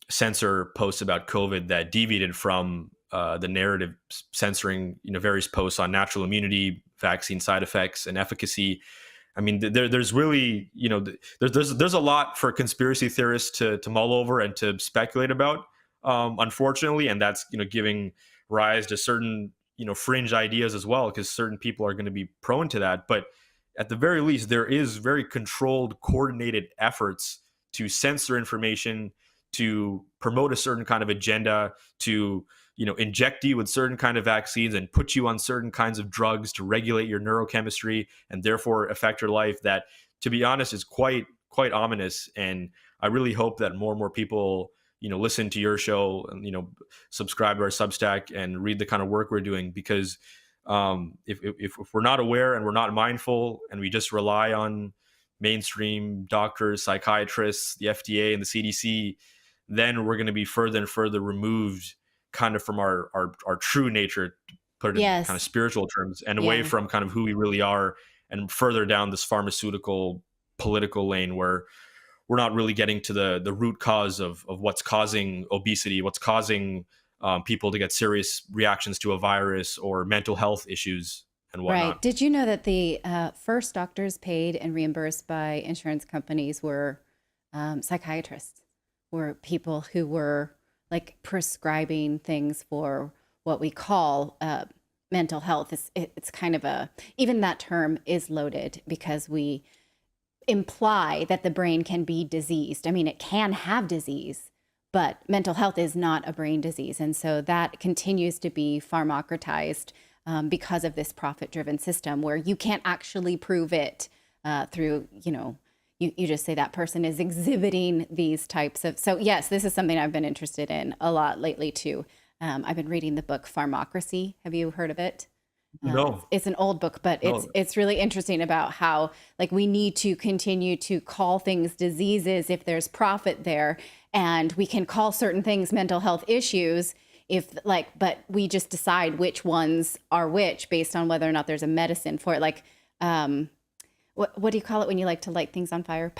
censor posts about COVID that deviated from the narrative censoring, various posts on natural immunity, vaccine side effects, and efficacy. I mean, there's really, there's a lot for conspiracy theorists to mull over and to speculate about, unfortunately, and that's giving rise to certain fringe ideas as well, because certain people are going to be prone to that. But at the very least, there is very controlled, coordinated efforts to censor information, to promote a certain kind of agenda, to inject you with certain kind of vaccines and put you on certain kinds of drugs to regulate your neurochemistry and therefore affect your life. That, to be honest, is quite ominous. And I really hope that more and more people listen to your show and subscribe to our Substack and read the kind of work we're doing, because if we're not aware and we're not mindful and we just rely on mainstream doctors, psychiatrists, the FDA and the CDC, then we're going to be further and further removed kind of from our true nature, to put it in kind of spiritual terms, and away from kind of who we really are, and further down this pharmaceutical political lane where we're not really getting to the root cause of what's causing obesity, what's causing people to get serious reactions to a virus or mental health issues and whatnot. Right. Did you know that the first doctors paid and reimbursed by insurance companies were psychiatrists, were people who were like prescribing things for what we call mental health? It's kind of even that term is loaded, because we imply that the brain can be diseased. I mean, it can have disease, but mental health is not a brain disease. And so that continues to be pharmacratized because of this profit-driven system where you can't actually prove it through, you just say that person is exhibiting these types of. So yes, this is something I've been interested in a lot lately too. I've been reading the book Pharmacracy. Have you heard of it? No. It's an old book, but it's really interesting about how we need to continue to call things diseases if there's profit there, and we can call certain things mental health issues but we just decide which ones are which based on whether or not there's a medicine for it. What do you call it when you like to light things on fire?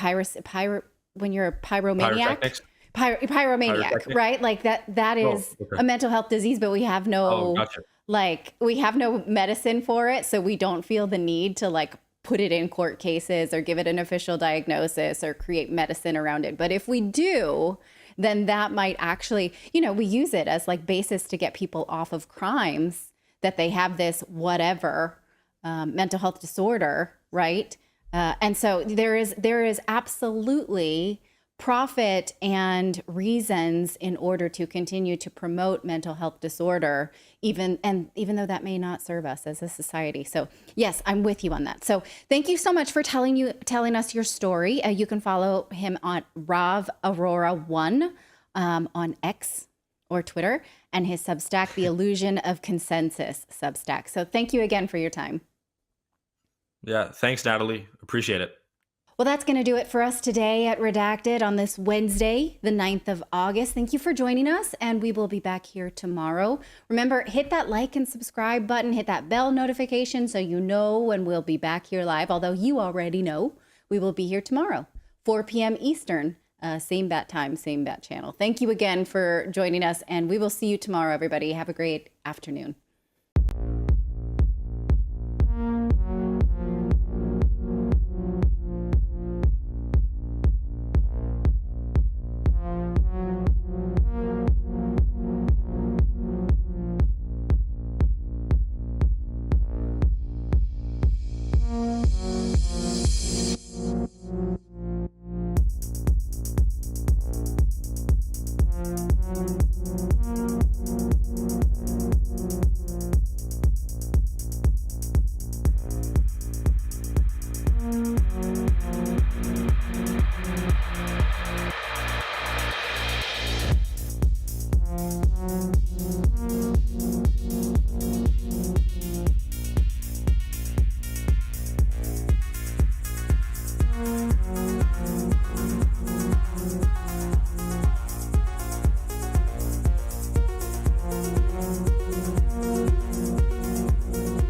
When you're a pyromaniac? Pyromaniac, right? That is a mental health disease, but we have no we have no medicine for it, so we don't feel the need to put it in court cases or give it an official diagnosis or create medicine around it. But if we do, then that might actually, we use it as basis to get people off of crimes, that they have this whatever mental health disorder, right? And so there is absolutely profit and reasons in order to continue to promote mental health disorder, even though that may not serve us as a society. So yes, I'm with you on that. So thank you so much for telling us your story. You can follow him on Rav Aurora 1 on X or Twitter, and his Substack, The Illusion of Consensus Substack. So thank you again for your time. Yeah, thanks, Natalie. Appreciate it. Well, that's going to do it for us today at Redacted on this Wednesday, the 9th of August. Thank you for joining us, and we will be back here tomorrow. Remember, hit that like and subscribe button, hit that bell notification so you know when we'll be back here live, although you already know we will be here tomorrow, 4 p.m. Eastern, same bat time, same bat channel. Thank you again for joining us, and we will see you tomorrow, everybody. Have a great afternoon.